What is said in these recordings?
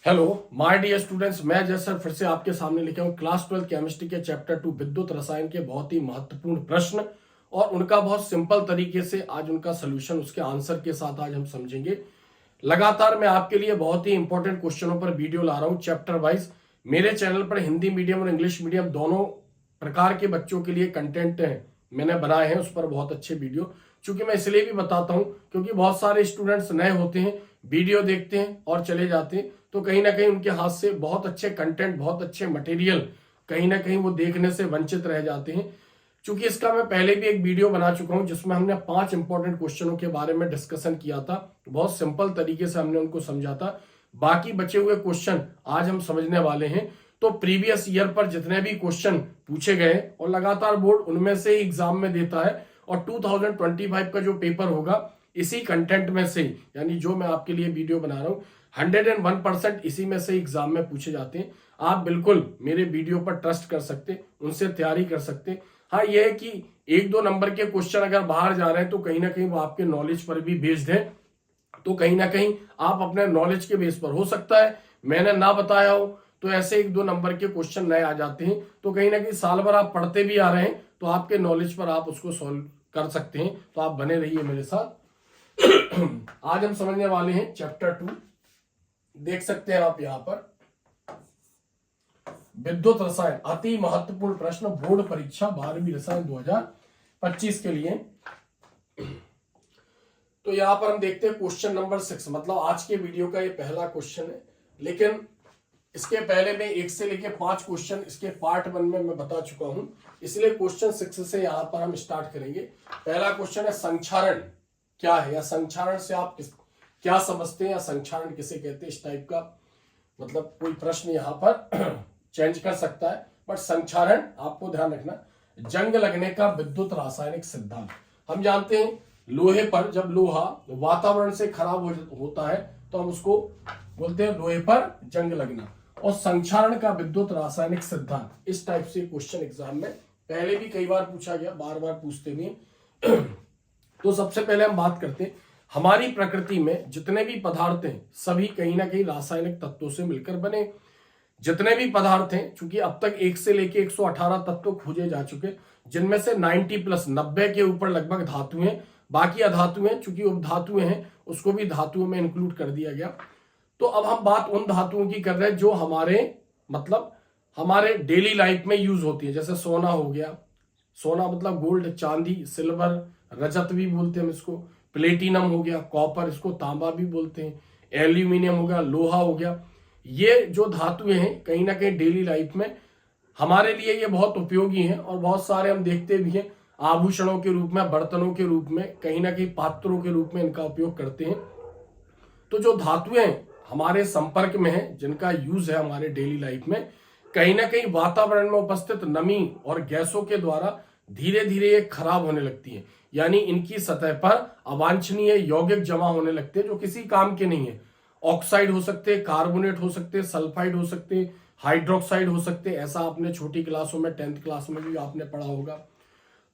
Hello my dear students, मैं जय sir फिर से आपके सामने लेके आऊं क्लास 12 केमिस्ट्री के चैप्टर 2 विद्युत रसायन के बहुत ही महत्वपूर्ण प्रश्न और उनका बहुत सिंपल तरीके से आज उनका सोल्यूशन उसके आंसर के साथ आज हम समझेंगे। लगातार मैं आपके लिए बहुत ही इंपॉर्टेंट क्वेश्चनों पर वीडियो ला रहा हूं चैप्टर वाइज। मेरे चैनल पर हिंदी मीडियम और इंग्लिश मीडियम दोनों प्रकार के बच्चों के लिए कंटेंट मैंने बनाए हैं, उस पर बहुत अच्छे वीडियो। चूंकि मैं इसलिए भी बताता हूं क्योंकि बहुत सारे स्टूडेंट्स नए होते हैं, वीडियो देखते हैं और चले जाते हैं, तो कहीं ना कहीं उनके हाथ से बहुत अच्छे कंटेंट, बहुत अच्छे मटेरियल कहीं ना कहीं वो देखने से वंचित रह जाते हैं। चूंकि इसका मैं पहले भी एक वीडियो बना चुका हूं जिसमें हमने 5 इंपॉर्टेंट क्वेश्चनों के बारे में डिस्कशन किया था, बहुत सिंपल तरीके से हमने उनको समझा था। बाकी बचे हुए क्वेश्चन आज हम समझने वाले हैं। तो प्रीवियस ईयर पर जितने भी क्वेश्चन पूछे गए और लगातार बोर्ड उनमें से ही एग्जाम में देता है, और 2025 का जो पेपर होगा इसी कंटेंट में से, यानी जो मैं आपके लिए वीडियो बना रहा हूं 101% इसी में से एग्जाम में पूछे जाते हैं। आप बिल्कुल मेरे वीडियो पर ट्रस्ट कर सकते, उनसे तैयारी कर सकते। हाँ, यह है कि 1-2 नंबर के क्वेश्चन अगर बाहर जा रहे हैं तो कहीं ना कहीं वो आपके नॉलेज पर भी बेस्ड है, तो कहीं ना कहीं आप अपने नॉलेज के बेस पर, हो सकता है मैंने ना बताया हो तो ऐसे 1-2 नंबर के क्वेश्चन नए आ जाते हैं, तो कहीं ना कहीं साल भर आप पढ़ते भी आ रहे हैं तो आपके नॉलेज पर आप उसको सॉल्व कर सकते हैं। तो आप बने रहिए मेरे साथ। आज हम समझने वाले हैं चैप्टर 2। देख सकते हैं आप यहां पर विद्युत रसायन, अति महत्वपूर्ण प्रश्न बोर्ड परीक्षा 12वीं रसायन 2025 के लिए। तो यहां पर हम देखते हैं क्वेश्चन नंबर 6, मतलब आज के वीडियो का ये पहला क्वेश्चन है। लेकिन इसके पहले मैं 1 से लेके 5 क्वेश्चन इसके पार्ट 1 में मैं बता चुका हूं, इसलिए क्वेश्चन 6 से यहां पर हम स्टार्ट करेंगे। पहला क्वेश्चन है संक्षारण क्या है, या संक्षारण से आप क्या समझते हैं, या संक्षारण किसे कहते हैं, इस टाइप का मतलब कोई प्रश्न यहां पर चेंज कर सकता है। बट संक्षारण आपको ध्यान रखना, जंग लगने का विद्युत रासायनिक सिद्धांत। हम जानते हैं लोहे पर जब लोहा वातावरण से खराब होता है तो हम उसको बोलते हैं लोहे पर जंग लगना। और संक्षारण का विद्युत रासायनिक सिद्धांत, इस टाइप से क्वेश्चन एग्जाम में पहले भी कई बार पूछा गया, बार बार पूछते भी हैं। तो सबसे पहले हम बात करते हैं, हमारी प्रकृति में जितने भी पदार्थ हैं सभी कहीं ना कहीं रासायनिक तत्वों से मिलकर बने। जितने भी पदार्थ हैं, चूंकि अब तक 1 से लेके 118 तत्व खोजे जा चुके, जिनमें से 90 के ऊपर लगभग धातु हैं, बाकी अधातु हैं। चूंकि उपधातुएं हैं उसको भी धातुओं में इंक्लूड कर दिया गया। तो अब हम बात उन धातुओं की कर रहे हैं जो हमारे डेली लाइफ में यूज होती है। जैसे सोना हो गया, सोना मतलब गोल्ड, चांदी, सिल्वर, रजत भी बोलते हैं हम इसको, प्लेटिनम हो गया, कॉपर, इसको तांबा भी बोलते हैं, एल्यूमिनियम हो गया, लोहा हो गया। ये जो धातुएं हैं कहीं ना कहीं डेली लाइफ में हमारे लिए ये बहुत उपयोगी हैं, और बहुत सारे हम देखते भी हैं आभूषणों के रूप में, बर्तनों के रूप में, कहीं ना कहीं पात्रों के रूप में इनका उपयोग करते हैं। तो जो धातुएं हमारे संपर्क में है, जिनका यूज है हमारे डेली लाइफ में, कहीं ना कहीं वातावरण में उपस्थित नमी और गैसों के द्वारा धीरे धीरे ये खराब होने लगती है, यानी इनकी सतह पर अवांछनीय यौगिक जमा होने लगते हैं जो किसी काम के नहीं है। ऑक्साइड हो सकते, कार्बोनेट हो सकते, सल्फाइड हो सकते, हाइड्रोक्साइड हो सकते। ऐसा आपने छोटी क्लासों में 10th क्लास में भी आपने पढ़ा होगा।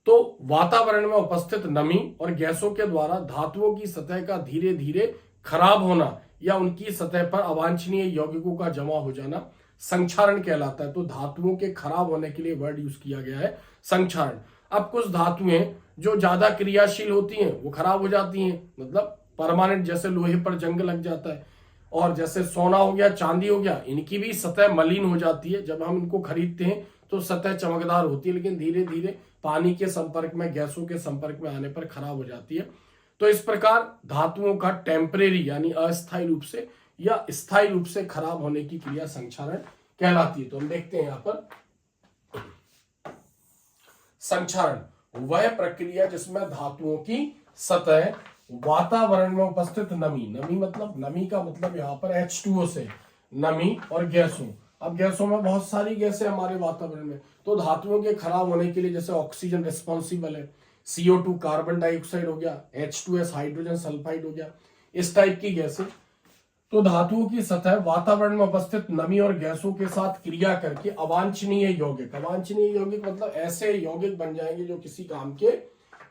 तो वातावरण में उपस्थित नमी और गैसों के द्वारा धातुओं की सतह का धीरे धीरे खराब होना या उनकी सतह पर अवांछनीय यौगिकों का जमा हो जाना संक्षारण कहलाता है। तो धातुओं के खराब होने के लिए वर्ड यूज किया गया है संक्षारण। अब कुछ धातुएं जो ज्यादा क्रियाशील होती हैं वो खराब हो जाती हैं, मतलब परमानेंट, जैसे लोहे पर जंग लग जाता है। और जैसे सोना हो गया, चांदी हो गया, इनकी भी सतह मलिन हो जाती है। जब हम इनको खरीदते हैं तो सतह चमकदार होती है, लेकिन धीरे धीरे पानी के संपर्क में, गैसों के संपर्क में आने पर खराब हो जाती है। तो इस प्रकार धातुओं का टेम्परेरी यानी अस्थायी रूप से या स्थायी रूप से खराब होने की क्रिया संक्षारण कहलाती है। तो हम देखते हैं यहां पर संक्षारण वह प्रक्रिया जिसमें धातुओं की सतह वातावरण में उपस्थित नमी, नमी का मतलब यहां पर H2O से, नमी और गैसों। अब गैसों में बहुत सारी गैसें हमारे वातावरण में, तो धातुओं के खराब होने के लिए जैसे ऑक्सीजन रिस्पॉन्सिबल है, CO2 कार्बन डाइऑक्साइड हो गया, H2S हाइड्रोजन सल्फाइड हो गया, इस टाइप की गैसें। तो धातुओं की सतह वातावरण में उपस्थित नमी और गैसों के साथ क्रिया करके अवांछनीय यौगिक मतलब ऐसे यौगिक बन जाएंगे जो किसी काम के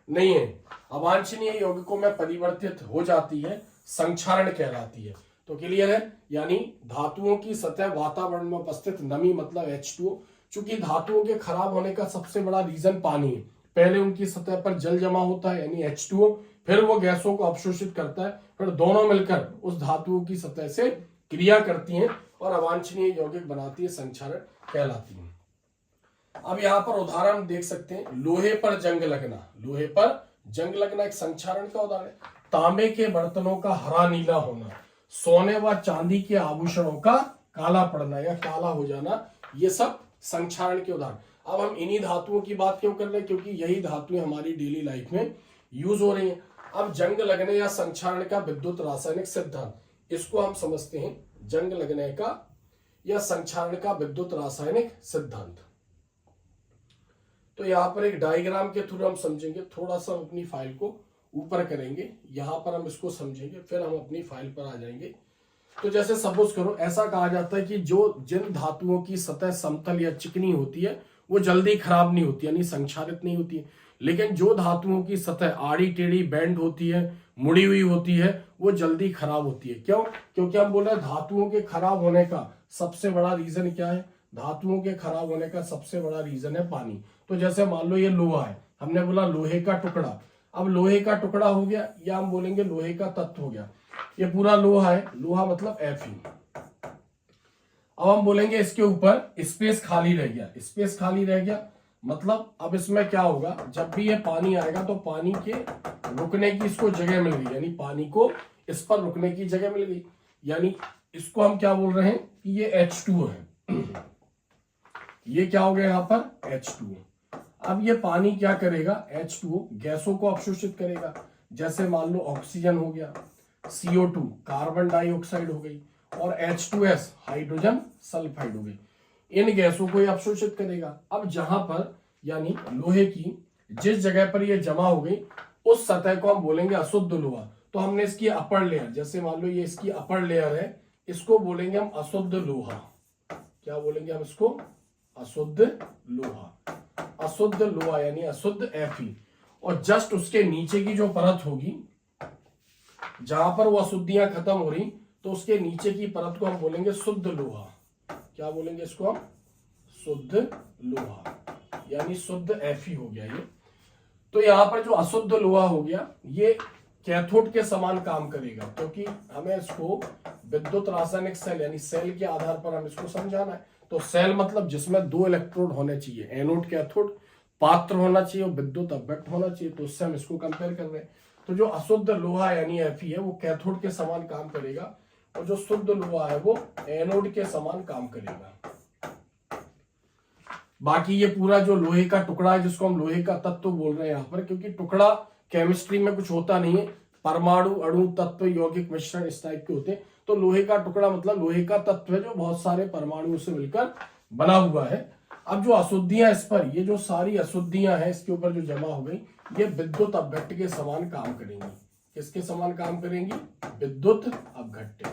नहीं है, अवांछनीय यौगिकों में परिवर्तित हो जाती है, संक्षारण कहलाती है। तो क्लियर है, यानी धातुओं की सतह वातावरण में उपस्थित नमी मतलब H2O। चूंकि धातुओं के खराब होने का सबसे बड़ा रीजन पानी है, पहले उनकी सतह पर जल जमा होता है यानी H2O, फिर वो गैसों को अवशोषित करता है, फिर दोनों मिलकर उस धातुओं की सतह से क्रिया करती हैं और अवांछनीय यौगिक बनाती है, संक्षारण कहलाती है। अब यहाँ पर उदाहरण देख सकते हैं, लोहे पर जंग लगना। लोहे पर जंग लगना एक संक्षारण का उदाहरण है। तांबे के बर्तनों का हरा नीला होना, सोने व चांदी के आभूषणों का काला पड़ना या काला हो जाना, ये सब संक्षारण के उदाहरण। अब हम इन्हीं धातुओं की बात क्यों कर रहे हैं, क्योंकि यही धातुएं हमारी डेली लाइफ में यूज हो रही हैं। अब जंग लगने या संक्षारण का विद्युत रासायनिक सिद्धांत, इसको हम समझते हैं जंग लगने का या संक्षारण का विद्युत रासायनिक सिद्धांत। तो यहाँ पर एक डायग्राम के थ्रू हम समझेंगे, थोड़ा सा अपनी फाइल को ऊपर करेंगे, यहां पर हम इसको समझेंगे, फिर हम अपनी फाइल पर आ जाएंगे। तो जैसे सपोज करो, ऐसा कहा जाता है कि जिन धातुओं की सतह समतल या चिकनी होती है वो जल्दी खराब नहीं होती, यानी संक्षारित नहीं होती है। लेकिन जो धातुओं की सतह आड़ी टेढ़ी बैंड होती है, मुड़ी हुई होती है, वो जल्दी खराब होती है। क्यों? क्योंकि हम बोल रहे हैं धातुओं के खराब होने का सबसे बड़ा रीजन क्या है? धातुओं के खराब होने का सबसे बड़ा रीजन है पानी। तो जैसे मान लो ये लोहा है, हमने बोला लोहे का टुकड़ा। अब लोहे का टुकड़ा हो गया या हम बोलेंगे लोहे का तत्व हो गया, ये पूरा लोहा है, लोहा मतलब Fe। अब हम बोलेंगे इसके ऊपर स्पेस खाली रह गया। स्पेस खाली रह गया मतलब अब इसमें क्या होगा, जब भी ये पानी आएगा तो पानी के रुकने की इसको जगह मिल गई, यानी पानी को इस पर रुकने की जगह मिल गई, यानी इसको हम क्या बोल रहे हैं कि ये H2O है। ये क्या हो गया यहाँ पर H2O। अब ये पानी क्या करेगा, H2O गैसों को अवशोषित करेगा। जैसे मान लो ऑक्सीजन हो गया, CO2 कार्बन डाइऑक्साइड हो गई, और H2S हाइड्रोजन सल्फाइड हो गई। इन गैसों को ये अवशोषित करेगा। अब जहां पर यानी लोहे की जिस जगह पर ये जमा हो गई उस सतह को हम बोलेंगे अशुद्ध लोहा। तो हमने इसकी अपर लेयर, जैसे मान लो ये इसकी अपर लेयर है, इसको बोलेंगे हम अशुद्ध लोहा। क्या बोलेंगे हम इसको? अशुद्ध लोहा। अशुद्ध लोहा यानी अशुद्ध Fe। और जस्ट उसके नीचे की जो परत होगी जहां पर वो अशुद्धियां खत्म हो रही, तो उसके नीचे की परत को हम बोलेंगे शुद्ध लोहा। क्या बोलेंगे इसको हम? शुद्ध लोहा, यानी शुद्ध Fe हो गया ये। तो यहां पर जो अशुद्ध लोहा हो गया ये कैथोड के समान काम करेगा, क्योंकि हमें इसको विद्युत रासायनिक सेल यानी सेल के आधार पर हम इसको समझाना है। तो सेल मतलब जिसमें दो इलेक्ट्रोड होने चाहिए, एनोड कैथोड, पात्र होना चाहिए और विद्युत अपव्यक्त होना चाहिए, तो उससे हम इसको कंपेयर कर रहे हैं। तो जो अशुद्ध लोहा यानी Fe है वो कैथोड के समान काम करेगा, और जो शुद्ध लोहा है वो एनोड के समान काम करेगा। बाकी ये पूरा जो लोहे का टुकड़ा है, जिसको हम लोहे का तत्व बोल रहे हैं यहाँ पर, क्योंकि टुकड़ा केमिस्ट्री में कुछ होता नहीं है, परमाणु, अणु, तत्व, यौगिक मिश्रण इस टाइप के होते हैं। तो लोहे का टुकड़ा मतलब लोहे का तत्व है जो बहुत सारे परमाणुओं से मिलकर बना हुआ है। अब जो अशुद्धियां इस पर, ये जो सारी अशुद्धियां हैं इसके ऊपर जो जमा हो गई, ये विद्युत अपघट्ट के समान काम करेंगी। किसके समान काम करेंगी? विद्युत अपघट्ट।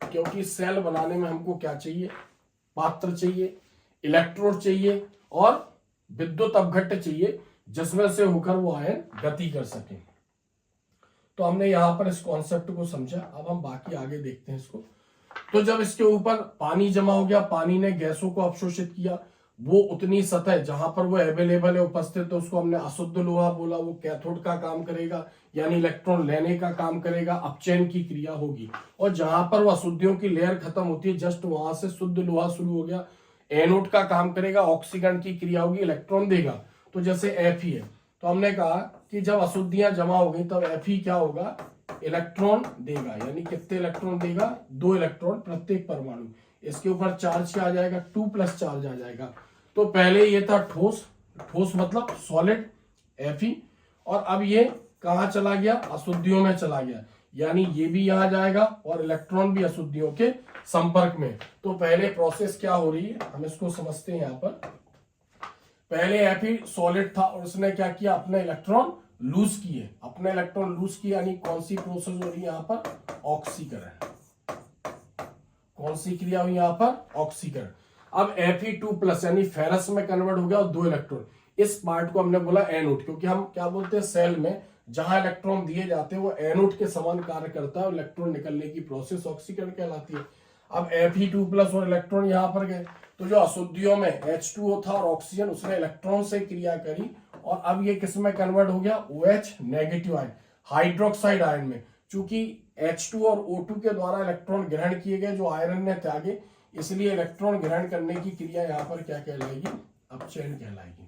क्योंकि सेल बनाने में हमको क्या चाहिए? पात्र चाहिए, इलेक्ट्रोड चाहिए और विद्युत अपघट्ट चाहिए, जिसमें से होकर वो आयन गति कर सके। तो हमने यहां पर इस कॉन्सेप्ट को समझा। अब हम बाकी आगे देखते हैं इसको। तो जब इसके ऊपर पानी जमा हो गया, पानी ने गैसों को अवशोषित किया, वो उतनी सतह जहां पर वो अवेलेबल है, उपस्थित है, उसको हमने अशुद्ध लोहा बोला। वो कैथोड का काम करेगा यानी इलेक्ट्रॉन लेने का काम करेगा, अपचयन की क्रिया होगी। और जहां पर वो अशुद्धियों की लेयर खत्म होती है, जस्ट वहां से शुद्ध लोहा शुरू हो गया, एनोड का काम करेगा, ऑक्सीकरण की क्रिया होगी, इलेक्ट्रॉन देगा। तो जैसे Fe है, तो हमने कहा कि जब अशुद्धियां जमा हो गई तब Fe क्या होगा? इलेक्ट्रॉन देगा। यानी कितने इलेक्ट्रॉन देगा? 2 इलेक्ट्रॉन प्रत्येक परमाणु। इसके ऊपर चार्ज क्या आ जाएगा? 2+ चार्ज आ जाएगा। तो पहले ये था ठोस, ठोस मतलब सॉलिड Fe, और अब ये कहां चला गया? अशुद्धियों में चला गया, यानी ये भी यहां जाएगा और इलेक्ट्रॉन भी अशुद्धियों के संपर्क में। तो पहले प्रोसेस क्या हो रही है हम इसको समझते हैं। यहां पर पहले Fe सॉलिड था और उसने क्या किया? अपने इलेक्ट्रॉन लूज किए। अपने इलेक्ट्रॉन लूज किए यानी कौन सी प्रोसेस हो रही है यहां पर? ऑक्सीकरण। कौन सी क्रिया हुई यहां पर? ऑक्सीकरण। अब Fe2+ यानी फेरस में कन्वर्ट हो गया और 2 इलेक्ट्रॉन। इस पार्ट को हमने बोला एनोड, क्योंकि हम क्या बोलते हैं सेल में जहां इलेक्ट्रॉन दिए जाते हैं वो एनोड के समान कार्य करता है और इलेक्ट्रॉन निकलने की प्रोसेस ऑक्सीकरण कहलाती है। अब Fe2+ और इलेक्ट्रॉन यहां पर गए, तो जो अशुद्धियों में H2O था और ऑक्सीजन, उसने इलेक्ट्रॉन से क्रिया करी और अब ये किस में कन्वर्ट हो गया, OH negative ion, hydroxide ion में। चूंकि H2 और O2 के द्वारा इलेक्ट्रॉन ग्रहण किए गए जो आयरन ने त्यागे, इसलिए इलेक्ट्रॉन ग्रहण करने की क्रिया यहाँ पर क्या कहलाएगी, अपचयन कहलाएगी।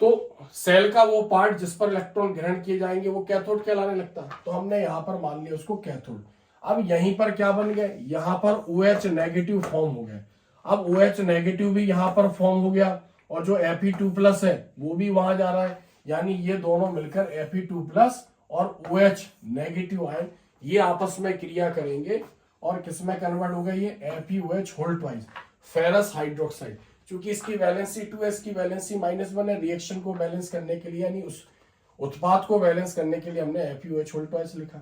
तो सेल का वो पार्ट जिस पर इलेक्ट्रॉन ग्रहण किए जाएंगे वो कैथोड कहलाने लगता है, तो हमने यहाँ पर मान लिया उसको कैथोड। अब यहीं पर क्या बन गए, यहाँ पर OH नेगेटिव फॉर्म हो गए। अब OH नेगेटिव भी यहाँ पर फॉर्म हो गया और जो Fe2+ है वो भी वहां जा रहा है, यानी ये दोनों मिलकर Fe2+ और OH नेगेटिव आयन ये आपस में क्रिया करेंगे और किसमें कन्वर्ट होगा, ये FeOH whole twice, ferrous hydroxide. क्योंकि इसकी वैलेंसी 2 है, इसकी वैलेंसी -1 है, रिएक्शन को बैलेंस करने के लिए, यानी उस उत्पाद को बैलेंस करने के लिए हमने FeOH होल ट्वाइस लिखा,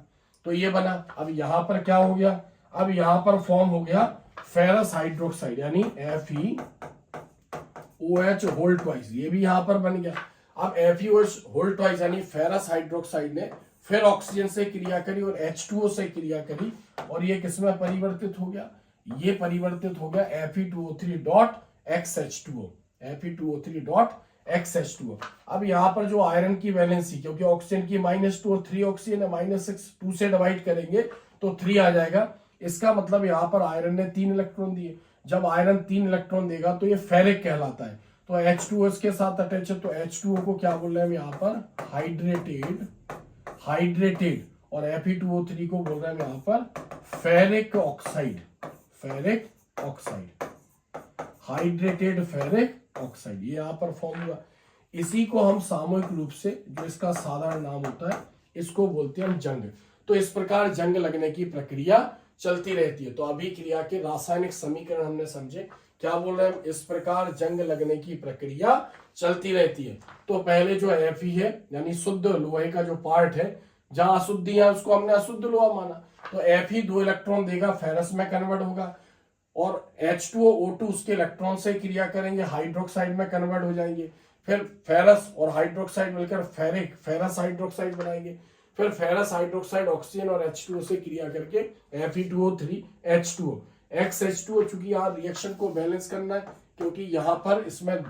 तो ये बना। अब यहां पर क्या हो गया, अब यहां पर फॉर्म हो गया फेरस हाइड्रोक्साइड, यानी FeOH होल ट्वाइस, ये भी यहां पर बन गया। अब FeOH होल ट्वाइस यानी फेरस हाइड्रोक्साइड ने फिर ऑक्सीजन से क्रिया करी और H2O से क्रिया करी और ये किसमें परिवर्तित हो गया, ये परिवर्तित हो गया Fe2O3.XH2O, Fe2O3.XH2O। अब यहां पर जो आयरन की वैलेंसी, क्योंकि ऑक्सीजन की -2 और 3 ऑक्सीजन है, -6, 2 से डिवाइड करेंगे तो 3 आ जाएगा। इसका मतलब यहां पर आयरन ने 3 इलेक्ट्रॉन दिए। जब आयरन 3 इलेक्ट्रॉन देगा तो ये फेरिक कहलाता है, तो H2O इसके साथ अटैच है, तो H2O को क्या बोल रहे हैं यहाँ पर, हाइड्रेटेड, और Fe2O3 को बोल रहे हैं यहाँ पर ferric oxide, hydrated ferric oxide, ये यहाँ पर फॉर्म हुआ। इसी को हम सामूहिक रूप से, जो इसका साधारण नाम होता है, इसको बोलते हैं हम जंग। तो इस प्रकार जंग लगने की प्रक्रिया चलती रहती है। तो अभिक्रिया के रासायनिक समीकरण हमने समझे, क्या बोल रहे हैं, इस प्रकार जंग लगने की प्रक्रिया चलती रहती है। तो पहले जो Fe है, यानी शुद्ध लोहे का जो पार्ट है, जहां अशुद्धियां है उसको हमने अशुद्ध लोहा माना, तो Fe 2 इलेक्ट्रॉन देगा, फेरस में कन्वर्ट होगा और H2O O2 उसके इलेक्ट्रॉन से क्रिया करेंगे, हाइड्रोक्साइड में कन्वर्ट हो जाएंगे। फिर फेरस और हाइड्रोक्साइड मिलकर फेरस हाइड्रोक्साइड बनाएंगे। फिर फेरस हाइड्रोक्साइड ऑक्सीजन और H2O से क्रिया करके Fe2O3H2O, XH2O। चूंकि यहाँ रिएक्शन को बैलेंस करना है, क्योंकि यहाँ पर इसमें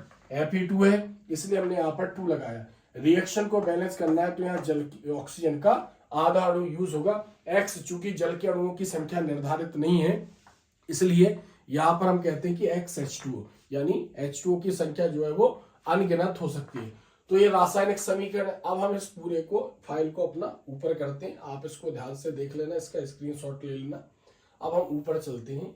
Fe2 है इसलिए हमने यहाँ पर 2 लगाया। रिएक्शन को बैलेंस करना है तो यहाँ जल ऑक्सीजन का आधा अणु यूज होगा। X चूंकि जल के अणुओं की संख्या निर्धारित नहीं है, इसलिए यहां पर हम कहते हैं कि XH2O, यानी H2O की संख्या जो है वो अनगिनत हो सकती है। तो ये रासायनिक समीकरण। अब हम इस पूरे को, फाइल को अपना ऊपर करते हैं, आप इसको ध्यान से देख लेना, इसका स्क्रीनशॉट ले लेना। अब हम ऊपर चलते हैं,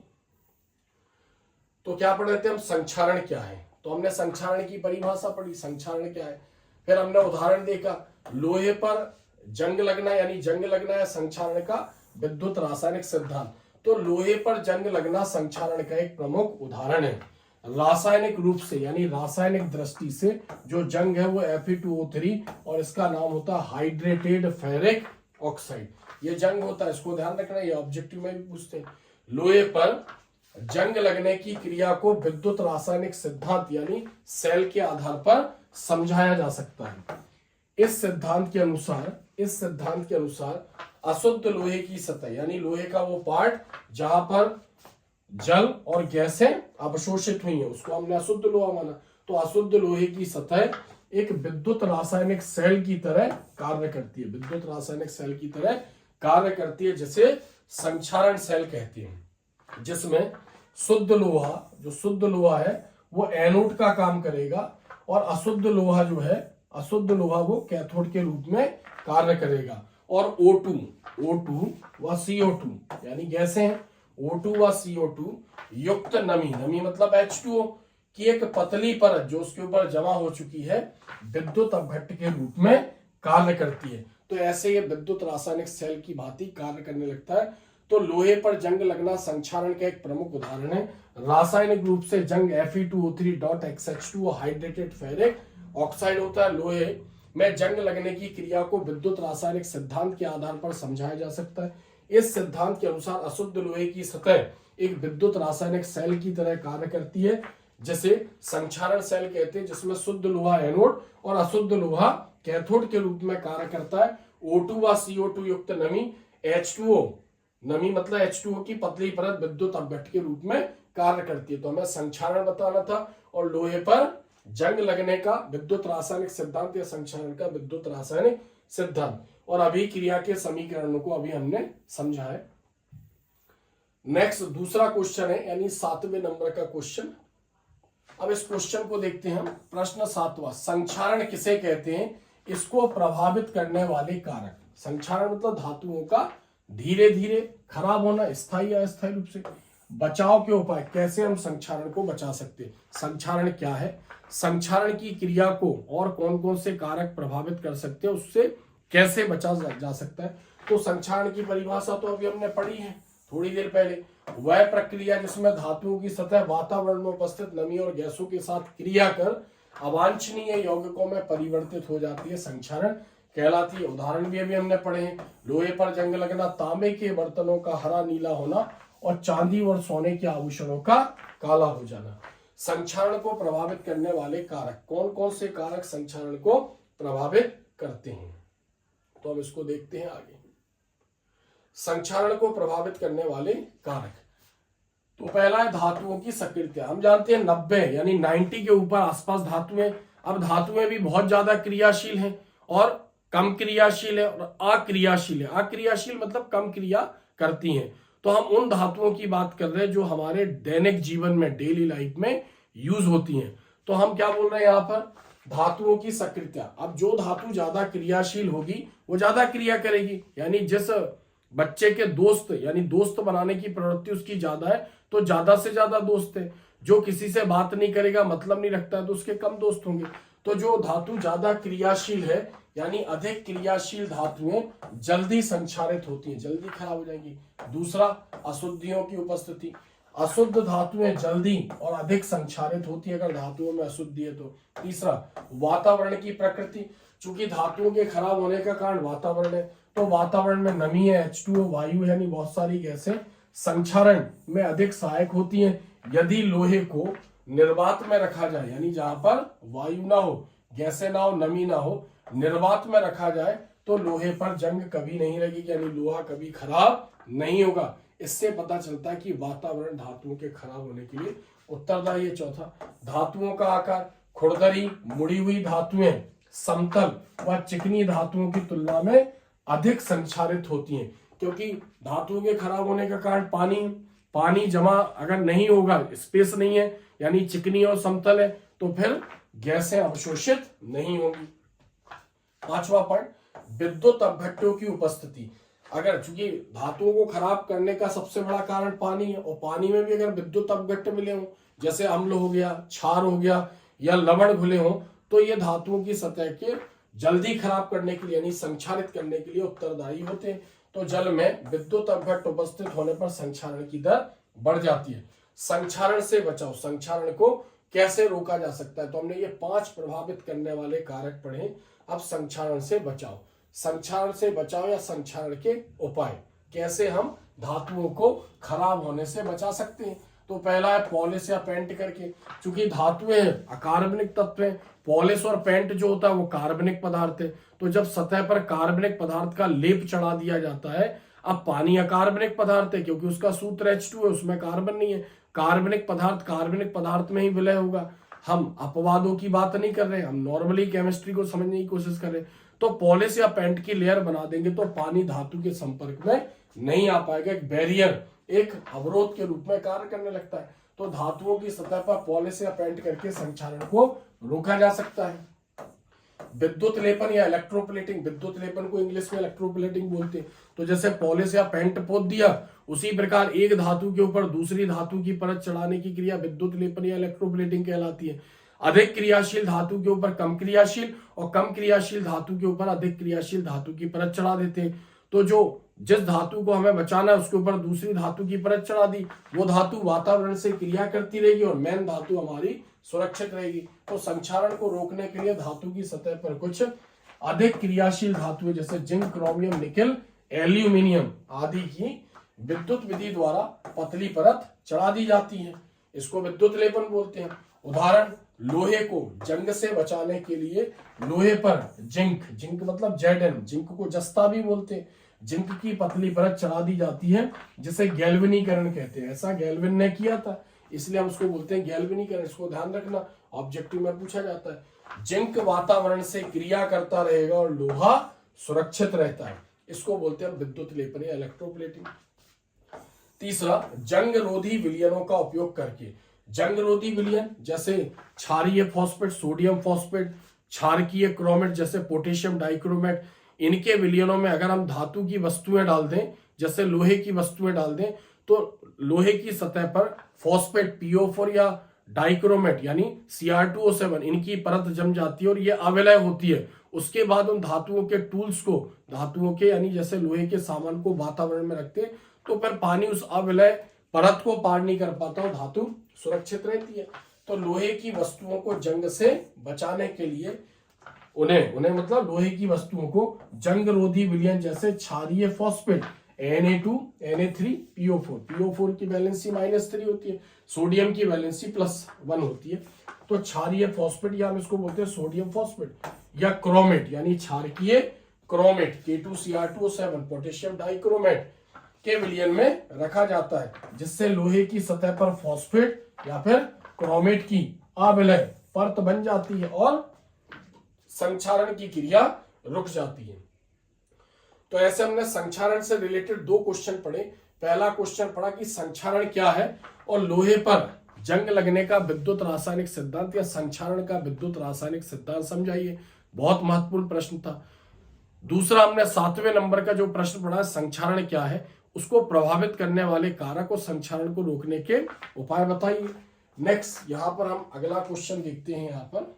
तो क्या पढ़ रहे थे हम, संक्षारण क्या है। तो हमने संक्षारण की परिभाषा पढ़ी, संक्षारण क्या है। फिर हमने उदाहरण देखा, लोहे पर जंग लगना, यानी जंग लगना है संक्षारण का विद्युत रासायनिक सिद्धांत। तो लोहे पर जंग लगना संक्षारण का एक प्रमुख उदाहरण है। रासायनिक रूप से, यानी रासायनिक दृष्टि से जो जंग है वो Fe2O3 और इसका नाम होता है हाइड्रेटेड फेरिक ऑक्साइड, ये जंग होता है। इसको ध्यान रखना, ये ऑब्जेक्टिव में भी पूछते हैं। लोहे पर जंग लगने की क्रिया को विद्युत रासायनिक सिद्धांत यानी सेल के आधार पर समझाया जा सकता है। इस सिद्धांत के अनुसार अशुद्ध लोहे की सतह, यानी लोहे का वो पार्ट जहां पर जल और गैसें अवशोषित हुई है, उसको हमने अशुद्ध लोहा माना। तो अशुद्ध लोहे की सतह एक विद्युत रासायनिक सेल की तरह कार्य करती है, विद्युत रासायनिक सेल की तरह कार्य करती है, जिसे संक्षारण सेल कहते हैं, जिसमें शुद्ध लोहा, जो शुद्ध लोहा है वो एनोड का काम करेगा और अशुद्ध लोहा जो है, अशुद्ध लोहा वो कैथोड के रूप में कार्य करेगा। और O2 व CO2 यानी गैसें हैं, O2 व CO2 युक्त नमी मतलब H2O की एक पतली परत जो उसके ऊपर जमा हो चुकी है, विद्युत अपघट्ट के रूप में कार्य करती है। तो ऐसे ये विद्युत रासायनिक सेल की भांति कार्य करने लगता है। तो लोहे पर जंग लगना संक्षारण का एक प्रमुख उदाहरण है। रासायनिक रूप से जंग Fe2O3.XH2O हाइड्रेटेड फेरिक ऑक्साइड होता है। लोहे में जंग लगने की क्रिया को विद्युत रासायनिक सिद्धांत के आधार पर समझाया जा सकता है। इस सिद्धांत के अनुसार अशुद्ध लोहे की सतह एक विद्युत रासायनिक सेल की तरह कार्य करती है, जिसे संक्षारण सेल कहते हैं, जिसमें शुद्ध लोहा एनोड और अशुद्ध लोहा कैथोड के रूप में कार्य करता है। O2 व CO2 युक्त नमी H2O, नमी मतलब H2O की पतली परत विद्युत अपघट्ट के रूप में कार्य करती है। तो हमें संक्षारण बताना था और लोहे पर जंग लगने का विद्युत रासायनिक सिद्धांत या संक्षारण का विद्युत रासायनिक सिद्धांत और अभिक्रिया के समीकरणों को अभी हमने समझा है। नेक्स्ट दूसरा क्वेश्चन है, यानी 7वें नंबर का क्वेश्चन। अब इस क्वेश्चन को देखते हैं हम। प्रश्न 7वां, संक्षारण किसे कहते हैं? इसको प्रभावित करने वाले कारक। संक्षारण मतलब धातुओं का धीरे धीरे खराब होना, स्थायी या अस्थायी रूप से। बचाव के उपाय, कैसे हम संक्षारण को बचा सकते हैं? संक्षारण क्या है, संक्षारण की क्रिया को और कौन कौन से कारक प्रभावित कर सकते हैं, उससे कैसे बचा जा सकता है। तो संक्षारण की परिभाषा तो अभी हमने पढ़ी है थोड़ी देर पहले। वह प्रक्रिया जिसमें धातुओं की सतह वातावरण में उपस्थित नमी और गैसों के साथ क्रिया कर अवांछनीय यौगिकों में परिवर्तित हो जाती है, संक्षारण कहलाती है। उदाहरण भी अभी हमने पढ़े हैं। लोहे पर जंग लगना, तांबे के बर्तनों का हरा नीला होना और चांदी और सोने के आभूषणों का काला हो जाना। संक्षारण को प्रभावित करने वाले कारक, कौन कौन से कारक संक्षारण को प्रभावित करते हैं, तो हम इसको देखते हैं आगे। संक्षारण को प्रभावित करने वाले कारक, तो पहला है धातुओं की सक्रियता। हम जानते हैं 90 यानी 90 के ऊपर आसपास धातुएं। अब धातुएं भी बहुत ज्यादा क्रियाशील हैं और कम क्रियाशील है और अक्रियाशील है। अक्रियाशील मतलब कम क्रिया करती हैं। तो हम उन धातुओं की बात कर रहे हैं जो हमारे दैनिक जीवन में, डेली लाइफ में यूज होती हैं। तो हम क्या बोल रहे हैं यहाँ पर, धातुओं की सक्रियता। अब जो धातु ज्यादा क्रियाशील होगी वो ज्यादा क्रिया करेगी, यानी जिस बच्चे के दोस्त यानी दोस्त बनाने की प्रवृत्ति उसकी ज्यादा है तो ज्यादा से ज्यादा दोस्त है। जो किसी से बात नहीं करेगा, मतलब नहीं रखता है, तो उसके कम दोस्त होंगे। तो जो धातु ज्यादा क्रियाशील है यानी अधिक क्रियाशील धातुएं जल्दी संक्षारित होती हैं, जल्दी खराब हो जाएंगी। दूसरा, अशुद्धियों की उपस्थिति। अशुद्ध धातुएं जल्दी और अधिक संक्षारित होती है अगर धातुओं में अशुद्धि है तो। तीसरा, वातावरण की प्रकृति। चूंकि धातुओं के खराब होने का कारण वातावरण है, तो वातावरण में नमी है, H2O वायु यानी बहुत सारी गैसें संक्षारण में अधिक सहायक होती हैं। यदि लोहे को निर्वात में रखा जाए, यानी जहां पर वायु ना हो, गैसें ना हो, नमी ना हो, निर्वात में रखा जाए तो लोहे पर जंग कभी नहीं लगेगी, यानी लोहा कभी खराब नहीं होगा। इससे पता चलता है कि वातावरण धातुओं के खराब होने के लिए उत्तरदायी है। चौथा, धातुओं का आकार। खुरदरी मुड़ी हुई धातुएं समतल व चिकनी धातुओं की तुलना में अधिक संक्षारित होती हैं, क्योंकि धातुओं के खराब होने का कारण पानी जमा अगर नहीं होगा, स्पेस नहीं है, यानी चिकनी और समतल है, तो फिर गैसें अवशोषित नहीं होंगी। पांचवा पॉइंट, विद्युत अपघट्टों की उपस्थिति। अगर चूंकि धातुओं को खराब करने का सबसे बड़ा कारण पानी है और पानी में भी अगर विद्युत अपघट्ट मिले हों, जैसे अम्ल हो गया, क्षार हो गया या लवण घुले हों, तो ये धातुओं की सतह के जल्दी खराब करने के लिए यानी संक्षारित करने के लिए उत्तरदायी होते हैं। तो जल में विद्युत अपघट्ट उपस्थित होने पर संक्षारण की दर बढ़ जाती है। संक्षारण से बचाओ, संक्षारण को कैसे रोका जा सकता है, तो हमने ये 5 प्रभावित करने वाले कारक पढ़े। अब संक्षारण से बचाओ, संक्षारण से बचाओ या संक्षारण के उपाय, कैसे हम धातुओं को खराब होने से बचा सकते हैं। तो पहला है पॉलिश या पेंट करके। चूंकि धातुएं अकार्बनिक तत्व हैं, पॉलिश और पेंट जो होता है वो कार्बनिक पदार्थ है, तो जब सतह पर कार्बनिक पदार्थ का लेप चढ़ा दिया जाता है, अब पानी अकार्बनिक पदार्थ है क्योंकि उसका सूत्र H2 है, उसमें कार्बन नहीं है, कार्बनिक पदार्थ में ही विलय होगा। हम अपवादों की बात नहीं कर रहे, हम नॉर्मली केमिस्ट्री को समझने की कोशिश कर रहे हैं। तो पॉलिश या पेंट की लेयर बना देंगे तो पानी धातु के संपर्क में नहीं आ पाएगा, एक बैरियर, एक अवरोध के रूप में कार्य करने लगता है। तो धातुओं की सतह पर पॉलिश या पेंट करके संक्षारण को रोका जा सकता है। विद्युत लेपन या इलेक्ट्रोप्लेटिंग, विद्युत लेपन को इंग्लिश में इलेक्ट्रोप्लेटिंग बोलते हैं। तो जैसे पॉलिश या पेंट पोत दिया, उसी प्रकार एक धातु के ऊपर दूसरी धातु की परत चढ़ाने की क्रिया विद्युत लेपन या इलेक्ट्रोप्लेटिंग कहलाती है। अधिक क्रियाशील धातु के ऊपर कम क्रियाशील और कम क्रियाशील धातु के ऊपर अधिक क्रियाशील धातु की परत चढ़ा देते हैं। तो जो जिस धातु को हमें बचाना है उसके ऊपर दूसरी धातु की परत चढ़ा दी, वो धातु वातावरण से क्रिया करती रहेगी और मेन धातु हमारी सुरक्षित रहेगी। तो संक्षारण को रोकने के लिए धातु की सतह पर कुछ अधिक क्रियाशील धातुएं जैसे जिंक, क्रोमियम, निकेल, एल्यूमिनियम आदि की विद्युत विधि द्वारा पतली परत चढ़ा दी जाती है। इसको विद्युत लेपन बोलते हैं। उदाहरण लोहे को जंग से बचाने के लिए लोहे पर जिंक मतलब Zn, जिंक को जस्ता भी बोलते हैं, जिंक की पतली परत चढ़ा दी जाती है जिसे गैल्वेनीकरण कहते हैं। ऐसा गैल्विन ने किया था, इसलिए हम उसको बोलते हैं गैल्वेनीकरण। इसको ध्यान रखना, ऑब्जेक्टिव में पूछा जाता है। जिंक वातावरण से क्रिया करता रहेगा और लोहा सुरक्षित रहता है, इसको बोलते हैं विद्युत लेपन या इलेक्ट्रोप्लेटिंग। तीसरा, जंग रोधी विलयनों का उपयोग करके। जंग रोधी विलयन जैसे क्षारीय फॉस्फेट, सोडियम फॉस्फेट, क्षारकीय क्रोमेट जैसे पोटेशियम डाइक्रोमेट, इनके विलयनों में अगर हम धातु की वस्तुएं डाल दें, जैसे लोहे की वस्तुएं डाल दें, तो लोहे की सतह पर फॉस्फेट, PO4 या डाइक्रोमेट यानी Cr2O7 इनकी परत जम जाती है और ये अविलय होती है। उसके बाद उन धातुओं के टूल्स को, धातुओं के यानी जैसे लोहे के सामान को वातावरण में रखते हैं, तो फिर पानी उस अविलय परत को पार नहीं कर पाता और धातु सुरक्षित रहती है। तो लोहे की वस्तुओं को जंग से बचाने के लिए उन्हें मतलब लोहे की वस्तुओं को जंग रोधी विलयन जैसे क्षारीय फॉस्फेट Na2, Na3, PO4 की वैलेंसी -3 होती है, सोडियम की वैलेंसी +1 होती है। तो क्षारीय फॉस्फेट या हम इसको बोलते हैं सोडियम फॉस्फेट, या क्रोमेट यानी क्षारकीय क्रोमेट K2Cr2O7 पोटेशियम डाइक्रोमेट के विलयन में रखा जाता है, जिससे लोहे की सतह पर फॉस्फेट या फिर क्रोमेट की अविलय परत बन जाती है और संक्षारण की क्रिया रुक जाती है। तो ऐसे हमने संक्षारण से रिलेटेड 2 क्वेश्चन पढ़े। पहला क्वेश्चन पढ़ा कि संक्षारण क्या है और लोहे पर जंग लगने का विद्युत रासायनिक सिद्धांत या संक्षारण का विद्युत रासायनिक सिद्धांत समझाइए, बहुत महत्वपूर्ण प्रश्न था। दूसरा, हमने 7वें नंबर का जो प्रश्न पढ़ा संक्षारण क्या है, उसको प्रभावित करने वाले कारक और संक्षारण को रोकने के उपाय बताइए। नेक्स्ट यहां पर हम अगला क्वेश्चन देखते हैं। यहां पर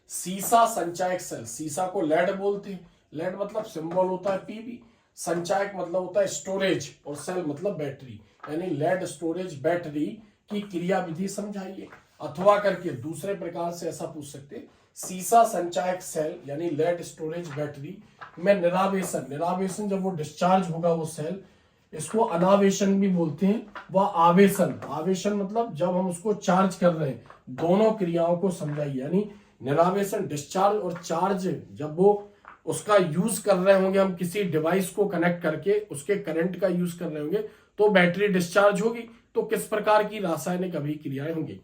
सीसा संचायक सेल, सीसा को लेड बोलते हैं, लेड मतलब सिंबल होता है Pb, संचायक मतलब होता है स्टोरेज और सेल मतलब बैटरी, यानी लेड स्टोरेज बैटरी की क्रिया विधि समझाइए। अथवा करके दूसरे प्रकार से ऐसा पूछ सकते, सीसा संचायक सेल यानी लेड स्टोरेज बैटरी में निरावेशन जब वो डिस्चार्ज होगा वो सेल, इसको अनावेशन भी बोलते हैं, वह आवेशन मतलब जब हम उसको चार्ज कर रहे हैं, दोनों क्रियाओं को समझाइए। यानी निरावेशन डिस्चार्ज और चार्ज जब वो उसका यूज कर रहे होंगे, हम किसी डिवाइस को कनेक्ट करके उसके करंट का यूज कर रहे होंगे तो बैटरी डिस्चार्ज होगी, तो किस प्रकार की रासायनिक अभिक्रियाएं होंगी।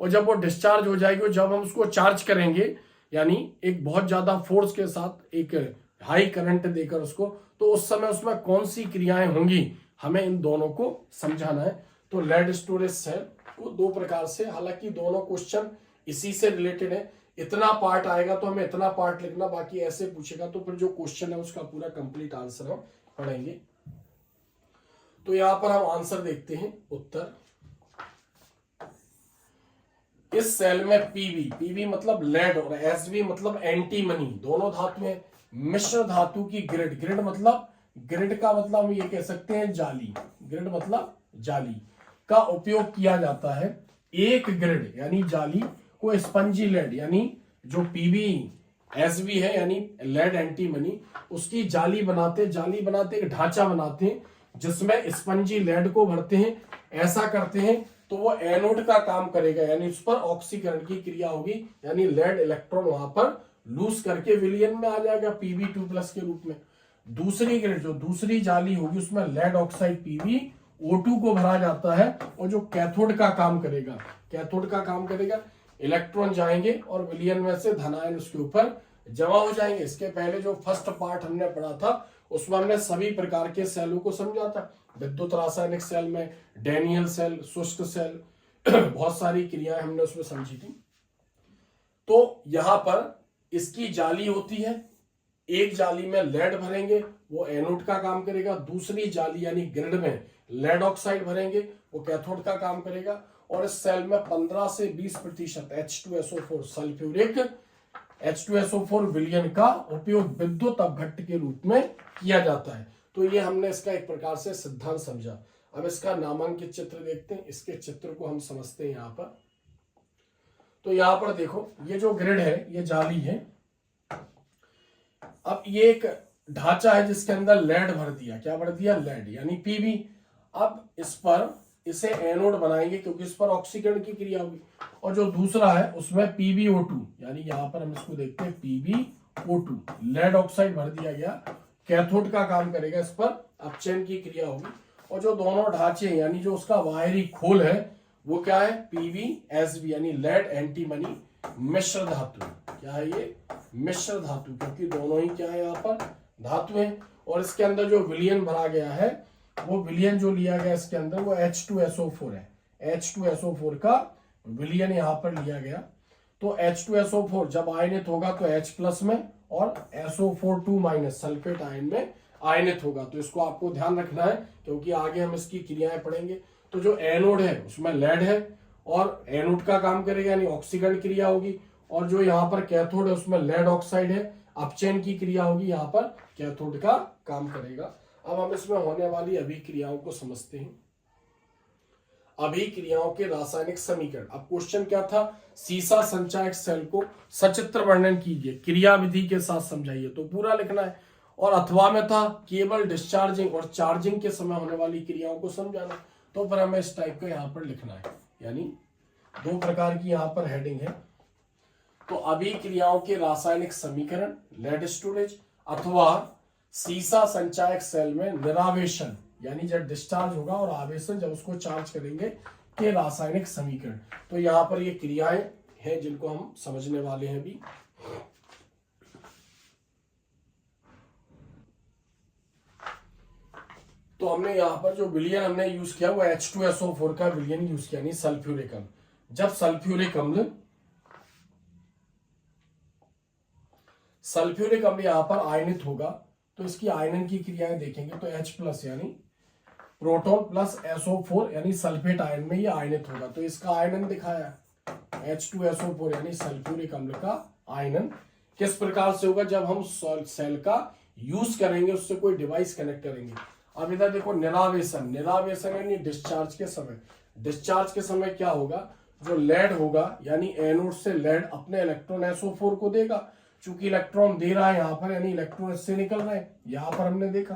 और जब वो डिस्चार्ज हो जाएगी, जब हम उसको चार्ज करेंगे यानी एक बहुत ज्यादा फोर्स के साथ एक हाई करंट देकर उसको, तो उस समय उसमें कौन सी क्रियाएं होंगी, हमें इन दोनों को समझाना है। तो लेड स्टोरेज सेल को 2 प्रकार से, हालांकि दोनों क्वेश्चन इसी से रिलेटेड है, इतना पार्ट आएगा तो हमें इतना पार्ट लिखना, बाकी ऐसे पूछेगा तो फिर जो क्वेश्चन है उसका पूरा कंप्लीट आंसर हम पढ़ेंगे। तो यहां पर हम आंसर देखते हैं, उत्तर इस सेल में पीबी मतलब लेड और एसबी मतलब एंटीमनी, दोनों धातु हैं। मिश्र धातु की ग्रिड मतलब ग्रिड का मतलब हम ये कह सकते हैं जाली, ग्रिड मतलब जाली का उपयोग किया जाता है। एक ग्रिड यानी जाली को स्पंजी लेड यानी जो पीबी एसबी है यानी लेड एंटीमनी, उसकी जाली बनाते एक ढांचा बनाते हैं जिसमें स्पंजी लेड को भरते हैं। ऐसा करते हैं तो वो एनोड का काम करेगा, यानी उस पर ऑक्सीकरण की क्रिया होगी, यानी लेड इलेक्ट्रॉन वहां पर लूज करके विलयन में आ जाएगा Pb2+ के रूप में। दूसरी ग्रिड जो दूसरी जाली होगी उसमें लेड ऑक्साइड PbO2 को भरा जाता है और जो कैथोड का काम करेगा, इलेक्ट्रॉन जाएंगे और विलयन में से धनायन उसके ऊपर जमा हो जाएंगे। इसके पहले जो फर्स्ट पार्ट हमने पढ़ा था उसमें हमने सभी प्रकार के सेलों को समझा था, विद्युत रासायनिक सेल में डैनियल सेल, शुष्क सेल, बहुत सारी क्रियाएं हमने उसमें समझी थी। तो यहां पर इसकी जाली होती है, एक जाली में लेड भरेंगे वो एनोड का काम करेगा, दूसरी जाली यानी ग्रिड में लेड ऑक्साइड भरेंगे वो कैथोड का काम करेगा। और इस सेल में 15 से 20% H2SO4 सल्फ्यूरिक H2SO4 विलयन का उपयोग विद्युत अपघट्ट के रूप में किया जाता है। तो ये हमने इसका एक प्रकार से सिद्धांत समझा। अब इसका नामांकित चित्र देखते हैं, इसके चित्र को हम समझते हैं यहाँ पर। तो यहाँ पर देखो ये जो ग्रिड है ये जाली है, अब ये एक ढांचा है जिसके अंदर लेड भर दिया, क्या भर दिया, लेड यानी पीबी। अब इस पर इसे एनोड बनाएंगे क्योंकि इस पर ऑक्सीकरण की क्रिया होगी। और जो दूसरा है उसमें PbO2, यानी यहां पर हम इसको देखते हैं PbO2, लेड ऑक्साइड भर दिया गया, कैथोड का काम करेगा, इस पर अपचयन की क्रिया होगी। और जो दोनों ढांचे यानी जो उसका बाहरी खोल है वो क्या है, PbSb यानी लेड एंटीमनी मिश्र धातु। क्या है ये, मिश्र धातु, क्योंकि दोनों ही क्या है यहाँ पर धातु है। और इसके अंदर जो विलयन भरा गया है, वो विलयन जो लिया गया इसके अंदर वो H2SO4 है। H2SO4 का विलयन यहाँ पर लिया गया। तो H2SO4 जब आयनित होगा तो H प्लस में और SO4 2 माइनस सल्फेट आयन में आयनित होगा। तो इसको आपको ध्यान रखना है क्योंकि आगे हम इसकी क्रियाएं पढ़ेंगे। तो जो एनोड है उसमें लेड है और एनोड का काम करेगा यानी ऑक्सीकरण क्रिया होगी। और जो यहाँ पर कैथोड है उसमें लेड ऑक्साइड है, अपचयन की क्रिया होगी, यहाँ पर कैथोड का काम करेगा। अब हम इसमें होने वाली अभिक्रियाओं को समझते हैं। अभिक्रियाओं के रासायनिक समीकरण। अब क्वेश्चन क्या था, सीसा संचायक सेल को सचित्र वर्णन कीजिए, क्रिया विधि के साथ समझाइए, तो पूरा लिखना है। और अथवा में था केवल डिस्चार्जिंग और चार्जिंग के समय होने वाली क्रियाओं को समझाना, तो फिर हमें इस टाइप का यहाँ पर लिखना है, यानी दो प्रकार की यहाँ पर हेडिंग है। तो अभिक्रियाओं के रासायनिक समीकरण, लेड स्टोरेज, अथवा सीसा संचायक सेल में निरावेशन यानी जब डिस्चार्ज होगा और आवेशन जब उसको चार्ज करेंगे के रासायनिक समीकरण। तो यहाँ पर ये क्रियाएं हैं जिनको हम समझने वाले हैं अभी। तो हमने यहाँ पर जो विलयन हमने यूज किया वो H2SO4 का विलयन यूज किया, यानी सल्फ्यूरिक अम्ल। जब सल्फ्यूरिक अम्ल यहाँ पर आयनित होगा तो इसकी आयनन की क्रियाएं देखेंगे। तो H प्लस यानी प्रोटॉन प्लस SO4 यानी सल्फेट आयन में ये आयनित होगा। तो इसका आयनन दिखाया H2SO4 यानी सल्फ्यूरिक अम्ल का आयनन किस प्रकार से होगा, जब हम सेल का यूज करेंगे, उससे कोई डिवाइस कनेक्ट करेंगे। अब इधर देखो निरावेशन, निरावेशन यानी डिस्चार्ज के समय। डिस्चार्ज के समय क्या होगा, जो लेड होगा यानी एनोड से लेड अपने इलेक्ट्रॉन SO4 को देगा। चूंकि इलेक्ट्रॉन दे रहा है यहाँ पर यानी इलेक्ट्रॉन इससे निकल रहे हैं, यहाँ पर हमने देखा।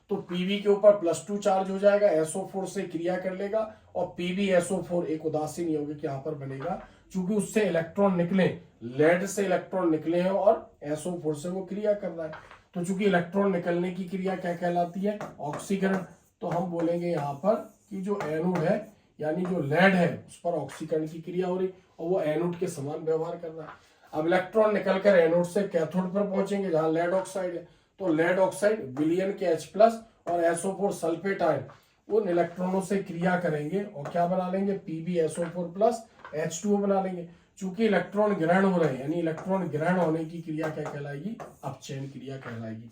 तो Pb के ऊपर +2 चार्ज हो जाएगा, SO4 से क्रिया कर लेगा और PbSO4 एक उदासीन यौगिक यहाँ पर बनेगा। चूंकि उससे इलेक्ट्रॉन निकले, लेड से इलेक्ट्रॉन निकले हैं और SO4 से वो क्रिया कर रहा है। तो चूंकि इलेक्ट्रॉन निकलने की क्रिया क्या कहलाती है, ऑक्सीकरण। तो हम बोलेंगे यहाँ पर कि जो एनोड है यानी जो लेड है उस पर ऑक्सीकरण की क्रिया हो रही और वो एनोड के समान व्यवहार कर रहा है। अब इलेक्ट्रॉन निकलकर एनोड से कैथोड पर पहुंचेंगे जहां लेड ऑक्साइड है। तो लेड ऑक्साइड विलयन के H प्लस और SO4 सल्फेट आयन उन इलेक्ट्रॉनों से क्रिया करेंगे और क्या बना लेंगे, PbSO4 प्लस H2O बना लेंगे। चूंकि इलेक्ट्रॉन ग्रहण हो रहे हैं यानी इलेक्ट्रॉन ग्रहण होने की क्रिया क्या कहलाएगी, अपचयन क्रिया कहलाएगी।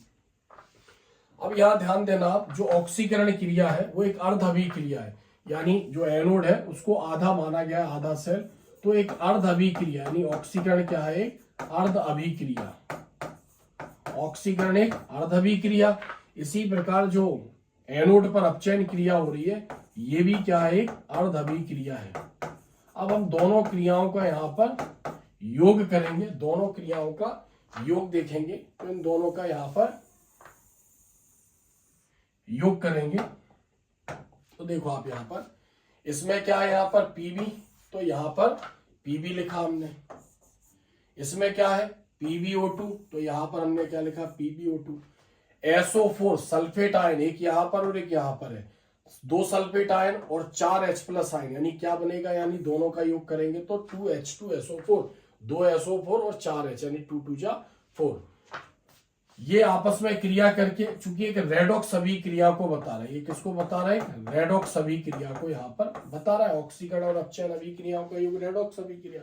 अब यहाँ ध्यान देना आप, जो ऑक्सीकरण क्रिया है वो एक अर्ध अभिक्रिया है, यानी जो एनोड है उसको आधा माना गया, आधा सेल। तो एक अर्ध अभिक्रिया यानी ऑक्सीकरण क्या है, एक अर्ध अभिक्रिया। ऑक्सीकरण एक अर्ध अभिक्रिया। इसी प्रकार जो एनोड पर अपचयन क्रिया हो रही है ये भी क्या है, एक अर्ध अभिक्रिया है। अब हम दोनों क्रियाओं का यहाँ पर योग करेंगे, दोनों क्रियाओं का योग देखेंगे। तो इन दोनों का यहाँ पर योग करेंगे। तो देखो आप यहाँ पर इसमें क्या है, यहाँ पर Pb, तो यहाँ पर Pb लिखा हमने। इसमें क्या है PbO2, तो यहाँ पर हमने क्या लिखा PbO2। SO4 सल्फेट आयन एक यहाँ पर और एक यहाँ पर है, 2 सल्फेट आयन और 4 H प्लस आयन, यानी क्या बनेगा, यानी दोनों का योग करेंगे तो 2H2SO4, 2 SO4 और 4 H यानी 2 2 4। ये आपस में क्रिया करके, चूंकि एक रेडॉक्स अभिक्रिया को बता रहा है, ये किसको बता रहा है, रेडॉक्स अभिक्रिया को यहाँ पर बता रहा है। ऑक्सीकरण और अपचयन अभिक्रियाओं का योग रेडॉक्स अभिक्रिया।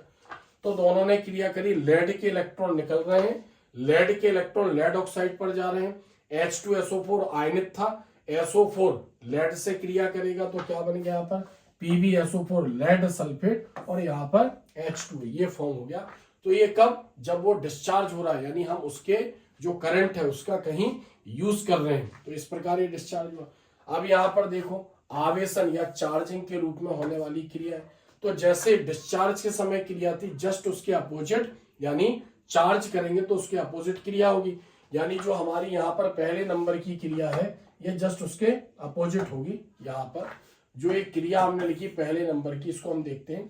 तो दोनों ने क्रिया करी, लेड के इलेक्ट्रॉन निकल रहे हैं, लेड के इलेक्ट्रॉन लेड ऑक्साइड पर जा रहे हैं। H2SO4 आयनित था, SO4 लेड से क्रिया करेगा तो क्या बन गया यहाँ पर PbSO4 लेड सल्फेट और यहाँ पर H2, ये फॉर्म हो गया। तो ये कब, जब वो डिस्चार्ज हो रहा है यानी हम उसके जो करंट है उसका कहीं यूज कर रहे हैं, तो इस प्रकार ये डिस्चार्ज हुआ। अब यहाँ पर देखो आवेशन या चार्जिंग के रूप में होने वाली क्रिया है। तो जैसे डिस्चार्ज के समय क्रिया थी, जस्ट उसके अपोजिट, यानी चार्ज करेंगे तो उसके अपोजिट क्रिया होगी। यानी जो हमारी यहाँ पर पहले नंबर की क्रिया है ये जस्ट उसके अपोजिट होगी। यहाँ पर जो एक क्रिया हमने लिखी पहले नंबर की, इसको हम देखते हैं।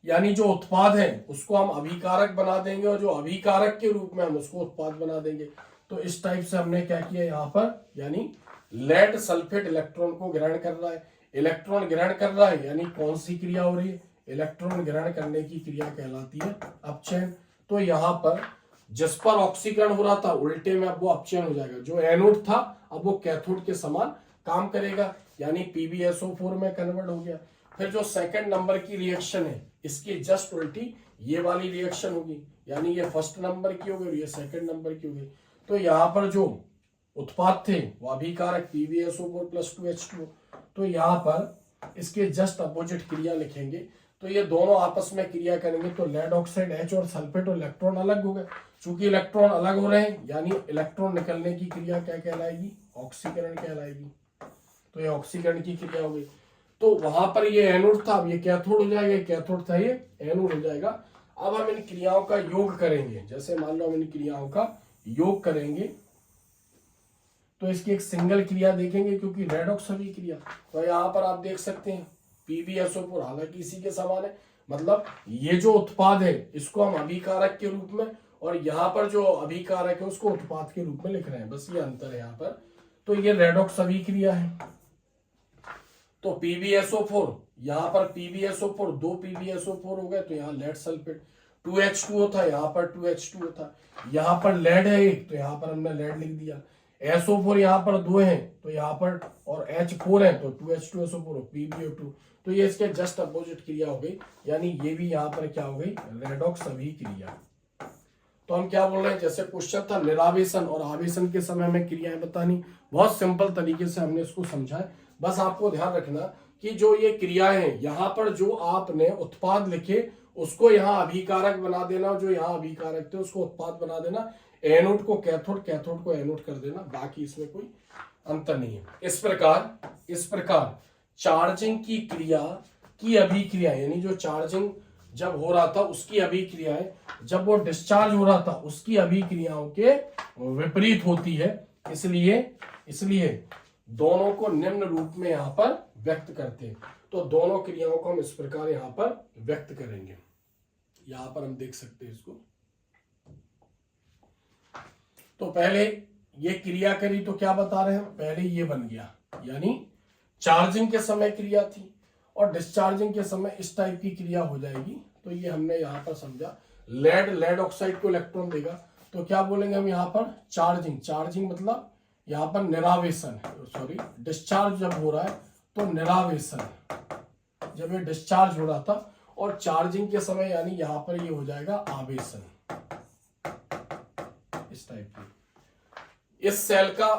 यानी जो उत्पाद है उसको हम अभिकारक बना देंगे और जो अभिकारक के रूप में हम उसको उत्पाद बना देंगे। तो इस टाइप से हमने क्या किया यहाँ पर, यानी लेड सल्फेट इलेक्ट्रॉन को ग्रहण कर रहा है, इलेक्ट्रॉन ग्रहण कर रहा है, यानी कौन सी क्रिया हो रही है, इलेक्ट्रॉन ग्रहण करने की क्रिया कहलाती है अपचयन। तो यहाँ पर जिस पर ऑक्सीकरण हो रहा था उल्टे में अब वो अपचयन हो जाएगा। जो एनोड था अब वो कैथोड के समान काम करेगा, यानी PbSO4 में कन्वर्ट हो गया। फिर जो सेकंड नंबर की रिएक्शन है इसकी जस्ट उल्टी ये वाली रिएक्शन होगी, यानी ये फर्स्ट नंबर की होगी और ये सेकंड नंबर की होगी। तो यहाँ पर जो उत्पाद थे वो अभिकारक PbSO4 + 2H2। तो यहाँ पर इसके जस्ट अपोजिट क्रिया लिखेंगे। तो ये दोनों आपस में क्रिया करेंगे तो लेड ऑक्साइड H और सल्फेट और इलेक्ट्रॉन अलग हो गए। चूंकि इलेक्ट्रॉन अलग हो रहे हैं यानी इलेक्ट्रॉन निकलने की क्रिया क्या कहलाएगी, ऑक्सीकरण कहलाएगी। तो ये ऑक्सीकरण की क्रिया हो गई। तो वहां पर ये एनोड था, अब ये कैथोड हो जाएगा, कैथोड था ये एनोड हो जाएगा। अब हम इन क्रियाओं का योग करेंगे। जैसे मान लो हम इन क्रियाओं का योग करेंगे तो इसकी एक सिंगल क्रिया देखेंगे क्योंकि रेडॉक्स अभिक्रिया। तो यहाँ पर आप देख सकते हैं PbSO4 हालांकि इसी के समान है, मतलब ये जो उत्पाद है इसको हम अभिकारक के रूप में और यहाँ पर जो अभिकारक है उसको उत्पाद के रूप में लिख रहे हैं, बस ये अंतर है यहाँ पर। तो ये रेडॉक्स अभिक्रिया है। तो PbSO4 यहाँ पर PbSO4 दो PbSO4 हो गए तो यहाँ लेड सल्फेट 2H2O था, यहाँ पर 2H2O था, यहाँ पर लेड है एक तो यहाँ पर हमने लेड लिख दिया। SO4 यहाँ पर दो हैं तो यहाँ पर और H4 है तो 2H2SO4 PbO2। तो ये इसके जस्ट अपोजिट क्रिया हो गई, यानी ये भी यहाँ पर क्या हो गई, रेडॉक्स अभिक्रिया। तो हम क्या बोल रहे हैं, जैसे क्वेश्चन था निरावेशन और आवेशन के समय में क्रियाएं बतानी, बहुत सिंपल तरीके से हमने इसको समझा है। बस आपको ध्यान रखना कि जो ये क्रियाएं हैं यहाँ पर जो आपने उत्पाद लिखे उसको यहाँ अभिकारक बना देना, जो यहाँ अभिकारक थे उसको उत्पाद बना देना, एनोड को कैथोड, कैथोड को एनोड कर देना, बाकी इसमें कोई अंतर नहीं है। इस प्रकार चार्जिंग की क्रिया की अभिक्रिया, यानी जो चार्जिंग जब हो रहा था उसकी अभिक्रिया है, जब वो डिस्चार्ज हो रहा था उसकी अभिक्रियाओं के विपरीत होती है। इसलिए दोनों को निम्न रूप में यहाँ पर व्यक्त करते हैं। तो दोनों क्रियाओं को हम इस प्रकार यहाँ पर व्यक्त करेंगे। यहाँ पर हम देख सकते हैं इसको। तो पहले ये क्रिया करी तो क्या बता रहे हैं, पहले ये बन गया, यानी चार्जिंग के समय क्रिया थी और डिस्चार्जिंग के समय इस टाइप की क्रिया हो जाएगी। तो ये हमने यहाँ पर समझा। लेड ऑक्साइड को इलेक्ट्रॉन देगा तो क्या बोलेंगे हम यहाँ पर, चार्जिंग मतलब यहाँ पर निरावेशन, सॉरी डिस्चार्ज जब हो रहा है तो निरावेशन, जब ये डिस्चार्ज हो रहा था, और चार्जिंग के समय यानी यहाँ पर ये हो जाएगा आवेशन, इस टाइप की। इस सेल का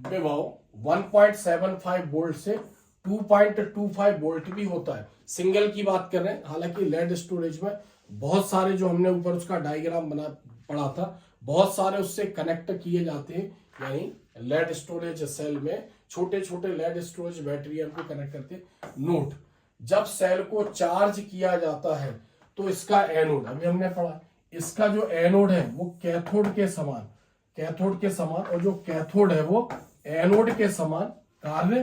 विभव 1.75 वोल्ट से 2.25 वोल्ट भी होता है। सिंगल की बात कर रहे हैं, हालांकि लेड स्टोरेज में बहुत सारे जो हमने ऊपर उसका डायग्राम बना पड़ा था, बहुत सारे उससे कनेक्ट किए जाते हैं, यानी लेड स्टोरेज सेल में छोटे छोटे लेड स्टोरेज बैटरी हमको कनेक्ट करते हैं। नोट, जब सेल को चार्ज किया जाता है तो इसका एनोड, अभी हमने पढ़ा, इसका जो एनोड है वो कैथोड के समान, और जो कैथोड है वो एनोड के समान कार्य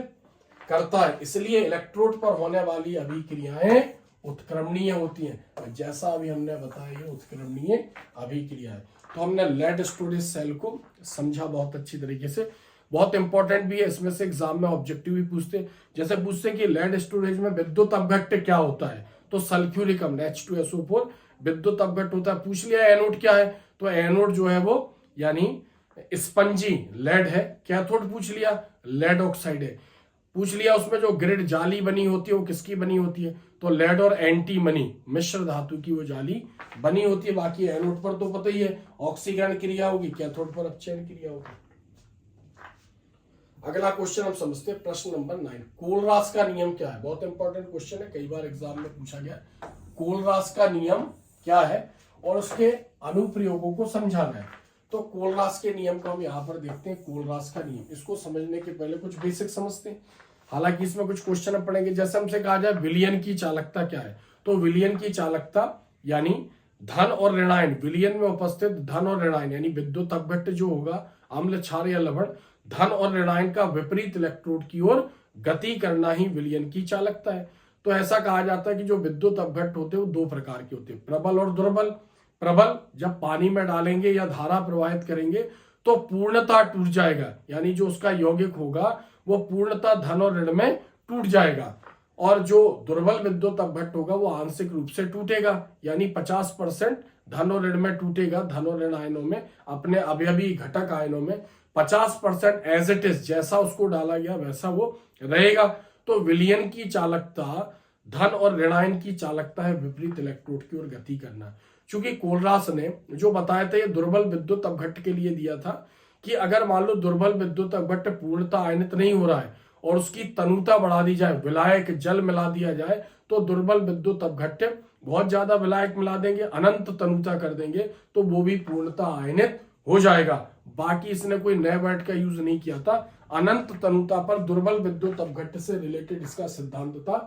करता है। इसलिए इलेक्ट्रोड पर होने वाली अभिक्रियाएं उत्क्रमणीय होती हैं, जैसा अभी हमने बताया ये उत्क्रमणीय अभिक्रिया है। तो हमने लेड स्टोरेज सेल को समझा बहुत अच्छी तरीके से, बहुत इंपॉर्टेंट भी है। इसमें से एग्जाम में ऑब्जेक्टिव भी पूछते, जैसे पूछते कि लेड स्टोरेज में विद्युत अपघट्य क्या होता है, तो सल्फ्यूरिक अम्ल H2SO4 विद्युत अपघट्य होता है। पूछ लिया एनोड क्या है, तो एनोड जो है वो यानी स्पंजी लेड है। कैथोड पूछ लिया लेड ऑक्साइड है। पूछ लिया उसमें जो ग्रिड जाली बनी होती है वो किसकी बनी होती है, तो लेड और एंटीमनी मिश्र धातु की वो जाली बनी होती है। बाकी एनोड पर तो पता ही है ऑक्सीकरण क्रिया होगी, कैथोड पर अपचयन क्रिया होगी। अगला क्वेश्चन हम समझते हैं, प्रश्न नंबर 9। कोलरास का नियम क्या है, बहुत इंपॉर्टेंट क्वेश्चन है, कई बार एग्जाम में पूछा गया। कोलरास का नियम क्या है और उसके अनुप्रयोगों को समझाना है। तो कोलरास के नियम को हम यहाँ पर देखते हैं। कोलरास का नियम, इसको समझने के पहले कुछ बेसिक समझते हैं, हालांकि इसमें कुछ क्वेश्चन पढ़ेंगे। जैसे हमसे कहा जाए विलयन की चालकता क्या है, तो विलयन की चालकता यानी धन और ऋणायन, विलयन में उपस्थित धन और ऋणायन यानी विद्युत अपघट्य जो होगा, अम्ल, क्षार या लवण, धन और ऋणायन का विपरीत इलेक्ट्रोड की ओर गति करना ही विलयन की चालकता है। तो ऐसा कहा जाता है कि जो विद्युत अपघट्ट होते हैं वो दो प्रकार के होते हैं, प्रबल और दुर्बल। प्रबल जब पानी में डालेंगे या धारा प्रवाहित करेंगे तो पूर्णतः टूट जाएगा, यानी जो उसका यौगिक होगा वो पूर्णतः धन और ऋण में टूट जाएगा। और जो दुर्बल विद्युत अपघट्ट होगा वो आंशिक रूप से टूटेगा, यानी 50% धन और ऋण में टूटेगा, धन और ऋण आयनों में, अपने अवयवी घटक आयनों में 50% एज इट इज, जैसा उसको डाला गया वैसा वो रहेगा। तो विलयन की चालकता धन और ऋणायन की चालकता है विपरीत इलेक्ट्रोड की ओर गति करना। चूंकि कोलरास ने जो बताया था ये दुर्बल विद्युत अपघट्ट के लिए दिया था कि अगर मान लो दुर्बल विद्युत अपघट्ट पूर्णतः आयनित नहीं हो रहा है और उसकी तनुता बढ़ा दी जाए, विलायक जल मिला दिया जाए, तो दुर्बल विद्युत अपघट्ट बहुत ज्यादा विलायक मिला देंगे, अनंत तनुता कर देंगे, तो वो भी पूर्णतः आयनित हो जाएगा। बाकी इसने कोई नए वर्ड का यूज नहीं किया था। अनंत तनुता पर दुर्बल विद्युत अपघट्ट से रिलेटेड इसका सिद्धांत था।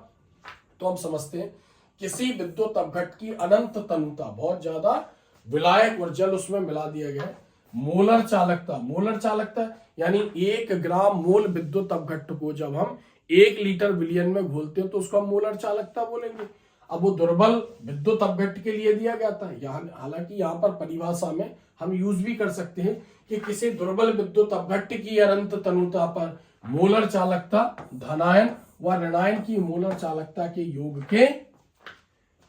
तो हम समझते हैं किसी विद्युत अपघट्ट की अनंत तनुता, बहुत ज्यादा विलायक और जल उसमें मिला दिया गया है। मोलर चालकता, मोलर चालकता यानी 1 ग्राम मोल विद्युत अपघट्ट को जब हम 1 लीटर विलयन में घोलते हैं तो उसको हम मोलर चालकता बोलेंगे। अब वो दुर्बल विद्युत अपघट्ट के लिए दिया गया था, हालांकि यहाँ पर परिभाषा में हम यूज भी कर सकते हैं कि किसी दुर्बल विद्युत अपघट्ट की अनंत तनुता पर मोलर चालकता धनायन व ऋणायन की मोलर चालकता के योग के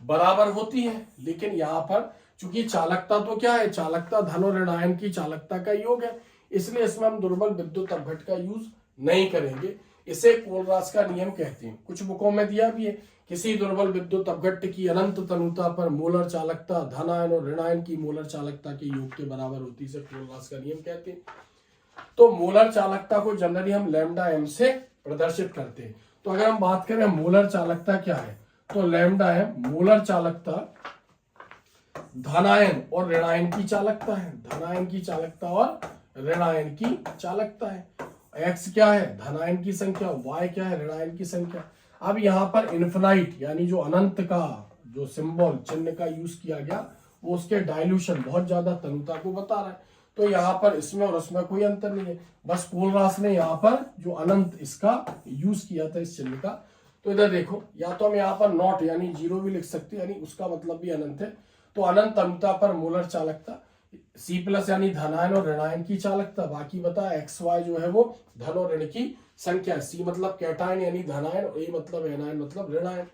बराबर होती है। लेकिन यहाँ पर चूंकि चालकता तो क्या है, चालकता धन और ऋणायन की चालकता का योग है, इसलिए इसमें हम दुर्बल विद्युत अपघट्ट का यूज नहीं करेंगे। इसे कोलरास का नियम कहते हैं। कुछ बुकों में दिया भी है, किसी दुर्बल विद्युत अपघट्ट की अनंत तनुता पर मोलर चालकता धनायन और ऋणायन की मोलर चालकता के योग के बराबर होती है, इसे कोलरास का नियम कहते हैं। तो मोलर चालकता को जनरली हम लैम्डा एम से प्रदर्शित करते हैं। तो अगर हम बात करें मोलर चालकता क्या है, तो लैम्डा एम मोलर चालकता धनायन और ऋणायन की चालकता है, धनायन की चालकता और ऋणायन की चालकता है। एक्स क्या है, धनायन की संख्या, वाई क्या है, ऋणायन की संख्या। अब यहाँ पर इन्फिनाइट यानी जो अनंत का जो सिंबल चिन्ह का यूज किया गया वो उसके डाइल्यूशन बहुत ज्यादा तनुता को बता रहा है। तो यहाँ पर इसमें और उसमें कोई अंतर नहीं है, बस कोलरास ने यहाँ पर जो अनंत इसका यूज किया था इस चिन्ह का। तो इधर देखो, या तो हम यहाँ पर नॉट यानी 0 भी लिख सकते हैं, यानी उसका मतलब भी अनंत है। तो अनंत तनुता पर मोलर चालकता C प्लस यानी धनायन और ऋणायन की चालकता, बाकी बता एक्स वाई जो है वो धन और ऋण की संख्या, C मतलब कैटायन यानी धनायन और A मतलब एनायन मतलब ऋणायन।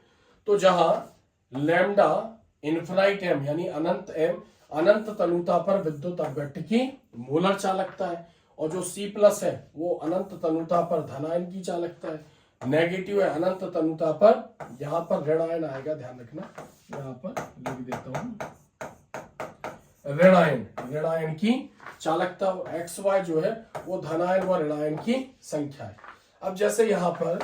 तो जहां लैम्डा इन्फिनाइट एम यानी अनंत एम अनंत तनुता पर विद्युत अपघट्ट की मोलर चालकता है, और जो C प्लस है वो अनंत तनुता पर धनायन की चालकता है, नेगेटिव है अनंत तनुता पर, यहाँ पर ऋणायन आएगा, ध्यान रखना, यहाँ पर लिख देता हूं ऋणायन, ऋणायन की चालकता। एक्स वाई जो है वो धनायन व ऋणायन की संख्या है। अब जैसे यहाँ पर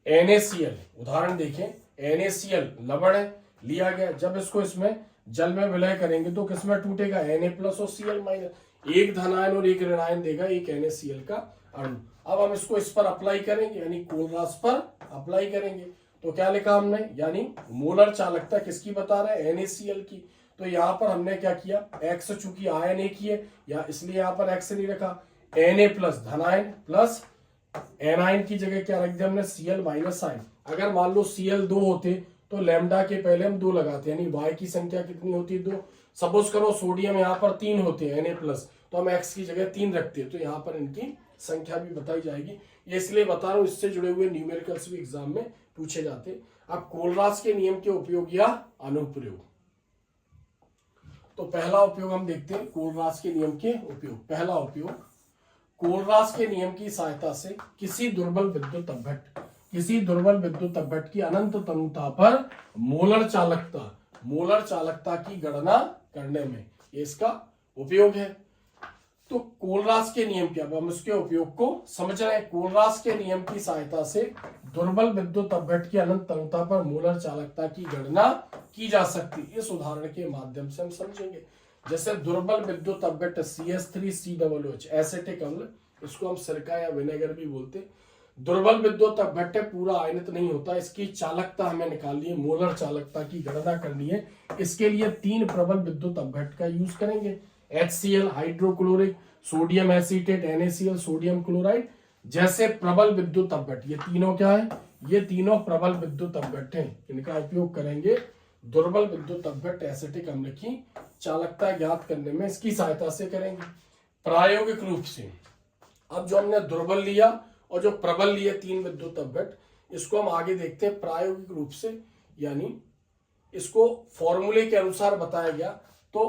NaCl उदाहरण देखें, NaCl लवण है लिया गया, जब इसको इसमें जल में विलय करेंगे तो किसमें टूटेगा, Na प्लस और Cl माइनस, एक धनायन और एक ऋणायन देगा एक NaCl का अणु। अब हम इसको इस पर अप्लाई करेंगे यानी कोलरास पर अप्लाई करेंगे, तो क्या लिखा हमने, यानी मोलर चालकता किसकी बता रहे हैं, NaCl की। तो यहाँ पर हमने क्या किया, एक्स चूंकि आयन एक ही है या इसलिए यहाँ पर एक्स नहीं रखा, Na प्लस धनायन प्लस एनायन की जगह क्या रख दिया हमने, Cl माइनस आयन। अगर मान लो Cl 2 होते तो लैम्डा के पहले हम 2 लगाते, यानी Y की संख्या कितनी होती है, 2। सपोज करो सोडियम यहाँ पर 3 होते हैं Na प्लस, तो हम एक्स की जगह 3 रखते हैं, तो यहाँ पर इनकी संख्या भी बताई जाएगी। ये इसलिए बता रहा हूँ, इससे जुड़े हुए न्यूमेरिकल्स भी एग्जाम में पूछे जाते हैं। अब कोलरास के नियम के उपयोग या अनुप्रयोग, तो पहला उपयोग हम देखते हैं कोलरास के नियम के उपयोग। पहला उपयोग, कोलरास के नियम की सहायता से किसी दुर्बल विद्युत अपघट्ट की अनंत तनुता पर मोलर चालकता की गणना करने में ये इसका उपयोग है। तो कोलरास के नियम क्या, अब हम उसके उपयोग को समझ रहे हैं। कोलरास के नियम की सहायता से दुर्बल विद्युत अपघट्ट की अनंत तनुता पर मोलर चालकता की गणना की जा सकती है। इस उदाहरण के माध्यम से हम समझेंगे। जैसे दुर्बल विद्युत अपघट्ट CH3COOH एसिटिक अम्ल, इसको हम सिरका या विनेगर भी बोलते हैं। दुर्बल विद्युत अपघट्ट पूरा आयनित नहीं होता, इसकी चालकता हमें निकालनी है, मोलर चालकता की गणना करनी है। इसके लिए 3 प्रबल विद्युत अपघट्ट का यूज करेंगे, HCl hydrochloric, sodium acetate NaCl sodium chloride, जैसे प्रबल विद्युत अपघट्ट, ये तीनों क्या है, ये तीनों प्रबल विद्युत अपघट्ट हैं। इनका उपयोग करेंगे दुर्बल विद्युत अपघट्ट एसिटिक अम्ल की चालकता ज्ञात करने में, इसकी सहायता से करेंगे प्रायोगिक रूप से। अब जो हमने दुर्बल लिया और जो प्रबल लिए तीन विद्युत अपघट्ट, इसको हम आगे देखते हैं प्रायोगिक रूप से, यानी इसको फॉर्मूले के अनुसार बताया गया। तो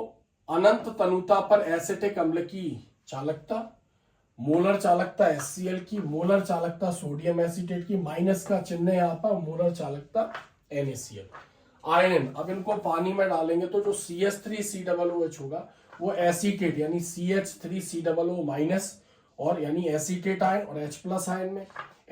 अनंत तनुता पर एसिटिक अम्ल की चालकता, मोलर चालकता HCl की, मोलर चालकता सोडियम एसीटेट की, माइनस का चिन्ह यहाँ पर, मोलर चालकता NaCl। आयन, अब इनको पानी में डालेंगे तो जो CH3COOH होगा वो एसीटेट यानी CH3COO माइनस और यानी एसीटेट आयन और H प्लस आयन में,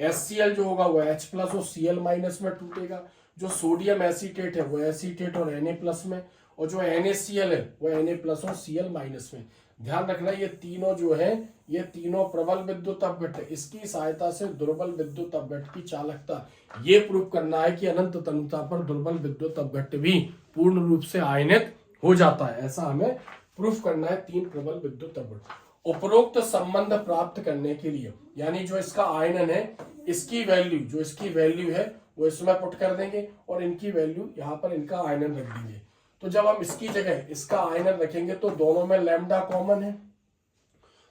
HCl जो होगा वो H प्लस और Cl माइनस में टूटेगा, जो सोडियम एसीटेट है वो एसीटेट और Na प्लस में, और जो NaCl है वो Na प्लस और Cl माइनस में। ध्यान रखना ये तीनों जो है ये तीनों प्रबल विद्युत अपघट्ट है, इसकी सहायता से दुर्बल विद्युत अपघट्ट की चालकता ये प्रूव करना है कि अनंत तनुता पर दुर्बल विद्युत अपघट्ट भी पूर्ण रूप से आयनित हो जाता है, ऐसा हमें प्रूफ करना है तीन प्रबल विद्युत अपघट्ट। उपरोक्त संबंध प्राप्त करने के लिए, यानी जो इसका आयनन है इसकी वैल्यू, जो इसकी वैल्यू है वो इसमें पुट कर देंगे और इनकी वैल्यू यहाँ पर इनका आयनन रख देंगे। तो जब हम इसकी जगह इसका आयनन रखेंगे तो दोनों में लैम्डा कॉमन है,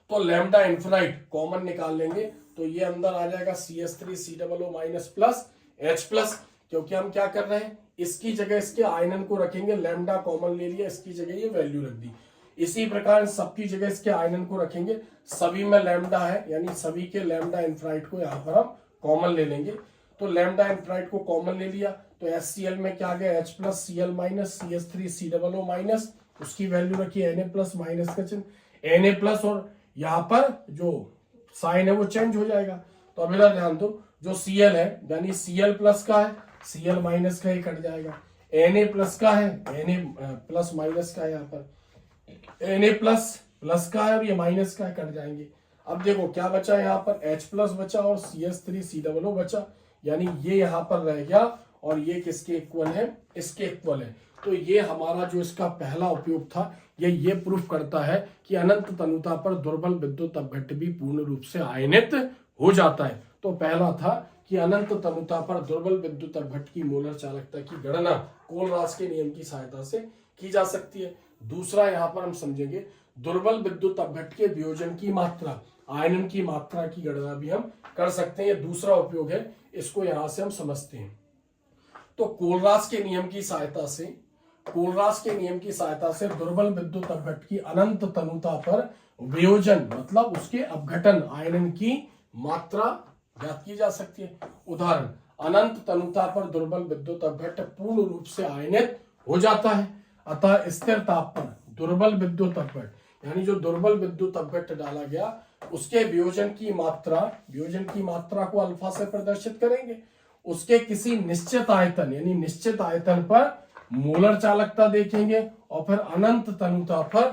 तो लैम्डा इन्फिनाइट कॉमन निकाल लेंगे तो ये अंदर आ जाएगा CH3COO minus plus H plus, क्योंकि हम क्या कर रहे हैं इसकी जगह इसके आयनन को रखेंगे, लैम्डा कॉमन ले लिया, इसकी जगह ये वैल्यू रख दी। इसी प्रकार सबकी जगह इसके आयनन को रखेंगे, सभी में लैम्डा है यानी सभी के लैम्डा इन्फिनाइट को यहाँ पर हम कॉमन ले लेंगे। तो लैम्डा इन्फिनाइट को कॉमन ले लिया तो HCl में क्या गया H plus Cl minus CH3COO minus, उसकी वैल्यू रखी Na प्लस माइनस का चिन्ह Na प्लस, और यहाँ पर जो साइन है वो चेंज हो जाएगा। तो अब इधर ध्यान दो, जो Cl है यानी Cl प्लस का है Cl माइनस का ही कट जाएगा, Na प्लस का है Na प्लस माइनस का है, यहाँ पर Na प्लस प्लस का है और ये माइनस का है, कट जाएंगे। अब देखो क्या बचा यहाँ पर H प्लस बचा और CH3COO बचा, यानी ये यहाँ पर रह गया और ये किसके इक्वल है, इसके इक्वल है। तो ये हमारा जो इसका पहला उपयोग था ये प्रूफ करता है कि अनंत तनुता पर दुर्बल विद्युत अपघट्ट भी पूर्ण रूप से आयनित हो जाता है। तो पहला था कि अनंत तनुता पर दुर्बल विद्युत अपघट्ट की मोलर चालकता की गणना कोलरास के नियम की सहायता से की जा सकती है। दूसरा यहाँ पर हम समझेंगे दुर्बल विद्युत अपघट्ट के वियोजन की मात्रा, आयनन की मात्रा की गणना भी हम कर सकते हैं, ये दूसरा उपयोग है, इसको यहां से हम समझते हैं। तो कोलरास के नियम की सहायता से, कोलरास के नियम की सहायता से दुर्बल विद्युत अपघट्ट की अनंत तनुता पर वियोजन मतलब उसके अपघटन आयनन की मात्रा ज्ञात की जा सकती है। उदाहरण, अनंत तनुता पर दुर्बल विद्युत अपघट्ट पूर्ण रूप से आयनित हो जाता है, अतः स्थिर ताप पर दुर्बल विद्युत अपघट्ट यानी जो दुर्बल विद्युत अपघट्ट डाला गया उसके वियोजन की मात्रा को अल्फा से प्रदर्शित करेंगे। उसके किसी निश्चित आयतन यानी निश्चित आयतन पर मोलर चालकता देखेंगे और फिर अनंत तनुता पर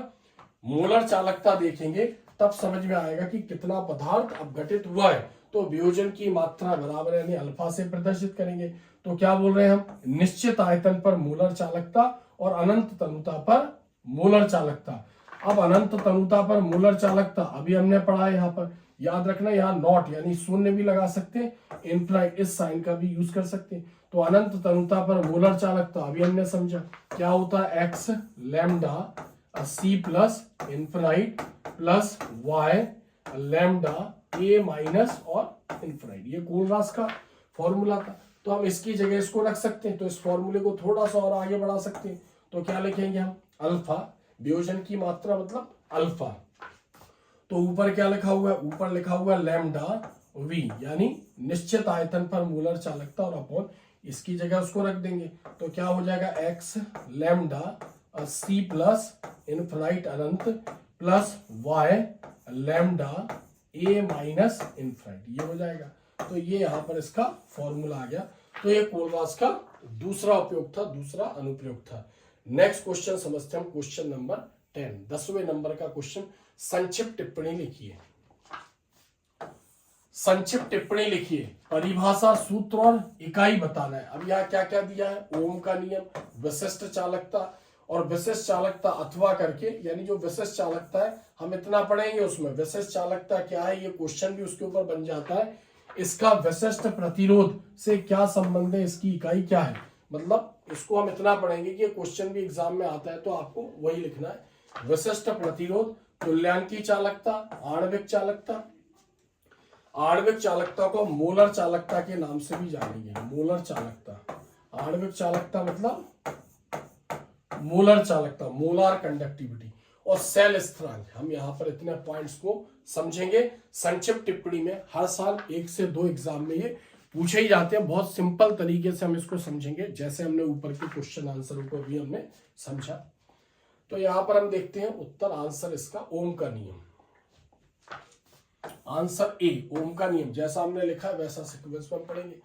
मोलर चालकता देखेंगे, तब समझ में आएगा कि कितना पदार्थ अपघटित हुआ है। तो वियोजन की मात्रा बराबर यानी अल्फा से प्रदर्शित करेंगे। तो क्या बोल रहे हैं हम, निश्चित आयतन पर मोलर चालकता और अनंत तनुता पर मोलर चालकता। अब अनंत तनुता पर मोलर चालकता अभी हमने पढ़ा है, यहाँ पर याद रखना, यहाँ नॉट यानी शून्य भी लगा सकते हैं, इनफाइनाइट इस साइन का भी यूज कर सकते हैं। तो अनंत तनुता पर मोलर चालकता अभी हमने समझा क्या होता है, X lambda C plus infinite plus Y lambda A minus और इनफाइनाइट, ये कोलरास का फॉर्मूला था। तो हम इसकी जगह इसको रख सकते हैं, तो इस फॉर्मूले को थोड़ा सा और आगे बढ़ा सकते हैं। तो क्या लिखेंगे हम, अल्फा वियोजन की मात्रा मतलब अल्फा। तो ऊपर क्या लिखा हुआ है, ऊपर लिखा हुआ है लैम्डा V यानी निश्चित आयतन पर मोलर चालकता और अपॉन इसकी जगह उसको रख देंगे। तो क्या हो जाएगा, X lambda C plus infinite अनंत plus Y lambda A minus infinite, ये हो जाएगा। तो ये यहाँ पर इसका फॉर्मूला आ गया। तो ये कोलरास का दूसरा उपयोग था, दूसरा अनुप्रयोग था। नेक्स्ट क्वेश्चन समझते हैं, क्वेश्चन नंबर 10, 10वें नंबर का क्वेश्चन। संक्षिप्त टिप्पणी लिखिए, संक्षिप्त टिप्पणी लिखिए, परिभाषा सूत्र और इकाई बताना है। अब यहाँ क्या क्या दिया है, ओम का नियम, विशिष्ट चालकता और विशिष्ट चालकता अथवा करके, यानी जो विशिष्ट चालकता है हम इतना पढ़ेंगे उसमें। विशिष्ट चालकता क्या है, ये क्वेश्चन भी उसके ऊपर बन जाता है। इसका विशिष्ट प्रतिरोध से क्या संबंध है, इसकी इकाई क्या है, मतलब इसको हम इतना पढ़ेंगे कि क्वेश्चन भी एग्जाम में आता है तो आपको वही लिखना है। विशिष्ट प्रतिरोध, तुल्यांकी चालकता, आणविक चालकता। आणविक चालकता को मोलर चालकता के नाम से भी जानेंगे, मोलर चालकता। आणविक चालकता मतलब मोलर चालकता, मोलार कंडक्टिविटी। और सेल स्थिरांक, हम यहाँ पर इतने पॉइंट्स को समझेंगे। संक्षिप्त टिप्पणी में हर साल 1 से 2 एग्जाम में ये पूछे ही जाते हैं। बहुत सिंपल तरीके से हम इसको समझेंगे, जैसे हमने ऊपर के क्वेश्चन आंसरों को भी हमने समझा। तो यहां पर हम देखते हैं उत्तर, आंसर इसका ओम का नियम। आंसर ए, ओम का नियम जैसा हमने लिखा है वैसा सीक्वेंस में हम पढ़ेंगे।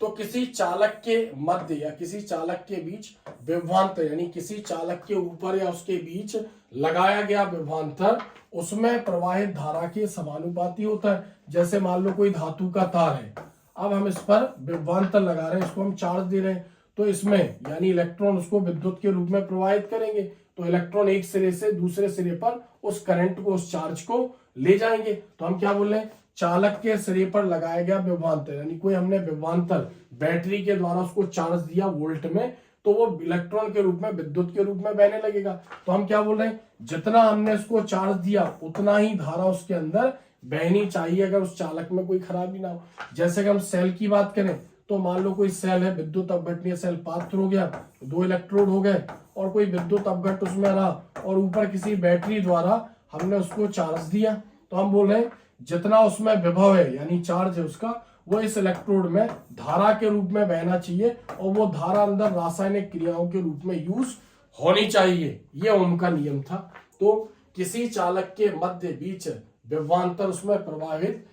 तो किसी चालक के मध्य या किसी चालक के बीच विभवांतर, यानी किसी चालक के ऊपर या उसके बीच लगाया गया विभवांतर उसमें प्रवाहित धारा के समानुपाती होता है। जैसे मान लो कोई धातु का तार है, अब हम इस पर विभवांतर लगा रहे हैं, इसको हम चार्ज दे रहे हैं, तो इसमें यानी इलेक्ट्रॉन उसको विद्युत के रूप में प्रवाहित करेंगे। तो इलेक्ट्रॉन एक सिरे से दूसरे सिरे पर उस करंट को, उस चार्ज को ले जाएंगे। तो हम क्या बोल रहे हैं, चालक के सिरे पर लगाया गया विभवांतर, यानी कोई हमने विभवांतर बैटरी के द्वारा उसको चार्ज दिया वोल्ट में, तो वो इलेक्ट्रॉन के रूप में, विद्युत के रूप में बहने लगेगा। तो हम क्या बोल रहे हैं, जितना हमने उसको चार्ज दिया उतना ही धारा उसके अंदर बहनी चाहिए, अगर उस चालक में कोई खराबी ना हो। जैसे कि हम सेल की बात करें तो मान लो कोई सेल है, विद्युत अपघटनीय सेल, पात्र हो गया, 2 इलेक्ट्रोड हो गए और कोई विद्युत अपघट उसमें रहा और ऊपर किसी बैटरी द्वारा हमने उसको चार्ज दिया। तो हम बोल रहे हैं जितना उसमें विभव है यानी चार्ज है उसका, वो इस इलेक्ट्रोड में धारा के रूप में बहना चाहिए और वो धारा अंदर रासायनिक क्रियाओं के रूप में यूज होनी चाहिए। ये ओम का नियम था। तो किसी चालक के मध्य बीच विभवांतर उसमें प्रवाहित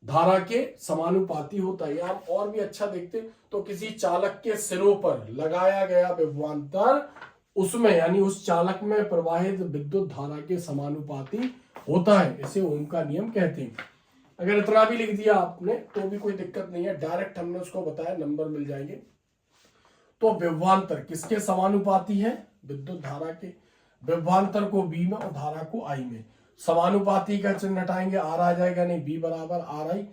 धारा के समानुपाती होता है। हम और भी अच्छा देखते तो किसी चालक के सिरों पर लगाया गया विभवांतर उसमें यानी उस चालक में प्रवाहित विद्युत धारा के समानुपाती होता है। इसे ओम का नियम कहते हैं। अगर इतना भी लिख दिया आपने तो भी कोई दिक्कत नहीं है, डायरेक्ट हमने उसको बताया, नंबर मिल जाएंगे। तो विभवांतर किसके समानुपाती है, विद्युत धारा के। विभवांतर को बी में और धारा को आई में। समानुपाती का चिन्ह हटाएंगे, आर आ जाएगा, नहीं बी बराबर आर आई।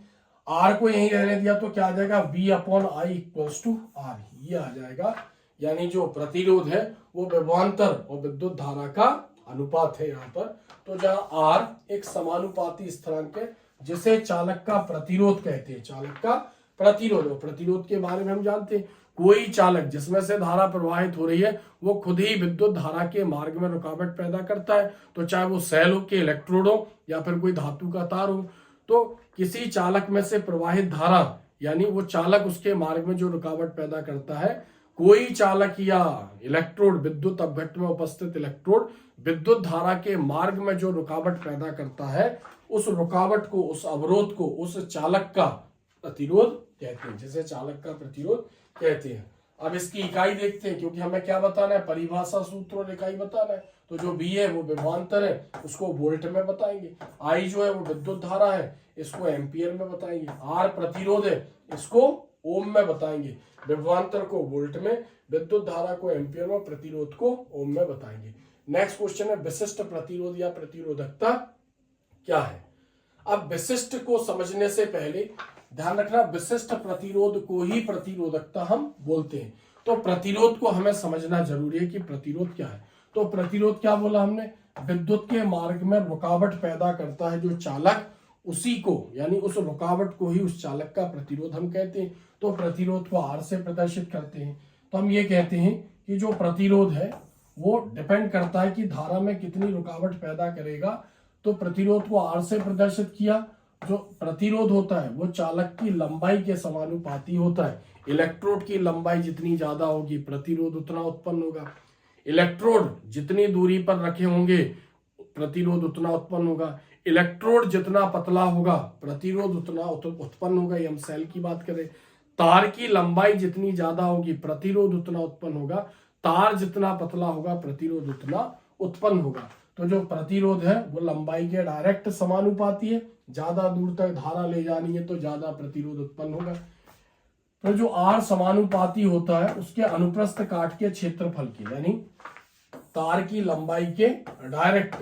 आर को यहीं रहने दिया तो क्या आ जाएगा, B upon I equals to R, ये आ जाएगा। यानी जो प्रतिरोध है वो विभवांतर और विद्युत धारा का अनुपात है यहाँ पर। तो जहां आर एक समानुपाती स्थिरांक है जिसे चालक का प्रतिरोध कहते हैं, चालक का प्रतिरोध। और प्रतिरोध के बारे में हम जानते हैं, कोई चालक जिसमें से धारा प्रवाहित हो रही है वो खुद ही विद्युत धारा के मार्ग में रुकावट पैदा करता है। तो चाहे वो सेल हो के इलेक्ट्रोड हो या फिर कोई धातु का तार हो, तो किसी चालक में से प्रवाहित धारा यानी वो चालक उसके मार्ग में जो रुकावट पैदा करता है, कोई चालक या इलेक्ट्रोड, विद्युत अपघट में उपस्थित इलेक्ट्रोड विद्युत धारा के मार्ग में जो रुकावट पैदा करता है, उस रुकावट को, उस अवरोध को, उस चालक का प्रतिरोध कहते हैं, जिसे चालक का प्रतिरोध कहते हैं। अब इसकी इकाई देखते हैं, क्योंकि हमें क्या बताना है, परिभाषा, सूत्र और इकाई बताना है। तो जो बी है वो विभवांतर है, उसको वोल्ट में बताएंगे। आई जो है वो विद्युत धारा है, इसको एम्पियर में बताएंगे। आर प्रतिरोध है, इसको ओम में बताएंगे। विभवांतर को वोल्ट में, विद्युत धारा को एम्पियर में, प्रतिरोध को ओम में बताएंगे। नेक्स्ट क्वेश्चन है विशिष्ट प्रतिरोध या प्रतिरोधकता क्या है। अब विशिष्ट को समझने से पहले ध्यान रखना, विशिष्ट प्रतिरोध को ही प्रतिरोधकता हम बोलते हैं। तो प्रतिरोध को हमें समझना जरूरी है कि प्रतिरोध क्या है। तो प्रतिरोध क्या बोला हमने, विद्युत के मार्ग में रुकावट पैदा करता है जो चालक, उसी को यानी उस रुकावट को ही उस चालक का प्रतिरोध हम कहते हैं। तो प्रतिरोध को आर से प्रदर्शित करते हैं। तो हम ये कहते हैं कि जो प्रतिरोध है वो डिपेंड करता है कि धारा में कितनी रुकावट पैदा करेगा। तो प्रतिरोध को आर से प्रदर्शित किया। जो प्रतिरोध होता है वो चालक की लंबाई के समानुपाती होता है। इलेक्ट्रोड की लंबाई जितनी ज्यादा होगी प्रतिरोध उतना उत्पन्न होगा। इलेक्ट्रोड जितनी दूरी पर रखे होंगे प्रतिरोध उतना उत्पन्न होगा। इलेक्ट्रोड जितना पतला होगा प्रतिरोध उतना उत्पन्न होगा। ये हम सेल की बात करें। तार की लंबाई जितनी ज्यादा होगी प्रतिरोध उतना उत्पन्न होगा। तार जितना पतला होगा प्रतिरोध उतना उत्पन्न होगा। तो जो प्रतिरोध है वो लंबाई के डायरेक्ट समानुपाती है। ज्यादा दूर तक धारा ले जानी है तो ज्यादा प्रतिरोध उत्पन्न होगा। तो जो आर समानुपाती होता है उसके अनुप्रस्थ काट के क्षेत्रफल के, यानी तार की लंबाई के डायरेक्ट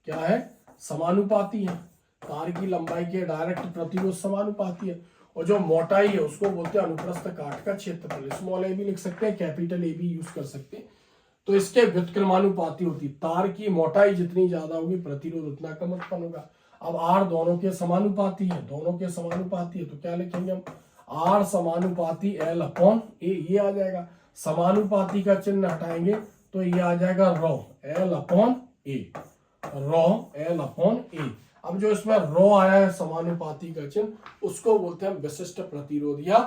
क्या है, समानुपाती है। तार की लंबाई के डायरेक्ट प्रतिरोध समानुपाती है। और जो मोटाई है उसको बोलते हैं अनुप्रस्थ काट का क्षेत्रफल। स्मॉल ए भी लिख सकते हैं, कैपिटल ए भी यूज कर सकते हैं। तो इसके व्युत्क्रमानुपाती होती। तार की मोटाई जितनी ज्यादा होगी प्रतिरोध उतना कम उत्पन्न होगा। अब आर दोनों के समानुपाती है, दोनों के समानुपाती है, तो क्या लिखेंगे हम, आर समानुपाती एल अपॉन ए, ये आ जाएगा। समानुपाती का चिन्ह हटाएंगे तो ये आ जाएगा रो एल अपॉन ए, रो एल अपॉन ए। अब जो इसमें रो आया है समानुपाती का चिन्ह, उसको बोलते हैं विशिष्ट प्रतिरोध या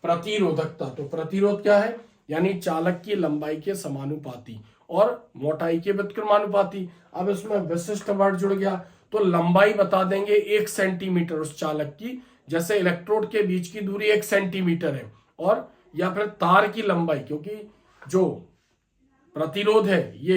प्रतिरोधकता। तो प्रतिरोध क्या है, यानी चालक की लंबाई के समानुपाती और मोटाई के व्युत्क्रमानुपाती। अब इसमें विशिष्ट वर्ड जुड़ गया तो लंबाई बता देंगे 1 सेंटीमीटर उस चालक की, जैसे इलेक्ट्रोड के बीच की दूरी 1 सेंटीमीटर है, और या फिर तार की लंबाई, क्योंकि जो प्रतिरोध है ये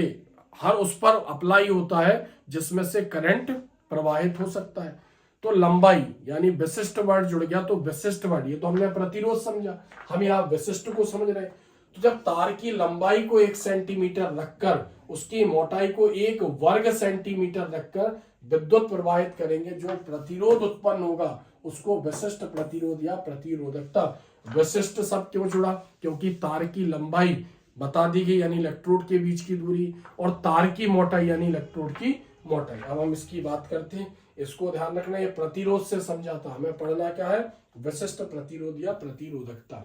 हर उस पर अप्लाई होता है जिसमें से करंट प्रवाहित हो सकता है। तो लंबाई यानी विशिष्ट वर्ड जुड़ गया, तो विशिष्ट वर्ड, ये तो हमने प्रतिरोध समझा, हम यहाँ विशिष्ट को समझ रहे हैं। तो जब तार की लंबाई को 1 सेंटीमीटर रखकर उसकी मोटाई को 1 वर्ग सेंटीमीटर रखकर विद्युत प्रवाहित करेंगे, जो प्रतिरोध उत्पन्न होगा उसको विशिष्ट प्रतिरोध या प्रतिरोधकता। विशिष्ट शब्द क्यों जुड़ा, क्योंकि तार की लंबाई बता दी गई यानी इलेक्ट्रोड के बीच की दूरी, और तार की मोटाई यानी इलेक्ट्रोड की मोटाई। अब हम इसकी बात करते हैं, इसको ध्यान रखना, ये प्रतिरोध से समझाता, हमें पढ़ना क्या है, विशिष्ट प्रतिरोध या प्रतिरोधकता।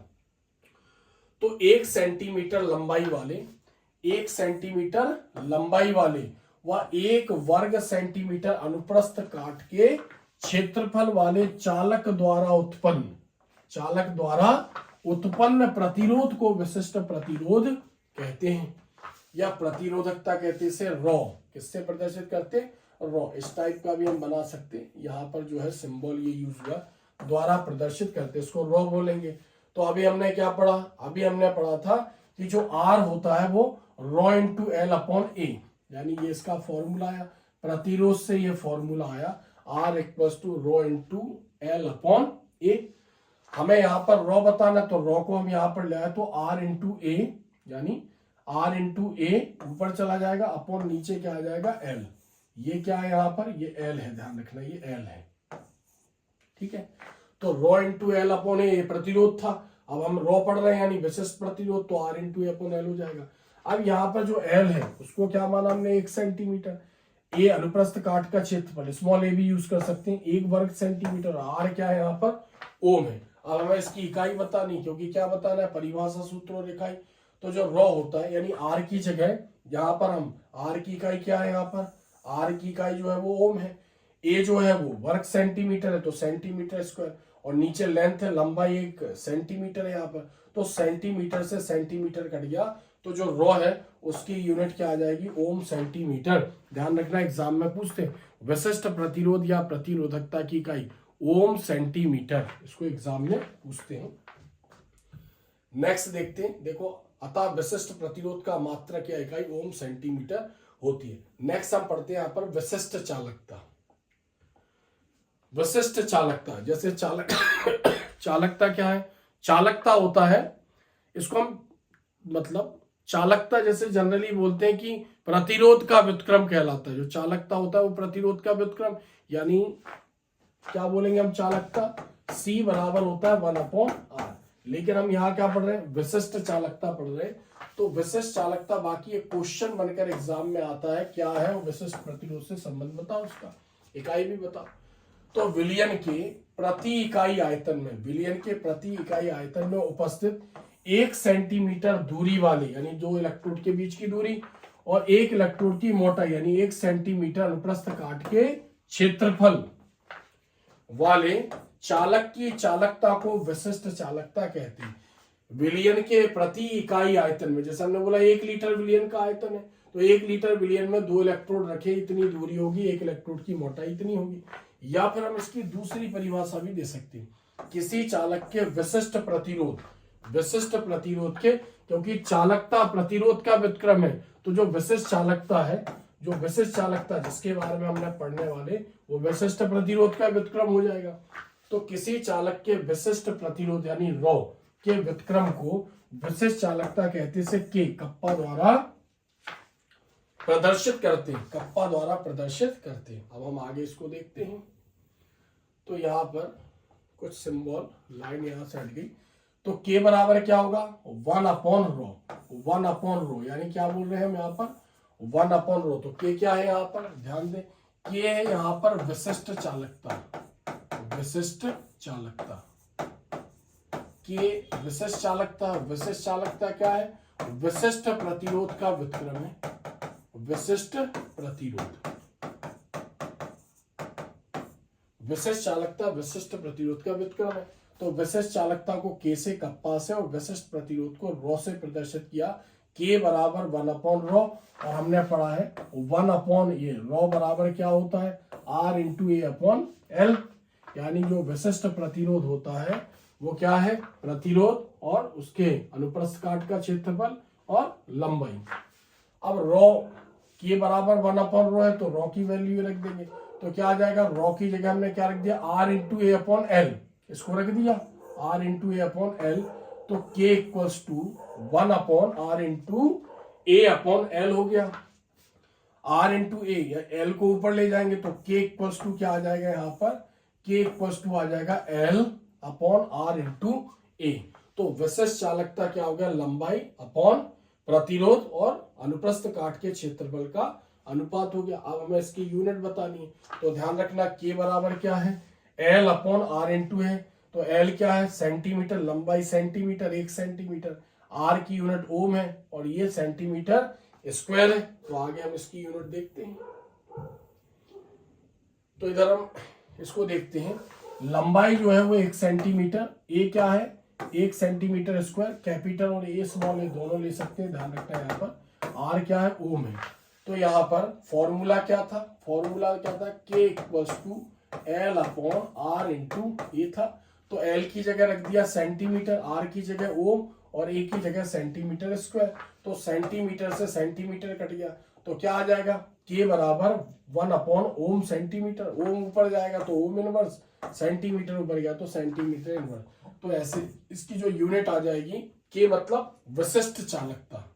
तो 1 सेंटीमीटर लंबाई वाले, 1 सेंटीमीटर लंबाई वाले व 1 वर्ग सेंटीमीटर अनुप्रस्थ काट के क्षेत्रफल वाले चालक द्वारा उत्पन्न प्रतिरोध को विशिष्ट प्रतिरोध कहते हैं, या प्रतिरोधकता कहते हैं। रॉ किससे प्रदर्शित करते, रॉ। इस टाइप का भी हम बना सकते हैं, यहाँ पर जो है सिंबल ये यूज हुआ, द्वारा प्रदर्शित करते, इसको रॉ बोलेंगे। तो अभी हमने क्या पढ़ा, अभी हमने पढ़ा था कि जो आर होता है वो रॉ इंटू एल अपॉन ए, यानी ये इसका फॉर्मूला आया, प्रतिरोध से ये फॉर्मूला आया, R equals to rho into L upon A. हमें यहाँ पर रॉ बताना, तो रॉ को हम यहाँ पर ले आए, तो आर इंटू ए, यानी आर इंटू ए ऊपर चला जाएगा, अपॉन नीचे क्या आ जाएगा, एल। ये क्या है यहाँ पर, ये एल है, ध्यान रखना ये एल है, ठीक है। तो रॉ इंटू एल अपॉन ए प्रतिरोध था, अब हम रॉ पढ़ रहे हैं यानी विशिष्ट प्रतिरोध, तो R into A upon L हो जाएगा। अब यहाँ पर जो एल है उसको क्या माना हमने, 1 सेंटीमीटर, ए अनुप्रस्थ काट का क्षेत्रफल, स्मॉल ए भी यूज कर सकते हैं, 1 वर्ग सेंटीमीटर, आर क्या है यहाँ पर, ओम है। अब हमें इसकी इकाई बतानी, क्योंकि क्या बताना है, परिभाषा सूत्र और इकाई। तो जो रॉ होता है यानी आर की जगह यहाँ पर हम आर की इकाई क्या है, यहाँ पर आर की इकाई जो है वो ओम है, ए जो है वो वर्ग सेंटीमीटर है तो सेंटीमीटर स्क्वायर, और नीचे लेंथ है, लंबाई 1 सेंटीमीटर है यहाँ पर, तो सेंटीमीटर से सेंटीमीटर कट गया, तो जो रॉ है उसकी यूनिट क्या आ जाएगी, ओम सेंटीमीटर। ध्यान रखना एग्जाम में पूछते हैं विशिष्ट प्रतिरोध या प्रतिरोधकता की इकाई ओम सेंटीमीटर, इसको एग्जाम में पूछते हैं। नेक्स्ट देखते हैं, देखो अतः विशिष्ट प्रतिरोध का मात्रक या इकाई ओम सेंटीमीटर होती है। नेक्स्ट हम पढ़ते हैं यहाँ पर विशिष्ट चालकता। विशिष्ट चालकता, जैसे चालकता क्या है, चालकता होता है, इसको हम मतलब चालकता जैसे जनरली बोलते हैं कि प्रतिरोध का व्युत्क्रम कहलाता है। जो चालकता होता है वो प्रतिरोध का व्युत्क्रम, यानी क्या बोलेंगे हम, चालकता C बराबर होता है 1/r। लेकिन हम यहाँ क्या पढ़ रहे हैं, विशिष्ट चालकता पढ़ रहे हैं। तो विशिष्ट चालकता बाकी एक क्वेश्चन बनकर एग्जाम में आता है, क्या है वो विशिष्ट प्रतिरोध से संबंध बताओ, उसका इकाई भी बताओ। तो विलयन के प्रति इकाई आयतन में, विलयन के प्रति इकाई आयतन में उपस्थित 1 सेंटीमीटर दूरी वाले, यानी 2 इलेक्ट्रोड के बीच की दूरी, और 1 इलेक्ट्रोड की मोटाई यानी 1 सेंटीमीटर अनुप्रस्थ काट के क्षेत्रफल वाले चालक की चालकता को विशिष्ट चालकता कहते हैं। विलयन के प्रति इकाई आयतन में, जैसे हमने बोला 1 लीटर विलयन का आयतन है, तो 1 लीटर विलयन में 2 इलेक्ट्रोड रखे, इतनी दूरी होगी, 1 इलेक्ट्रोड की मोटाई इतनी होगी। या फिर हम इसकी दूसरी परिभाषा भी दे सकते हैं, किसी चालक के विशिष्ट प्रतिरोध, विशिष्ट प्रतिरोध के, क्योंकि चालकता प्रतिरोध का व्युत्क्रम है, तो जो विशिष्ट चालकता है, जो विशिष्ट चालकता जिसके बारे में हमने पढ़ने वाले, वो विशिष्ट प्रतिरोध का व्युत्क्रम हो जाएगा। तो किसी चालक के विशिष्ट प्रतिरोध यानी रॉ के व्युत्क्रम को विशिष्ट चालकता कहते से के कप्पा द्वारा प्रदर्शित करते हैं, कप्पा द्वारा प्रदर्शित करते हैं। अब हम आगे इसको देखते हैं। तो यहाँ पर कुछ सिंबल, लाइन यहाँ से हट गई। तो के बराबर क्या होगा, 1/रो, 1/रो, यानी क्या बोल रहे हैं हम यहाँ पर, 1/रो। तो के क्या है यहाँ पर, ध्यान दें, के है यहाँ पर विशिष्ट चालकता, विशिष्ट चालकता, के विशिष्ट चालकता। विशिष्ट चालकता क्या है, विशिष्ट प्रतिरोध का व्युत्क्रम है, विशिष्ट प्रतिरोध, विशिष्ट चालकता विशिष्ट प्रतिरोध का व्युत्क्रम है। तो विशिष्ट चालकता को के से, कप्पा से, और विशिष्ट प्रतिरोध को रो से प्रदर्शित किया। के बराबर 1/रो, और हमने पढ़ा है 1/A, रो बराबर क्या होता है, R/A/L, यानी जो विशिष्ट प्रतिरोध होता है वो क्या है, प्रतिरोध और उसके अनुप्रस्थ काट का क्षेत्रफल और लंबाई। अब रो, के बराबर 1/रो है तो रो की वैल्यू रख देंगे। तो क्या आ जाएगा, रो की जगह हमने क्या रख दिया, R/A/L, इसको रख दिया R/A/L। तो K इक्वल्स टू 1/R/A/L हो गया। R/A या L को ऊपर ले जाएंगे तो K इक्वल्स टू क्या आ जाएगा, यहाँ पर K इक्वल्स टू आ जाएगा L/R/A। तो विशिष्ट चालकता क्या हो गया, लंबाई अपॉन प्रतिरोध और अनुप्रस्थ काट के क्षेत्रफल का अनुपात हो गया। अब हमें इसकी यूनिट बतानी है। तो ध्यान रखना, के बराबर क्या है, L/R है। तो L क्या है, सेंटीमीटर, लंबाई सेंटीमीटर, 1 सेंटीमीटर, R की यूनिट ओम है और ये सेंटीमीटर स्क्वायर है। तो आगे हम इसकी यूनिट देखते हैं। तो इधर हम इसको देखते हैं, लंबाई जो है वो 1 सेंटीमीटर, ए क्या है 1 सेंटीमीटर स्क्वायर, कैपिटल और ए स्मॉल ये दोनों ले सकते हैं, ध्यान रखना है। यहाँ पर आर क्या है, ओम है। तो यहाँ पर फॉर्मूला क्या था, फॉर्मूला क्या था, के इक्वल्स टू L/R/A था। तो L की जगह रख दिया सेंटीमीटर, R की जगह ओम और A की जगह सेंटीमीटर स्क्वायर। तो सेंटीमीटर से सेंटीमीटर कट गया तो क्या आ जाएगा, K बराबर 1/ओम सेंटीमीटर। ओम ऊपर जाएगा तो ओम इनवर्स, सेंटीमीटर ऊपर गया तो सेंटीमीटर इनवर्स। तो ऐसे इसकी जो यूनिट आ जाएगी, K मतलब विशिष्ट चालकता।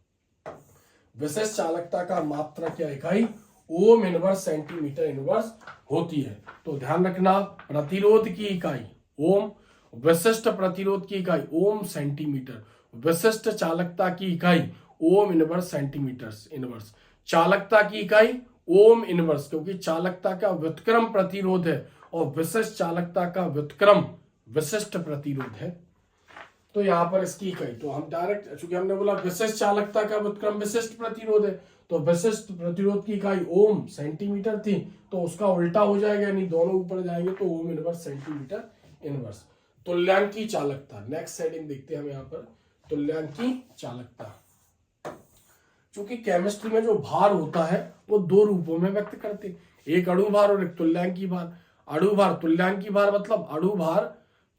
विशिष्ट चालकता का मात्रक या इकाई ओम इनवर्स सेंटीमीटर इनवर्स होती है। तो ध्यान रखना, प्रतिरोध की इकाई ओम, विशिष्ट प्रतिरोध की इकाई ओम सेंटीमीटर, विशिष्ट चालकता की इकाई ओम इनवर्स सेंटीमीटर इनवर्स, चालकता की इकाई ओम इनवर्स, क्योंकि चालकता का व्युत्क्रम प्रतिरोध है और विशिष्ट चालकता का व्युत्क्रम विशिष्ट प्रतिरोध है। तो यहां पर इसकी इकाई, तो हम डायरेक्ट, चूंकि हमने बोला विशिष्ट चालकता का व्युत्क्रम विशिष्ट प्रतिरोध है, तो विशिष्ट प्रतिरोध की इकाई ओम सेंटीमीटर थी, तो उसका उल्टा हो जाएगा, यानी दोनों ऊपर जाएंगे तो ओम इनवर्स सेंटीमीटर इनवर्स। तुल्यांकी चालकता, नेक्स्ट हेडिंग देखते हैं हम यहाँ पर, तुल्यांकी चालकता। चूंकि केमिस्ट्री में जो भार होता है वो दो रूपों में व्यक्त करते हैं, एक अणु भार और एक तुल्यांकी भार। अणु भार, तुल्यांकी भार मतलब अणु भार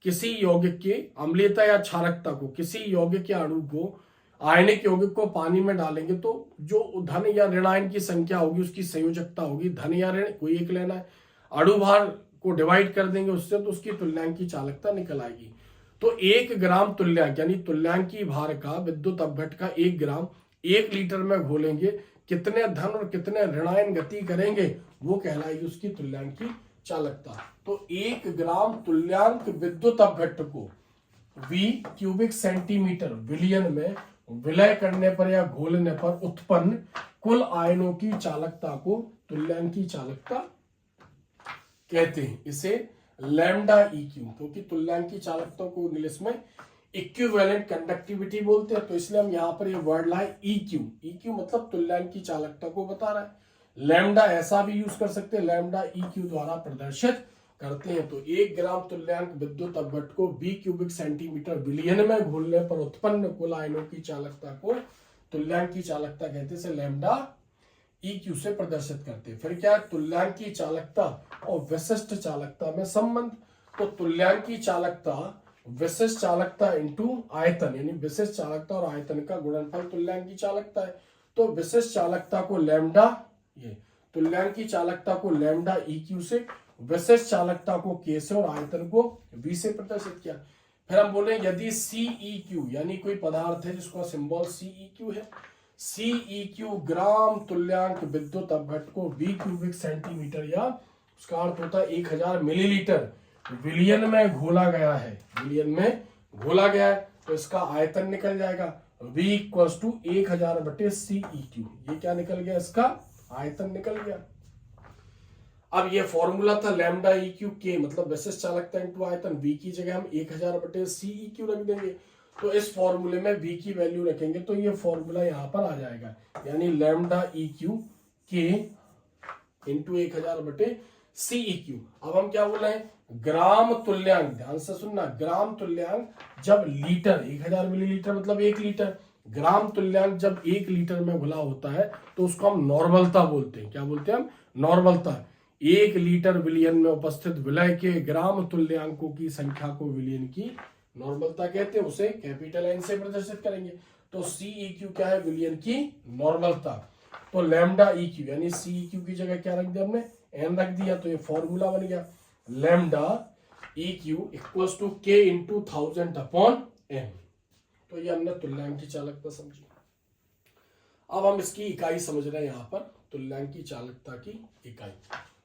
किसी यौगिक के अम्लीयता या क्षारकता को, किसी यौगिक या अणु को, आयनिक यौगिक को पानी में डालेंगे तो जो धन या ऋण आयन की संख्या होगी उसकी संयोजकता होगी, धन या ऋण कोई एक लेना है। अणु भार को डिवाइड कर देंगे उससे तो उसकी तुल्यांकी चालकता निकल आएगी। तो 1 ग्राम तुल्यांक यानी तुल्यांकी भार का विद्युत अपघट का 1 ग्राम 1 लीटर में घोलेंगे, कितने धन और कितने ऋणायन गति करेंगे वो कहलाएगी उसकी तुल्यांकी चालकता। तो 1 ग्राम तुल्यांक विद्युत अपघट्ट को V क्यूबिक सेंटीमीटर विलियन में विलय करने पर या घोलने पर उत्पन्न कुल आयनों की चालकता को तुल्यांकी चालकता कहते हैं। इसे लैम्डा EQ, क्योंकि तुल्यांकी चालकता को इंग्लिश में इक्विवेलेंट कंडक्टिविटी बोलते हैं, तो इसलिए हम यहाँ पर ये वर्ड लाए EQ। EQ मतलब तुल्यांकी चालकता को बता रहा है। लैम्डा ऐसा भी यूज कर सकते हैं, लैम्डा EQ द्वारा प्रदर्शित करते हैं। तो 1 ग्राम तुल्यांक विद्युत अपघट्ट को V क्यूबिक सेंटीमीटर विलियन में घोलने पर उत्पन्न कुल आयनों की चालकता को तुल्यांकी चालकता कहते हैं, लैम्डा EQ से प्रदर्शित करते हैं। फिर क्या है, तुल्यांकी चालकता और विशिष्ट चालकता में संबंध। तो तुल्यांकी चालकता विशिष्ट चालकता इंटू आयतन, यानी विशिष्ट चालकता और आयतन का गुणनफल तुल्यांकी चालकता है। तो विशिष्ट चालकता को लैम्डा, ये तुल्यांकी चालकता को लैम्डा EQ से, विशिष्ट चालकता को K से और आयतन को V से प्रदर्शित किया। फिर हम बोले यदि CEQ यानी कोई पदार्थ है जिसका सिंबल CEQ है, CEQ ग्राम तुल्यांक विद्युत अपघट्ट को V क्यूबिक सेंटीमीटर या उसका अर्थ होता है 1000 मिलीलीटर विलियन में घोला गया है, विलियन में घोला गया है, तो इसका आयतन निकल जाएगा V इक्वल्स टू 1000 बटे CEQ। ये क्या निकल गया, इसका आयतन निकल गया। अब ये फॉर्मूला था लैम्डा EQ के मतलब विशिष्ट चालकता इंटू आयतन, V की जगह हम 1000 बटे CEQ रख देंगे, तो इस फॉर्मूले में V की वैल्यू रखेंगे तो ये फॉर्मूला यहां पर आ जाएगा, यानी लैम्डा EQ के इंटू 1000 बटे CEQ। अब हम क्या बोल रहे हैं, ग्राम तुल्यांक, ध्यान से सुनना, ग्राम तुल्यांक जब लीटर 1000 मिलीलीटर मतलब 1 लीटर, ग्राम तुल्यांक जब 1 लीटर में घुला होता है तो उसको हम नॉर्मलता बोलते हैं। क्या बोलते हैं हम, नॉर्मलता। 1 लीटर विलियन में उपस्थित विलय के ग्राम तुल्यांकों की संख्या को विलियन की नॉर्मलता कहते हैं, उसे कैपिटल N से प्रदर्शित करेंगे। तो CEQ क्या है, विलियन की नॉर्मलता। तो लैम्डा EQ यानी CEQ की जगह क्या रख दिया हमने, N रख दिया, तो ये फॉर्मूला बन गया lambda EQ equals to K into 1000 upon M। तो ये हमने तुल्यांक की चालकता समझी। अब हम इसकी इकाई समझ रहे हैं, यहां पर तुल्यांक की चालकता की इकाई,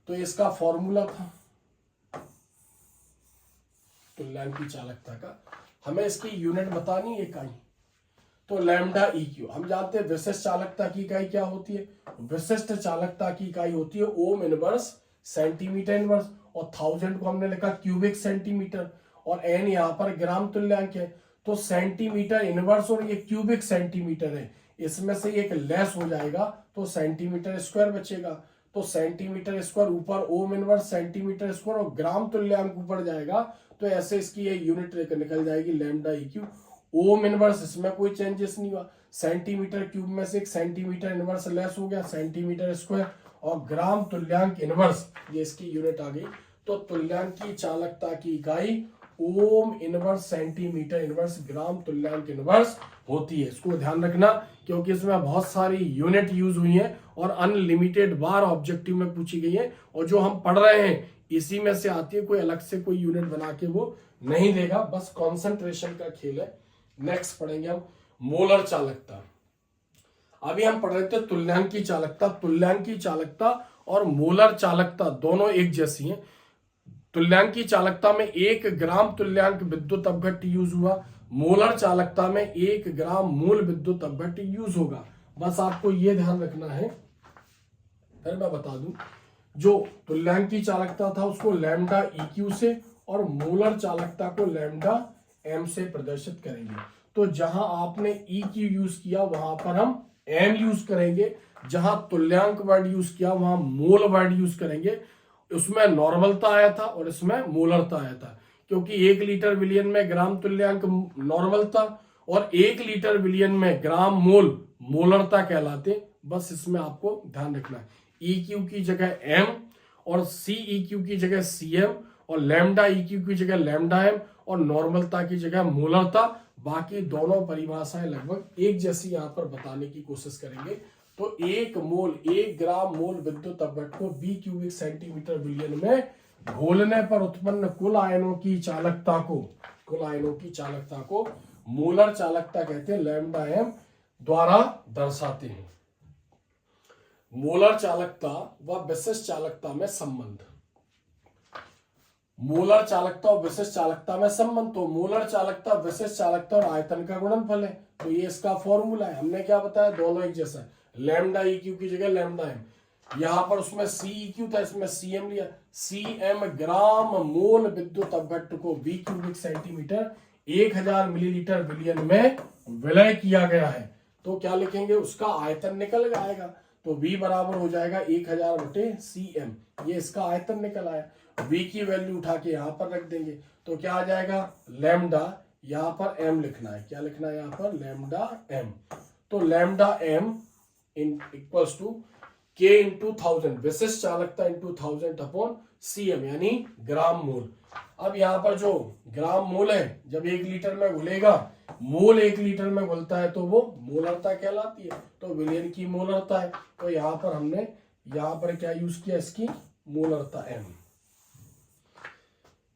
तो इसका फॉर्मूला था तुल्यांक की चालकता का, हमें इसकी यूनिट बतानी है, इकाई। तो लैम्डा EQ हम जानते हैं विशिष्ट चालकता की इकाई क्या होती है, विशिष्ट चालकता की इकाई होती है ओम इनवर्स सेंटीमीटर इनवर्स, और 1000 को हमने लिखा क्यूबिक सेंटीमीटर, और N यहाँ पर ग्राम तुल्यांक है, तो सेंटीमीटर इनवर्स और ये क्यूबिक सेंटीमीटर है, इसमें से एक लेस हो जाएगा तो सेंटीमीटर स्क्वायर बचेगा। तो सेंटीमीटर स्क्वायर ऊपर ओम इनवर्स सेंटीमीटर स्क्वायर और ग्राम तुल्यांक ऊपर जाएगा, तो ऐसे इसकी ये यूनिट निकल जाएगी लैम्डा EQ। ओम इनवर्स इसमें कोई चेंजेस नहीं हुआ, सेंटीमीटर क्यूब में से एक सेंटीमीटर इनवर्स लेस हो गया सेंटीमीटर स्क्वायर, और ग्राम तुल्यांक इनवर्स ये इसकी यूनिट आ गई। तो तुल्यांक की चालकता की इकाई ओम इनवर्स सेंटीमीटर इनवर्स ग्राम तुल्यांक इनवर्स होती है। इसको ध्यान रखना क्योंकि इसमें बहुत सारी यूनिट यूज हुई हैं और अनलिमिटेड बार ऑब्जेक्टिव में पूछी गई है, और जो हम पढ़ रहे हैं इसी में से आती है, कोई अलग से कोई यूनिट बना के वो नहीं देगा, बस कॉन्सेंट्रेशन का खेल है। नेक्स्ट पढ़ेंगे हम मोलर चालकता। अभी हम पढ़ रहे थे तुल्यांक की चालकता, तुल्यांक की चालकता और मोलर चालकता दोनों एक जैसी हैं। तुल्यांक की चालकता में 1 ग्राम तुल्यांक विद्युत अपघट्ट यूज हुआ, मोलर चालकता में 1 ग्राम मूल विद्युत अपघट्ट यूज होगा। बस आपको यह ध्यान रखना है। फिर मैं बता दूं, जो तुल्यांक की चालकता था उसको लैम्डा EQ से और मोलर चालकता को लैम्डा M से प्रदर्शित करेंगे। तो जहां आपने EQ यूज किया वहां पर हम M यूज करेंगे, जहां तुल्यांक वर्ड यूज किया वहां मोल वर्ड यूज करेंगे। उसमें नॉर्मलता आया था और इसमें मोलरता आया था, क्योंकि 1 लीटर विलियन में ग्राम तुल्यांक नॉर्मलता और 1 लीटर विलियन में ग्राम मोल मोलरता कहलाते। बस इसमें आपको ध्यान रखना है, EQ की जगह M और CEQ की जगह CM और लैम्डा EQ की जगह लैम्डा M और नॉर्मलता की जगह मोलरता। बाकी दोनों परिभाषाएं लगभग एक जैसी यहां पर बताने की कोशिश करेंगे। तो 1 ग्राम मोल विद्युत अपघट्ट को V क्यूबिक सेंटीमीटर विलियन में घोलने पर उत्पन्न कुल आयनों की चालकता को मोलर चालकता कहते हैं, लैम्डा M द्वारा दर्शाते हैं। मोलर चालकता व विशिष्ट चालकता में संबंध। मोलर चालकता और विशिष्ट चालकता में संबंध, तो मोलर चालकता विशिष्ट चालकता और आयतन का गुणनफल है, तो ये इसका फॉर्मूला है। हमने क्या बताया, दोनों एक जैसा है, लैम्डा EQ की जगह लैम्डा M। यहां पर उसमें CEQ था, इसमें CM लिया। CM ग्राम मोल विद्युत अपघट्ट को V क्यूबिक सेंटीमीटर 1000 मिलीलीटर विलियन में विलय किया गया है, तो क्या लिखेंगे, उसका आयतन निकल आएगा। तो V बराबर हो जाएगा 1000 बटे CM, ये इसका आयतन निकल आया। V की वैल्यू उठा के यहां पर रख देंगे, तो क्या आ जाएगा, लैम्डा, यहां पर M लिखना है, क्या लिखना है यहां पर, लैम्डा M। तो lambda M equals to K into 1000 विशिष्ट चालकता इंटू 1000 अपॉन CM यानी ग्राम मोल। अब यहां पर जो ग्राम मोल है, जब 1 लीटर में घुलेगा, मोल 1 लीटर में घुलता है तो वो मोलरता कहलाती है, तो विलियन की मोलरता है। तो यहां पर हमने यहां पर क्या यूज किया, इसकी मोलरता M।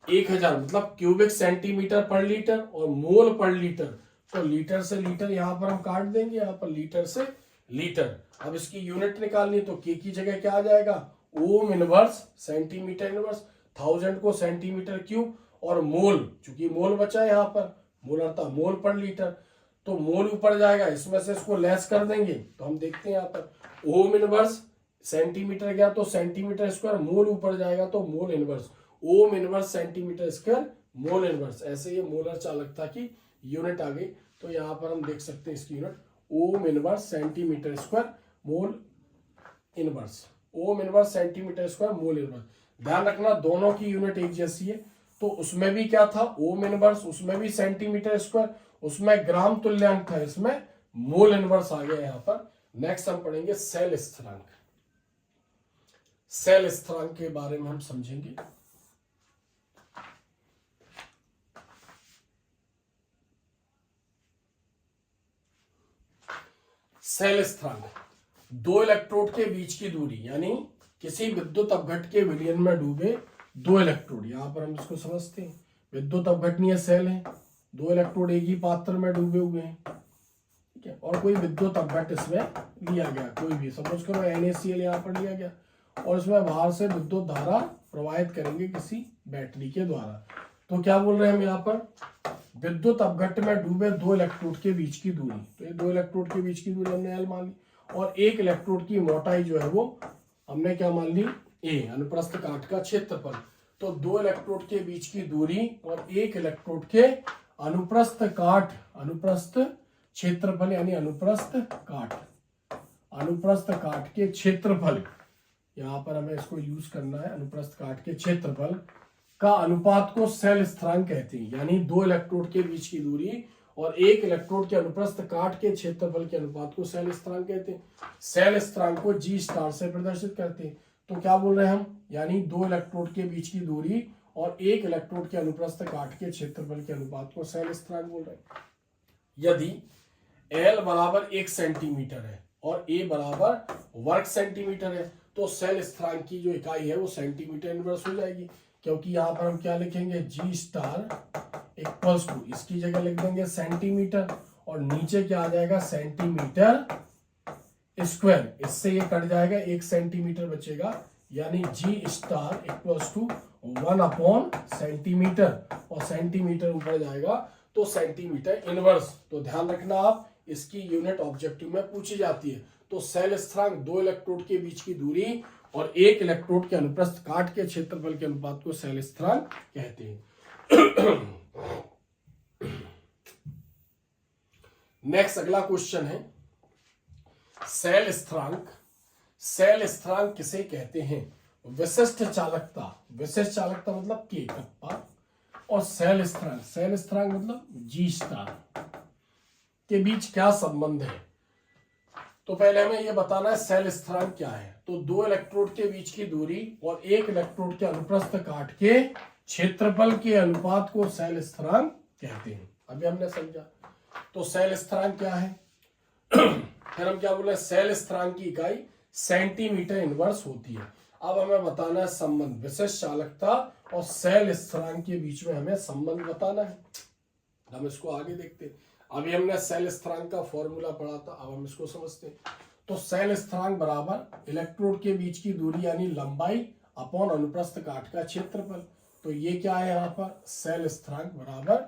1000 मतलब क्यूबिक सेंटीमीटर पर लीटर और मोल पर लीटर, तो लीटर से लीटर यहां पर हम काट देंगे, यहां पर लीटर से लीटर। अब इसकी यूनिट निकालनी तो के की जगह क्या आ जाएगा, ओम इनवर्स सेंटीमीटर इनवर्स, 1000 को सेंटीमीटर क्यूब, और मोल, चूंकि मोल बचा है यहाँ पर, मोल अर्थात मोल पर लीटर, तो मोल ऊपर जाएगा, इसमें से इसको लेस कर देंगे तो हम देखते हैं यहाँ पर ओम इनवर्स सेंटीमीटर गया तो सेंटीमीटर स्क्वायर, मोल ऊपर जाएगा तो mole inverse, ohm inverse centimetre square mole inverse, ऐसे ये मोलर चालकता की यूनिट आ गई। तो यहाँ पर हम देख सकते हैं इसकी unit ohm inverse centimetre square mole inverse, ohm inverse centimetre square mole inverse. ध्यान रखना दोनों की यूनिट एक जैसी है, तो उसमें भी क्या था ओम इनवर्स, उसमें भी सेंटीमीटर स्क्वायर, उसमें ग्राम तुल्यांक था, इसमें मोल इनवर्स आ गया यहाँ पर। नेक्स्ट हम पढ़ेंगे सेल स्थिरांक। सेल स्थिरांक के बारे में हम समझेंगे। सेल स्थिरांक, दो इलेक्ट्रोड के बीच की दूरी, यानी किसी विद्युत अपघट के विलयन में डूबे दो इलेक्ट्रोड, यहां पर हम इसको समझते हैं विद्युत अपघटनीय सेल है, दो इलेक्ट्रोड एक ही पात्र में डूबे हुए हैं, ठीक है, और कोई विद्युत अपघट इसमें लिया गया, कोई भी सपोज करो NaCl यहाँ पर लिया गया, और इसमें बाहर से विद्युत धारा प्रवाहित करेंगे किसी बैटरी के द्वारा। तो क्या बोल रहे हैं हम यहाँ पर, विद्युत अपघट में डूबे दो इलेक्ट्रोड के बीच की दूरी, तो ये दो इलेक्ट्रोड के बीच की दूरी हमने L मान ली, और एक इलेक्ट्रोड की मोटाई जो है वो हमने क्या मान ली A, अनुप्रस्थ काट का क्षेत्रफल। तो दो इलेक्ट्रोड के बीच की दूरी और एक इलेक्ट्रोड के अनुप्रस्थ काट, अनुप्रस्थ क्षेत्रफल यानी अनुप्रस्थ काट के क्षेत्रफल, यहां पर हमें इसको यूज करना है, अनुप्रस्थ काट के क्षेत्रफल का अनुपात को सेल स्थिरांक कहते हैं, यानी दो इलेक्ट्रोड के बीच की दूरी और एक इलेक्ट्रोड के अनुप्रस्थ काट के क्षेत्रफल के अनुपात को सेल स्थिरांक कहते हैं। सेल स्थिरांक को G स्टार से प्रदर्शित करते हैं। तो क्या बोल रहे हैं हम, यानी दो इलेक्ट्रोड के बीच की दूरी और एक इलेक्ट्रोड के अनुप्रस्थ काट के क्षेत्रफल के अनुपात को सेल स्थिरांक बोल रहे हैं। यदि L बराबर 1 सेंटीमीटर है और A बराबर वर्ग सेंटीमीटर है, तो सेल स्थिरांक की जो इकाई है वो सेंटीमीटर इनवर्स हो जाएगी, क्योंकि यहां पर हम क्या लिखेंगे G स्टार इक्वल्स टू, इसकी जगह लिख देंगे सेंटीमीटर, और नीचे क्या आ जाएगा सेंटीमीटर स्क्वायर, इससे ये कट जाएगा 1 सेंटीमीटर बचेगा, यानी G star equals to 1 upon centimetre, और सेंटीमीटर ऊपर जाएगा तो सेंटीमीटर इनवर्स। तो ध्यान रखना आप, इसकी यूनिट ऑब्जेक्टिव में पूछी जाती है। तो सेल स्थिरांक दो इलेक्ट्रोड के बीच की दूरी और एक इलेक्ट्रोड के अनुप्रस्थ काट के क्षेत्रफल के अनुपात को सेल स्थिरांक कहते हैं। नेक्स्ट अगला क्वेश्चन है सेल स्थिरांक। सेल स्थिरांक किसे कहते हैं, विशिष्ट चालकता, विशिष्ट चालकता मतलब के कप्पा, और सेल स्थिरांक मतलब G स्टार के बीच क्या संबंध है। तो पहले हमें यह बताना है सेल स्थिरांक क्या है। तो दो इलेक्ट्रोड के बीच की दूरी और एक इलेक्ट्रोड के अनुप्रस्थ काट के क्षेत्रफल के अनुपात को सेल स्थिरांक कहते हैं। अभी हमने समझा। तो सेल स्थिरांक क्या है फिर हम क्या बोले, सेल स्थिरांक की इकाई सेंटीमीटर इनवर्स होती है। अब हमें बताना है संबंध, विशिष्ट चालकता और सेल स्थिरांक के बीच में हमें संबंध बताना है। हम इसको आगे देखते हैं। अभी हमने सेल स्थिरांक का फॉर्मूला पढ़ा था, अब हम इसको समझते हैं। तो सेल स्थिरांक बराबर इलेक्ट्रोड के बीच की दूरी यानी लंबाई अपॉन अनुप्रस्थ काट का क्षेत्रफल। तो ये क्या है यहाँ पर, सेल स्थिरांक बराबर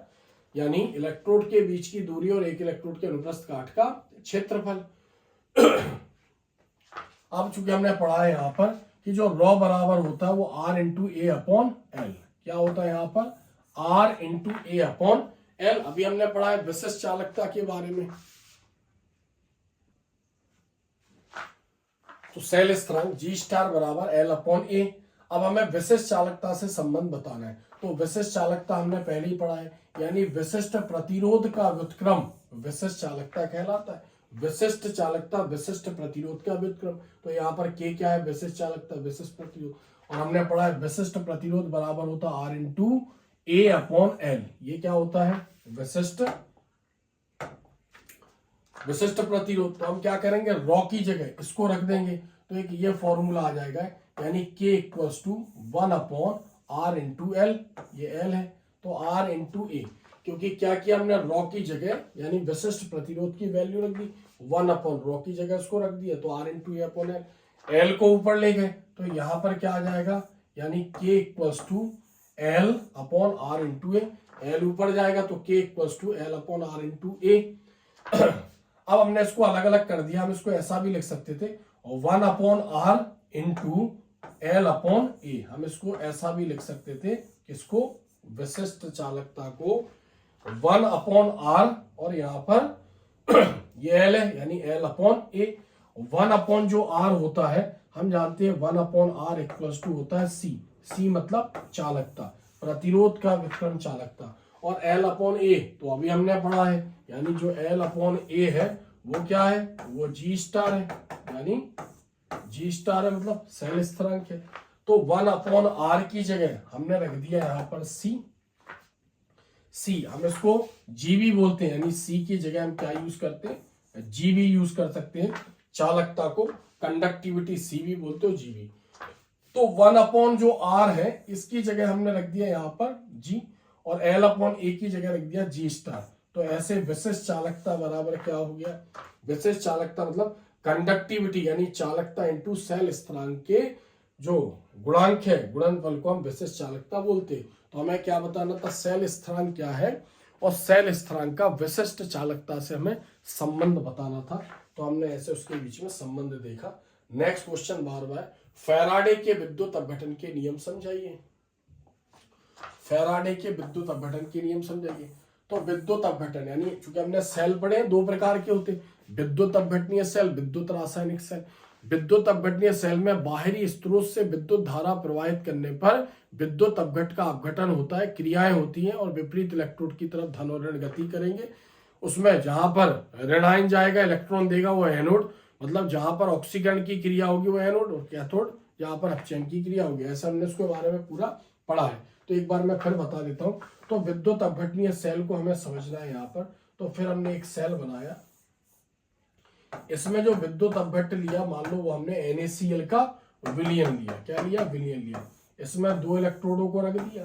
यानी इलेक्ट्रोड के बीच की दूरी और एक इलेक्ट्रोड के अनुप्रस्थ काट का क्षेत्रफल। अब चूंकि हमने पढ़ा है यहाँ पर कि जो रॉ बराबर होता है वो R into A upon L, क्या होता है यहाँ पर R into A upon L. अभी हमने पढ़ा है विशिष्ट चालकता के बारे में। तो सेल स्थिरांक G स्टार बराबर L अपॉन ए। अब हमें विशिष्ट चालकता से संबंध बताना है। तो विशिष्ट चालकता हमने पहले ही पढ़ा है, यानी विशिष्ट प्रतिरोध का व्युत्क्रम विशिष्ट चालकता कहलाता है। विशिष्ट चालकता विशिष्ट प्रतिरोध का व्युत्क्रम। तो यहाँ पर K क्या है, विशिष्ट चालकता विशिष्ट प्रतिरोध, और हमने पढ़ा है विशिष्ट प्रतिरोध बराबर होता है R into A upon L. ये क्या होता है, विशिष्ट प्रतिरोध। तो हम क्या करेंगे, रॉ की जगह इसको रख देंगे, तो एक ये फॉर्मूला आ जाएगा, यानी K equals to 1 upon R into L, ये L है तो R इंटू ए, क्योंकि क्या किया हमने रॉ की जगह यानी विशिष्ट प्रतिरोध की वैल्यू रख दी। 1/ρ की जगह इसको रख दिया, तो R into A upon L, L को ऊपर ले गए तो यहां पर क्या आ जाएगा, यानी K equals to L upon R into A, L ऊपर जाएगा तो K equals to L upon R into A. अब हमने इसको अलग अलग कर दिया, हम इसको ऐसा भी लिख सकते थे 1/r इंटू एल अपॉन ए, हम इसको ऐसा भी लिख सकते थे, इसको विशिष्ट चालकता को 1/r और यहां पर ये एल है यानी एल अपॉन ए, 1 जो आर होता है हम जानते हैं 1/r इक्वल्स टू होता है सी, सी मतलब चालकता, प्रतिरोध का विकर्ण चालकता, और एल अपॉन ए तो अभी हमने पढ़ा है, यानी जो एल अपॉन ए है वो क्या है, वो जी स्टार है, यानी जी स्टार है मतलब सेल स्थिरांक है। तो 1/r की जगह हमने रख दिया यहां पर सी, सी हम इसको जी भी बोलते हैं, यानी सी की जगह हम क्या यूज करते हैं, जी भी यूज कर सकते हैं, चालकता को कंडक्टिविटी सी भी बोलते हो, जी भी। तो 1 जो आर है इसकी जगह हमने रख दिया यहां पर जी, और एल अपॉन ए की जगह रख दिया जी स्टार। तो ऐसे विशिष्ट चालकता बराबर क्या हो गया, विशिष्ट चालकता मतलब कंडक्टिविटी यानी चालकता इंटू सेल स्थिरांक के जो गुणांक है, गुणनफल को हम विशिष्ट चालकता बोलते हैं। तो हमें क्या बताना था, सेल स्थिरांक क्या है और सेल स्थिरांक का विशिष्ट चालकता से हमें संबंध बताना था, तो हमने ऐसे उसके बीच में संबंध देखा। नेक्स्ट क्वेश्चन 12वां, फैराडे के विद्युत अपघटन के नियम समझाइए। फैराडे के विद्युत अपघटन के नियम समझाइए। तो विद्युत अपघटन यानी चूंकि हमने सेल पढ़े दो प्रकार के होते, विद्युत अपघटनीय सेल, विद्युत रासायनिक सेल। विद्युत अपघटनीय सेल में बाहरी स्रोत से विद्युत धारा प्रवाहित करने पर विद्युत अपघट का अपघटन होता है, क्रियाएं होती हैं और विपरीत इलेक्ट्रोड की तरफ धन और ऋण गति करेंगे। उसमें जहां पर ऋण आयन जाएगा इलेक्ट्रॉन देगा वो एनोड, मतलब जहां पर ऑक्सीकरण की क्रिया होगी वो एनोड, और कैथोड जहां पर अपचयन की क्रिया होगी। ऐसा हमने उसके बारे में पूरा पढ़ा है, तो एक बार मैं फिर बता देता हूं। तो विद्युत अपघटनीय सेल को हमें समझना है यहाँ पर। तो फिर हमने एक सेल बनाया, इसमें जो विद्युत अपघट्ट लिया, मान लो वो हमने NaCl का विलयन लिया, क्या लिया, विलयन लिया। इसमें 2 इलेक्ट्रोडों को रख दिया,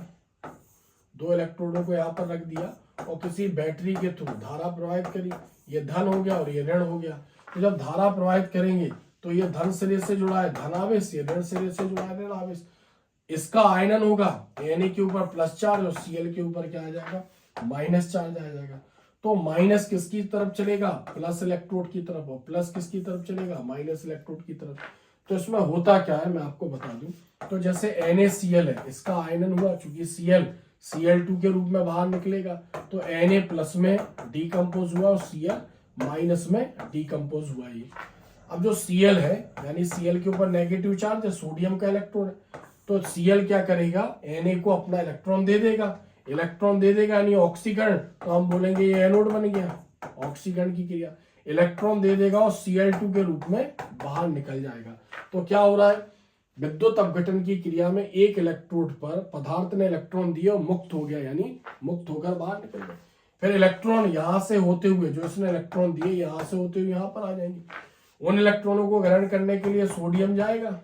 2 इलेक्ट्रोडों को यहाँ पर रख दिया और किसी बैटरी के थ्रू धारा प्रवाहित करी, ये धन हो गया और ये ऋण हो गया। तो जब धारा प्रवाहित करेंगे तो ये धन सिरे से जुड़ा है धन आवेश, ये ऋण सिरे से जुड़ा है ऋण आवेश। इसका आयनन होगा Na के ऊपर प्लस चार्ज और Cl के ऊपर क्या आ जाएगा, माइनस चार्ज आ जाएगा। तो माइनस किसकी तरफ चलेगा, प्लस इलेक्ट्रोड की तरफ, और प्लस किसकी तरफ चलेगा, माइनस इलेक्ट्रोड की तरफ। तो इसमें होता क्या है मैं आपको बता दूं। तो जैसे NaCl है, इसका आयनन हुआ, चूंकि Cl2 के रूप में बाहर निकलेगा, तो Na प्लस में डिकम्पोज हुआ और Cl माइनस में डिकम्पोज हुआ। ये अब जो Cl है यानी Cl के ऊपर नेगेटिव चार्ज है, सोडियम का इलेक्ट्रॉन है, तो Cl क्या करेगा, Na को अपना इलेक्ट्रॉन दे देगा, इलेक्ट्रॉन दे देगा यानी ऑक्सीकरण, तो हम बोलेंगे ये एनोड बन गया, ऑक्सीकरण की क्रिया। इलेक्ट्रॉन दे देगा और Cl2 के रूप में बाहर निकल जाएगा। तो क्या हो रहा है, विद्युत अपघटन की क्रिया में एक इलेक्ट्रोड पर पदार्थ ने इलेक्ट्रॉन दिए और मुक्त हो गया, यानी मुक्त होकर बाहर निकल गया। फिर इलेक्ट्रॉन यहां से होते हुए, जो इसने इलेक्ट्रॉन दिए यहां से होते हुए यहां पर आ जाएंगे। उन इलेक्ट्रॉनों को ग्रहण करने के लिए सोडियम जाएगा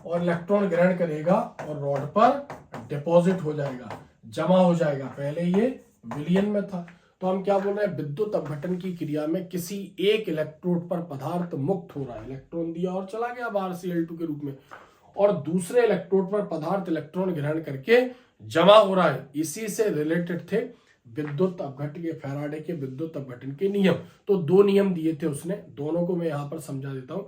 और इलेक्ट्रॉन ग्रहण करेगा और रॉड पर डिपॉजिट हो जाएगा, जमा हो जाएगा। पहले ये विलयन में था। तो हम क्या बोल रहे हैं, विद्युत अपघटन की क्रिया में किसी एक इलेक्ट्रोड पर पदार्थ मुक्त हो रहा है, इलेक्ट्रॉन दिया और चला गया बाहर Cl2 के रूप में, और दूसरे इलेक्ट्रोड पर पदार्थ इलेक्ट्रॉन ग्रहण करके जमा हो रहा है। इसी से रिलेटेड थे विद्युत अपघटन के, फैराडे के विद्युत अपघटन के नियम। तो 2 नियम दिए थे उसने, दोनों को मैं यहां पर समझा देता हूं।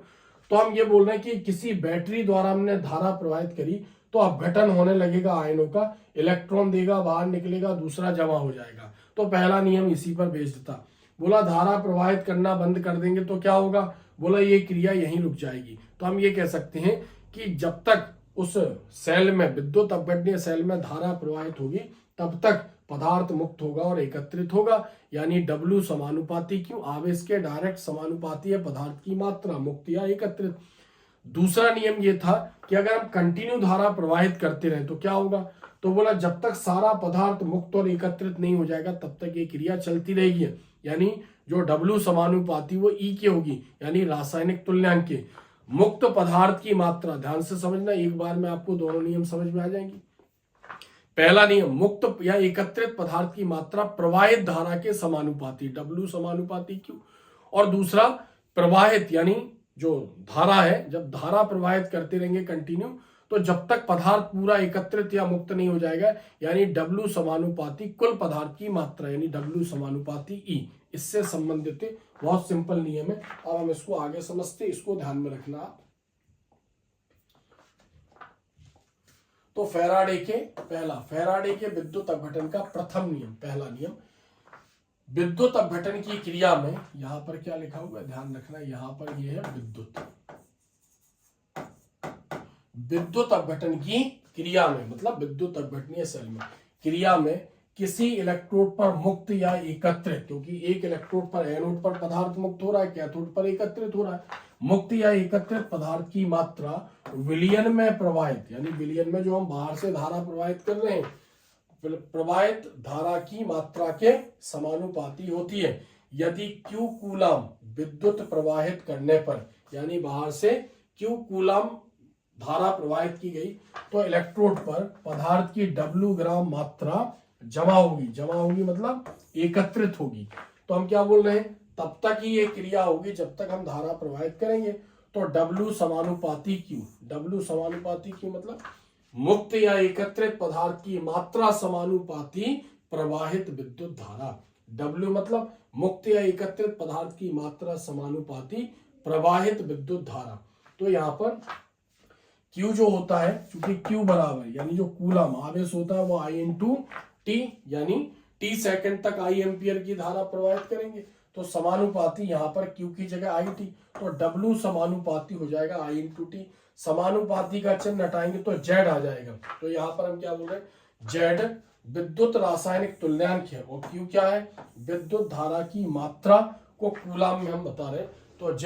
तो हम ये बोल रहे हैं कि किसी बैटरी द्वारा हमने धारा प्रवाहित करी तो अपघटन होने लगेगा आयनों का, इलेक्ट्रॉन देगा बाहर निकलेगा, दूसरा जमा हो जाएगा। तो पहला नियम इसी पर बेस्ड था। बोला धारा प्रवाहित करना बंद कर देंगे तो क्या होगा, बोला ये क्रिया यहीं रुक जाएगी। तो हम ये कह सकते हैं कि जब तक उस सेल में, विद्युत अपघटनीय सेल में धारा प्रवाहित होगी तब तक पदार्थ मुक्त होगा और एकत्रित होगा, यानी W समानुपाती क्यों, आवेश के डायरेक्ट समानुपाती है पदार्थ की मात्रा, मुक्त या एकत्रित। दूसरा नियम ये था कि अगर हम कंटिन्यू धारा प्रवाहित करते रहे तो क्या होगा, तो बोला जब तक सारा पदार्थ मुक्त और एकत्रित नहीं हो जाएगा तब तक ये क्रिया चलती रहेगी, यानी जो W समानुपाती वो E की होगी, यानी रासायनिक तुल्यांक के। मुक्त पदार्थ की मात्रा, ध्यान से समझना, एक बार में आपको दोनों नियम समझ में आ जाएंगे। पहला नियम, मुक्त या एकत्रित पदार्थ की मात्रा प्रवाहित धारा के समानुपाती, W समानुपाती Q, और दूसरा प्रवाहित यानी जो धारा है, जब धारा प्रवाहित करते रहेंगे कंटिन्यू, तो जब तक पदार्थ पूरा एकत्रित या मुक्त नहीं हो जाएगा, यानी W समानुपाती कुल पदार्थ की मात्रा, यानी W समानुपाती E, इससे संबंधित बहुत सिंपल नियम है। अब हम इसको आगे समझते, इसको ध्यान में रखना आप। तो फैराडे के विद्युत अपघटन का प्रथम नियम, पहला नियम, विद्युत अपघटन की क्रिया में, यहां पर क्या लिखा हुआ है ध्यान रखना, यहां पर यह है विद्युत अपघटन की क्रिया में, मतलब विद्युत अपघटनीय सेल में क्रिया में किसी इलेक्ट्रोड पर मुक्त या एकत्रित, क्योंकि एक इलेक्ट्रोड पर एनोड पर पदार्थ मुक्त हो रहा है, कैथोड पर एकत्रित हो रहा है, मुक्त या एकत्रित पदार्थ की मात्रा विलयन में प्रवाहित, यानी विलयन में जो हम बाहर से धारा प्रवाहित कर रहे हैं, प्रवाहित धारा की मात्रा के समानुपाती होती है। यदि Q कूलम विद्युत प्रवाहित करने पर, यानी बाहर से Q कूलम धारा प्रवाहित की गई, तो इलेक्ट्रोड पर पदार्थ की W ग्राम मात्रा जमा होगी मतलब एकत्रित होगी। तो हम क्या बोल रहे हैं, तब तक ही ये क्रिया होगी जब तक हम धारा प्रवाहित करेंगे। तो W समानुपाती Q मतलब मुक्त या एकत्रित पदार्थ की मात्रा समानुपाती प्रवाहित विद्युत धारा। W मतलब मुक्त या एकत्रित पदार्थ की मात्रा समानुपाती प्रवाहित विद्युत धारा। तो यहाँ पर Q जो होता है, क्योंकि Q बराबर यानी जो कूलम आवेश होता है वो I/T, यानी T सेकंड तक I एम्पियर की धारा प्रवाहित करेंगे, तो समानुपाती यहाँ पर Q की जगह IT, तो W समानुपाती हो जाएगा I/T। समानुपाती का चिन्ह हटाएंगे तो Z आ जाएगा। तो यहाँ पर हम क्या बोल रहे हैं, Z विद्युत रासायनिक तुल्यांक है, और Q क्या है, विद्युत धारा की मात्रा को कूलम में हम बता रहे हैं। तो Z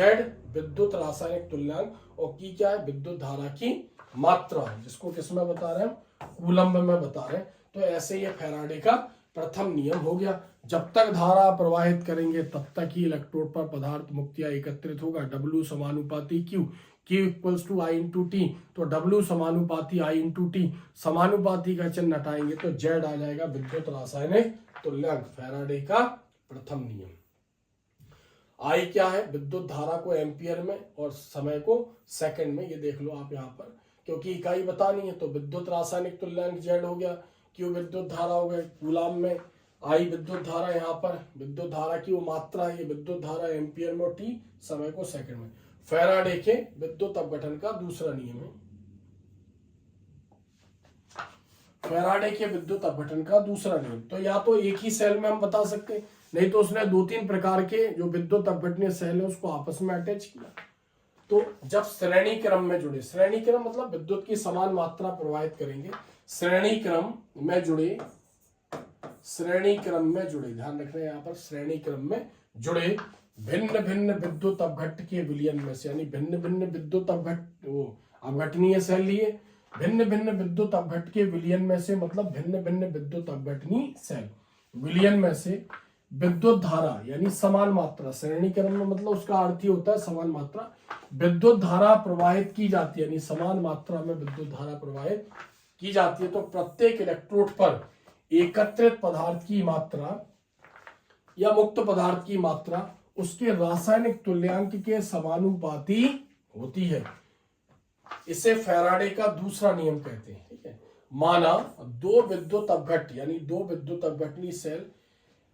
विद्युत रासायनिक तुल्यांक, और Q क्या है, विद्युत धारा की मात्रा, जिसको किस में बता रहे हैं, कूलम में बता रहे हैं। तो ऐसे ये फैराडे का प्रथम नियम हो गया। जब तक धारा प्रवाहित करेंगे तब तक ही इलेक्ट्रोड पर पदार्थ मुक्त या एकत्रित होगा। W समानुपाती Q इक्वल्स टू I/T, तो W समानुपाती I/T, समानुपाती का चिन्ह हटाएंगे तो Z आ जाएगा विद्युत रासायनिक तुल्यांक, फैराडे का प्रथम नियम। I क्या है, विद्युत धारा को एम्पियर में और समय को सेकंड में, ये देख लो आप यहाँ पर, क्योंकि इकाई बतानी है। तो विद्युत रासायनिक तुल्यांक Z हो गया, Q विद्युत धारा हो गई कूलम में, I विद्युत धारा, यहाँ पर विद्युत धारा की वो मात्रा है, ये विद्युत धारा एम्पियर में, और T समय को सेकंड में। फैराडे के विद्युत अपघटन का दूसरा नियम है, फैराडे के विद्युत अपघटन का दूसरा नियम। तो या तो एक ही सेल में हम बता सकते हैं, नहीं तो उसने 2-3 प्रकार के जो विद्युत अपघटनीय सेल है उसको आपस में अटैच किया। तो जब श्रेणी क्रम में जुड़े, श्रेणी क्रम मतलब विद्युत की समान मात्रा प्रवाहित करेंगे, श्रेणी क्रम में जुड़े, ध्यान रखना यहाँ पर, श्रेणी क्रम में जुड़े भिन्न भिन्न विद्युत अपघट्ट के विलयन में से, यानी भिन्न भिन्न विद्युत अपघटनीय सेल लिए, भिन्न भिन्न विद्युत अपघट्ट के विलयन में से, मतलब भिन्न भिन्न विद्युत अपघटनीय सेल विलयन में से विद्युत धारा यानी समान मात्रा, श्रेणी क्रम में मतलब उसका अर्थ ही होता है समान मात्रा, विद्युत धारा प्रवाहित की जाती है, यानी समान मात्रा में विद्युत धारा प्रवाहित की जाती है। तो प्रत्येक इलेक्ट्रोड पर एकत्रित पदार्थ की मात्रा या मुक्त पदार्थ की मात्रा उसके रासायनिक तुल्यांक के समानुपाती होती है। इसे फैराडे का दूसरा नियम कहते हैं। ठीक है, माना दो विद्युत अपघट्ट यानी दो विद्युत अपघटनीय सेल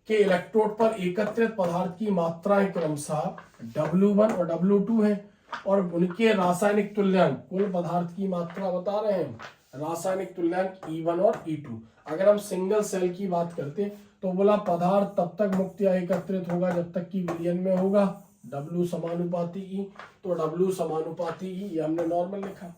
के इलेक्ट्रोड पर एकत्रित पदार्थ की मात्राएं क्रमशः W1 और W2 है, और उनके रासायनिक तुल्यांक, कुल पदार्थ की मात्रा बता रहे हैं, रासायनिक तुल्यांक E1 और E2। अगर हम सिंगल सेल की बात करते तो बोला पदार्थ तब तक मुक्त या एकत्रित होगा जब तक कि विलयन में होगा, W समानुपाती E, तो W समानुपाती E ये हमने नॉर्मल लिखा।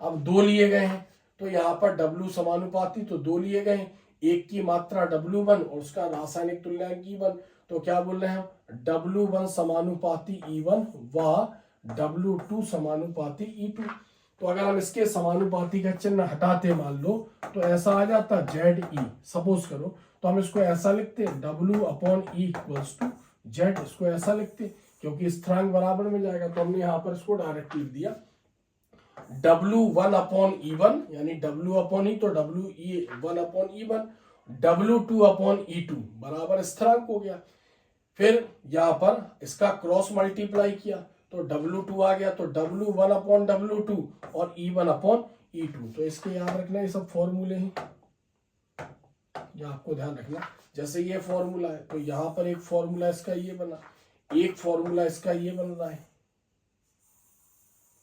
अब दो लिए गए हैं तो यहाँ पर W समानुपाती, तो दो लिए गए हैं, एक की मात्रा W1 और उसका रासायनिक तुल्यांक E1, तो क्या बोल रहे हैं हम, W1 समानुपाती E1 व W2 समानुपाती E2। तो अगर हम इसके समानुपाती का चिन्ह हटाते मान लो तो ऐसा आ जाता ZE, सपोज करो, तो हम इसको ऐसा लिखते W/E इक्वल्स टू Z, इसको ऐसा लिखते क्योंकि स्थिरांक बराबर में जाएगा, तो हमने यहाँ पर इसको डायरेक्ट लिख दिया W1/E1 यानी W/E, तो W1/E1, W2/E2 बराबर स्थिरांक हो गया। फिर यहाँ पर इसका क्रॉस मल्टीप्लाई किया तो W2 आ गया, तो W1/W2 और E1/E2। तो इसके याद रखना ये सब फॉर्मूले हैं, ये आपको ध्यान रखना। जैसे ये फॉर्मूला है तो यहाँ पर एक फॉर्मूला इसका ये बना, एक फॉर्मूला इसका ये बन रहा है,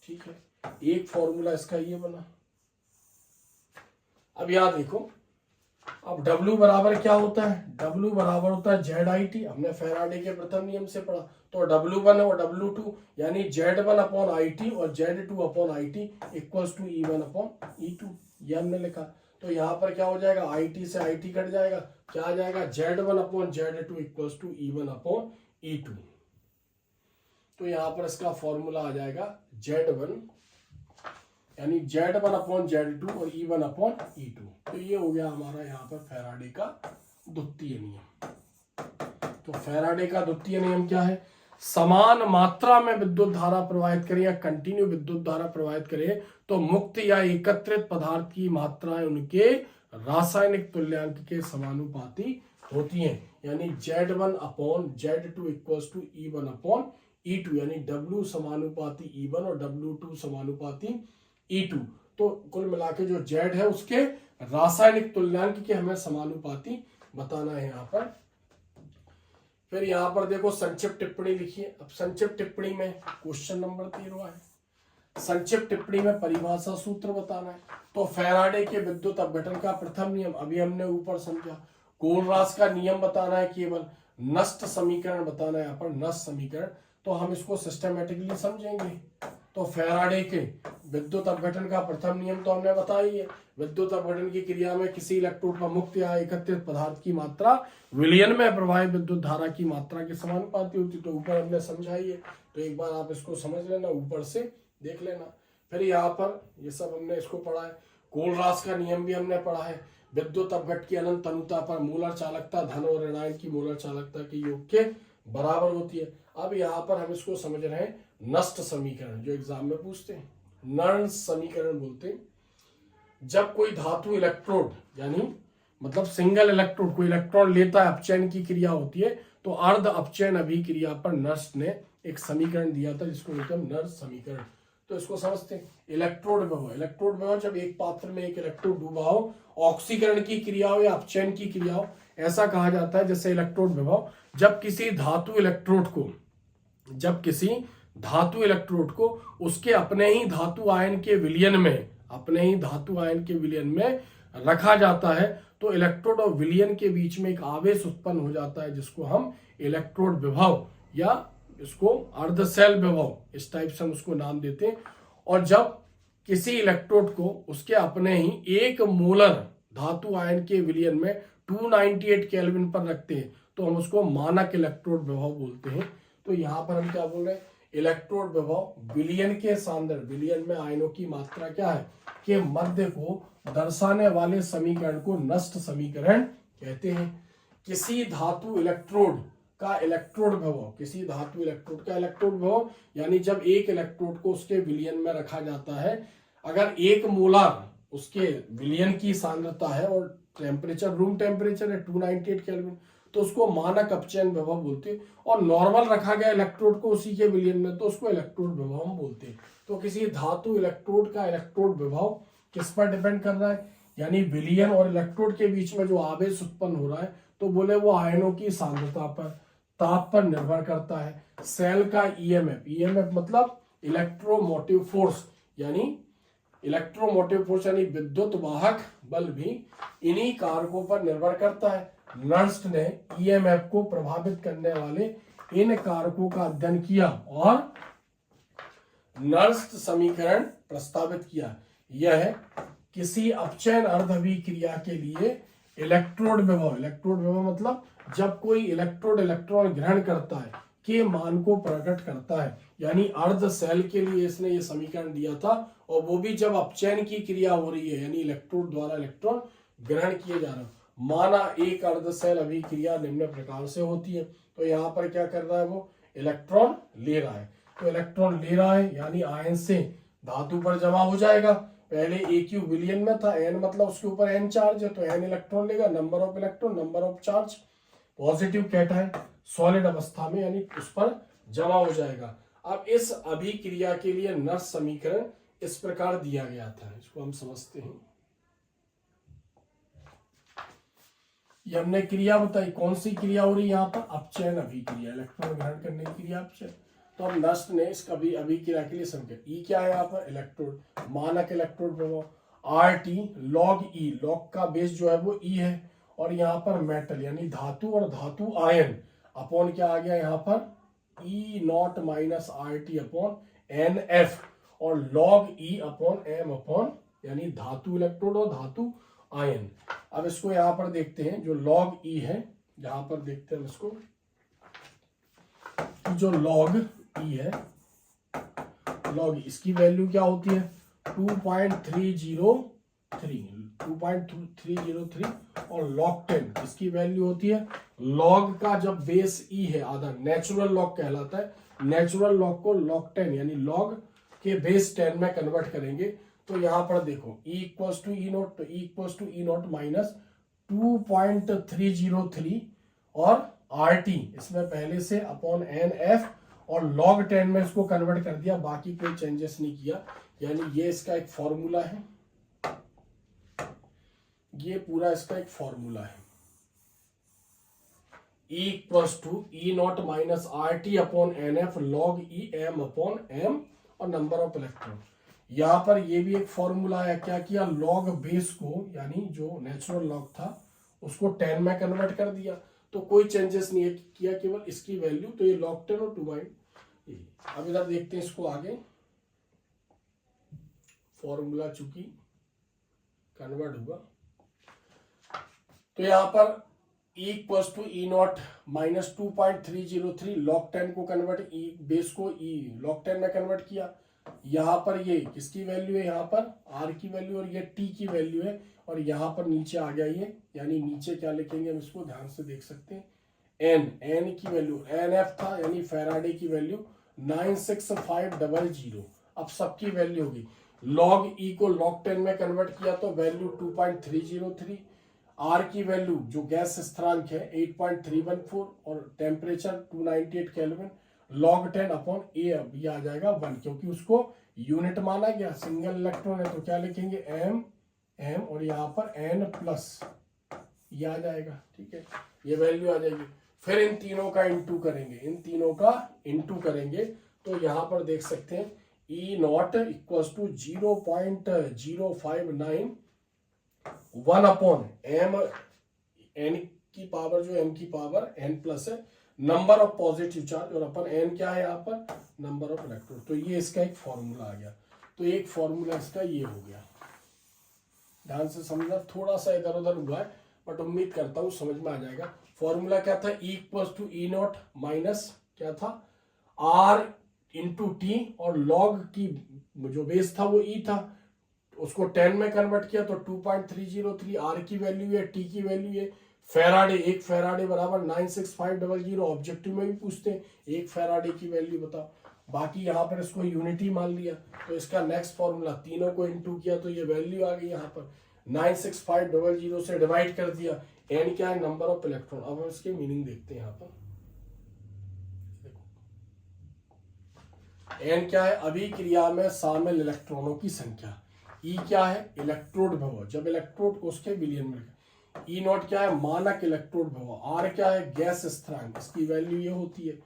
ठीक है, एक फॉर्मूला इसका ये बना। अब यहाँ देखो, अब W बराबर क्या होता है, W बराबर होता है ZIT, हमने फेराडे के प्रथम नियम से पढ़ा। तो W1 और W2 यानी Z1/IT और Z2/IT इक्वल्स टू E1/E2, ये हमने लिखा। तो यहाँ पर क्या हो जाएगा, IT से IT कट जाएगा, क्या आ जाएगा, Z1/Z2 इक्वल्स टू E1/E2। तो यहाँ पर इसका फॉर्मूला आ जाएगा Z1 यानी Z1/Z2 और E1/E2। तो ये हो गया हमारा यहाँ पर फैराडे का द्वितीय नियम। तो फैराडे का द्वितीय नियम क्या है, समान मात्रा में विद्युत धारा प्रवाहित करें या कंटिन्यू विद्युत धारा प्रवाहित करें तो मुक्त या एकत्रित पदार्थ की मात्राएं उनके रासायनिक तुल्यांक के समानुपाती होती हैं। यानी Z1/Z2 इक्वल्स टू E1/E2, यानी W समानुपाती E1 और W2 समानुपाती E2। तो कुल मिला के जो Z है उसके रासायनिक तुल्यांक के हमें समानुपाती बताना है यहाँ पर। फिर यहाँ पर देखो संक्षिप्त टिप्पणी लिखिए। अब संक्षिप्त टिप्पणी में क्वेश्चन नंबर 13 है, संक्षिप्त टिप्पणी में परिभाषा सूत्र बताना है। तो फैराडे के विद्युत अपघटन का प्रथम नियम अभी हमने ऊपर समझा। कोलरास का नियम बताना है, केवल नष्ट समीकरण बताना है यहाँ पर, नष्ट समीकरण। तो हम इसको सिस्टमेटिकली समझेंगे। तो फैराडे के विद्युत अपघटन का प्रथम नियम तो हमने बता ही है, विद्युत अपघटन की क्रिया में किसी इलेक्ट्रोड पर मुक्त या एकत्रित पदार्थ की मात्रा विलयन में प्रवाहित विद्युत धारा की मात्रा के समानुपाती होती। तो ऊपर हमने समझाई है, तो एक बार आप इसको समझ लेना, ऊपर से देख लेना। फिर यहाँ पर ये सब हमने इसको पढ़ा है। कोलरास का नियम भी हमने पढ़ा है, विद्युत अपघट की अनंत अनुता पर मूलर चालकता धन और ऋणायन की मूलर चालकता के योग के बराबर होती है। अब यहाँ पर हम इसको समझ रहे हैं नष्ट समीकरण, जो एग्जाम में पूछते हैं, नर्न्स समीकरण बोलते हैं। जब कोई धातु इलेक्ट्रोड यानी मतलब सिंगल इलेक्ट्रोड कोई इलेक्ट्रॉन लेता है, अपचयन की क्रिया होती है, तो अर्ध अपचयन अभिक्रिया पर नर्स ने एक समीकरण दिया था जिसको बोलते हैं नर्स समीकरण। तो इसको समझते हैं। इलेक्ट्रोड विभव, इलेक्ट्रोड विभव जब एक पात्र में एक इलेक्ट्रोड डूबा हो, ऑक्सीकरण की क्रिया हो या अपचयन की क्रिया हो, ऐसा कहा जाता है। जैसे इलेक्ट्रोड विभव जब किसी धातु इलेक्ट्रोड को उसके अपने ही धातु आयन के विलयन में रखा जाता है, तो इलेक्ट्रोड और विलयन के बीच में एक आवेश उत्पन्न हो जाता है, जिसको हम इलेक्ट्रोड विभव या इसको अर्धशैल विभव, इस टाइप से हम उसको नाम देते हैं। और जब किसी इलेक्ट्रोड को उसके अपने ही एक मोलर धातु आयन के विलयन में 298 केल्विन पर रखते हैं, तो हम उसको मानक इलेक्ट्रोड विभव बोलते हैं। तो यहाँ पर हम क्या बोल रहे हैं, इलेक्ट्रोड विभव विलयन के सांद्रण, विलयन में आयनों की मात्रा क्या है के मध्य को दर्शाने वाले समीकरण को नष्ट समीकरण कहते हैं। किसी धातु इलेक्ट्रोड का इलेक्ट्रोड विभव यानी जब एक इलेक्ट्रोड को उसके विलयन में रखा जाता है, अगर एक मोलार उसके विलयन की सांद्रता है और टेम्परेचर रूम टेम्परेचर है 298 केल्विन, तो उसको मानक अपचयन विभव बोलते हैं। और नॉर्मल रखा गया इलेक्ट्रोड को उसी के विलयन में, तो उसको इलेक्ट्रोड विभव हम बोलते हैं। तो किसी धातु इलेक्ट्रोड का इलेक्ट्रोड विभव किस पर डिपेंड कर रहा है, यानी विलयन और इलेक्ट्रोड के बीच में जो आवेश उत्पन्न हो रहा है, तो बोले वो आयनों की सांद्रता पर, ताप पर निर्भर करता है। सेल का ईएमएफ मतलब इलेक्ट्रोमोटिव फोर्स यानी विद्युत वाहक बल भी इन्हीं कारकों पर निर्भर करता है। नर्स्ट ने ईएमएफ को प्रभावित करने वाले इन कारकों का अध्ययन किया और नर्स्ट समीकरण प्रस्तावित किया। यह किसी अपचयन अर्धअभिक्रिया के लिए इलेक्ट्रोड विभव मतलब जब कोई इलेक्ट्रोड इलेक्ट्रॉन ग्रहण करता है के मान को प्रकट करता है। यानी अर्ध सेल के लिए इसने ये समीकरण दिया था, और वो भी जब अपचयन की क्रिया हो रही है, यानी इलेक्ट्रोड द्वारा इलेक्ट्रॉन ग्रहण किए जा रहे हैं। माना एक अर्ध सेल अभिक्रिया निम्न प्रकार से होती है, तो यहाँ पर क्या कर रहा है, वो इलेक्ट्रॉन ले रहा है। तो इलेक्ट्रॉन ले रहा है यानी आयन से धातु पर जमा हो जाएगा। पहले AQ विलयन में था, N मतलब उसके ऊपर N चार्ज है, तो N इलेक्ट्रॉन लेगा, number of electron, number of charge, positive cation, solid अवस्था में, यानी उस पर जमा हो जाएगा। अब इस अभिक्रिया के लिए नर्स समीकरण इस प्रकार दिया गया था, इसको हम समझते हैं। ये हमने क्रिया बताई, कौन सी क्रिया हो रही है यहाँ पर? अपचयन अभिक्रिया, इलेक्ट्रॉन ग्रहण करने की क्रिया अपचयन। तो अब नर्स ने इसका भी अभिक्रिया के लिए समझा। ई क्या है यहाँ पर? इलेक्ट्रोड, मानक इलेक्ट्रोड प्रभाव। आर टी लॉग ई, लॉग का बेस जो है वो ई है, और यहाँ पर मेटल यानी धातु और धातु आयन अपॉन क्या आ गया यहाँ पर? E naught minus R T upon N F, और log E upon M upon यानी धातु इलेक्ट्रोड और धातु आयन। अब इसको यहां पर देखते हैं, जो लॉग ई है, यहां पर देखते हैं इसको, जो लॉग ई है, लॉग इसकी वैल्यू क्या होती है? 2.303, और लॉग 10 इसकी वैल्यू होती है, लॉग का जब बेस ई है आधा, नेचुरल लॉग कहलाता है। नेचुरल लॉग को लॉग 10 यानी लॉग के बेस 10 में कन्वर्ट करेंगे। तो यहां पर देखो E equals to E naught, तो E equals to E naught minus 2.303, और RT इसमें पहले से अपॉन NF, और log 10 में इसको कन्वर्ट कर दिया, बाकी कोई चेंजेस नहीं किया। यानी ये इसका एक फॉर्मूला है, ये पूरा इसका एक फॉर्मूला है। E equals to E naught minus RT upon NF log E M upon M, और नंबर ऑफ इलेक्ट्रॉन। यहां पर ये भी एक फॉर्मूला है, क्या किया? लॉग बेस को यानी जो नेचुरल लॉग था उसको 10 में कन्वर्ट कर दिया, तो कोई चेंजेस नहीं है किया, केवल इसकी वैल्यू। तो ये लॉग 10 और 2/, अब इधर देखते हैं इसको आगे, फॉर्मूला चूंकि कन्वर्ट हुआ, तो यहां पर E equals to E naught minus 2.303, log 10 को कन्वर्ट, ई बेस को ई लॉग 10 में कन्वर्ट किया। यहां पर ये किसकी वैल्यू है? यहाँ पर R की वैल्यू, और ये T की वैल्यू है, और यहां पर नीचे आ गया ये, यानी नीचे क्या लिखेंगे हम इसको ध्यान से देख सकते हैं, N की वैल्यू NF था, यानी फैराडे की वैल्यू 96500। अब सबकी वैल्यू होगी, लॉग E को लॉग 10 में कन्वर्ट किया तो वैल्यू 2.303, R की वैल्यू जो गैस स्थिरांक है 8.314, और टेम्परेचर 298 केल्विन, log 10 अपॉन ए, अब ये आ जाएगा 1, क्योंकि उसको यूनिट माना गया, सिंगल इलेक्ट्रॉन है, तो क्या लिखेंगे? M, और यहाँ पर N प्लस, ये आ जाएगा। ठीक है, ये वैल्यू आ जाएगी। फिर इन तीनों का इंटू करेंगे, तो यहाँ पर देख सकते हैं E naught equals to 0.059 1 upon M, N की पावर जो M की पावर N प्लस है, नंबर ऑफ पॉजिटिव चार्ज, और अपन N क्या है यहाँ पर? Number of electron. तो ये इसका एक फॉर्मूला आ गया, तो एक फॉर्मूला इसका ये हो गया। ध्यान से समझना, थोड़ा सा इधर उधर हुआ है, बट उम्मीद करता हूं समझ में आ जाएगा। फॉर्मूला क्या था? E equals to E naught minus क्या था? R इंटू टी, और लॉग की जो बेस था वो E था, उसको 10 में कन्वर्ट किया तो 2.303, R की वैल्यू है, T की वैल्यू है, फैराडे, 1 फैराडे बराबर 96500। ऑब्जेक्टिव में भी पूछते हैं 1 फैराडे की वैल्यू बताओ, बाकी यहाँ पर इसको यूनिटी मान लिया, तो इसका नेक्स्ट फॉर्मूला, तीनों को इंटू किया तो ये वैल्यू आ गई यहाँ पर 96500 से डिवाइड कर दिया। एन क्या है? Number of electron. अब हम इसके मीनिंग देखते हैं यहाँ पर, एन क्या है? अभिक्रिया में शामिल इलेक्ट्रॉनों की संख्या। ई क्या है? इलेक्ट्रोड भव, जब इलेक्ट्रोड को उसके विलयन में रखें। ई नॉट क्या है? मानक इलेक्ट्रोड भव। आर क्या है? गैस स्थिरांक, इसकी वैल्यू ये होती है।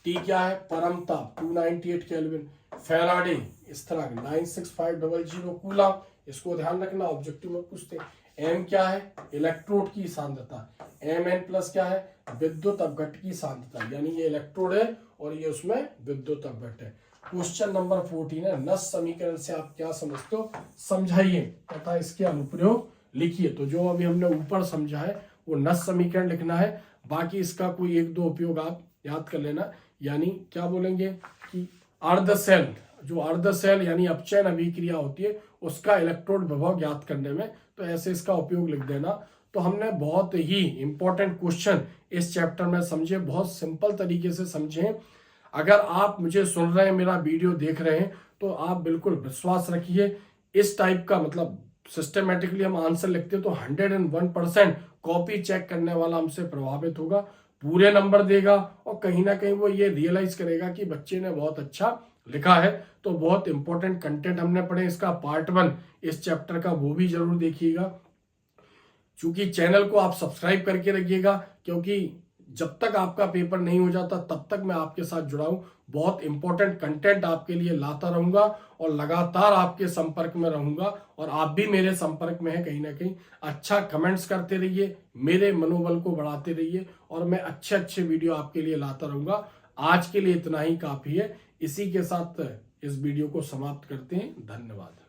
टी क्या है? परमताप 298 केल्विन। फैराडे स्थिरांक 96500 कूलम, इसको ध्यान रखना, ऑब्जेक्टिव में पूछते हैं। एम क्या है? इलेक्ट्रोड की सांद्रता। एम एन प्लस क्या है? विद्युत अपघट की सांद्रता, यानी ये इलेक्ट्रोड है और ये उसमें विद्युत अपघट है। क्वेश्चन नंबर 14 है, नस समीकरण से आप क्या समझते हो समझाइए तथा इसके अनुप्रयोग लिखिए। तो जो अभी हमने ऊपर समझा है वो नस समीकरण लिखना है, बाकी इसका कोई एक दो उपयोग आप याद कर लेना। यानी क्या बोलेंगे कि अर्ध सेल, जो अर्ध सेल यानी अपचयन अभिक्रिया होती है उसका इलेक्ट्रोड विभव ज्ञात करने में, तो ऐसे इसका उपयोग लिख देना। तो हमने बहुत ही इंपॉर्टेंट क्वेश्चन इस चैप्टर में समझे, बहुत सिंपल तरीके से समझे। अगर आप मुझे सुन रहे हैं, मेरा वीडियो देख रहे हैं, तो आप बिल्कुल विश्वास रखिए, इस टाइप का मतलब सिस्टमेटिकली हम आंसर लिखते हैं तो 101% कॉपी चेक करने वाला हमसे प्रभावित होगा। पूरे नंबर देगा और कहीं ना कहीं वो ये रियलाइज करेगा कि बच्चे ने बहुत अच्छा लिखा है। तो बहुत इंपॉर्टेंट कंटेंट हमने पढ़े, इसका पार्ट 1 इस चैप्टर का वो भी जरूर देखिएगा। क्योंकि चैनल को आप सब्सक्राइब करके रखिएगा, क्योंकि जब तक आपका पेपर नहीं हो जाता तब तक मैं आपके साथ जुड़ा हूं, बहुत इंपॉर्टेंट कंटेंट आपके लिए लाता रहूंगा और लगातार आपके संपर्क में रहूंगा। और आप भी मेरे संपर्क में हैं, कहीं ना कहीं अच्छा कमेंट्स करते रहिए, मेरे मनोबल को बढ़ाते रहिए और मैं अच्छे अच्छे वीडियो आपके लिए लाता रहूंगा। आज के लिए इतना ही काफी है। इसी के साथ इस वीडियो को समाप्त करते हैं। धन्यवाद।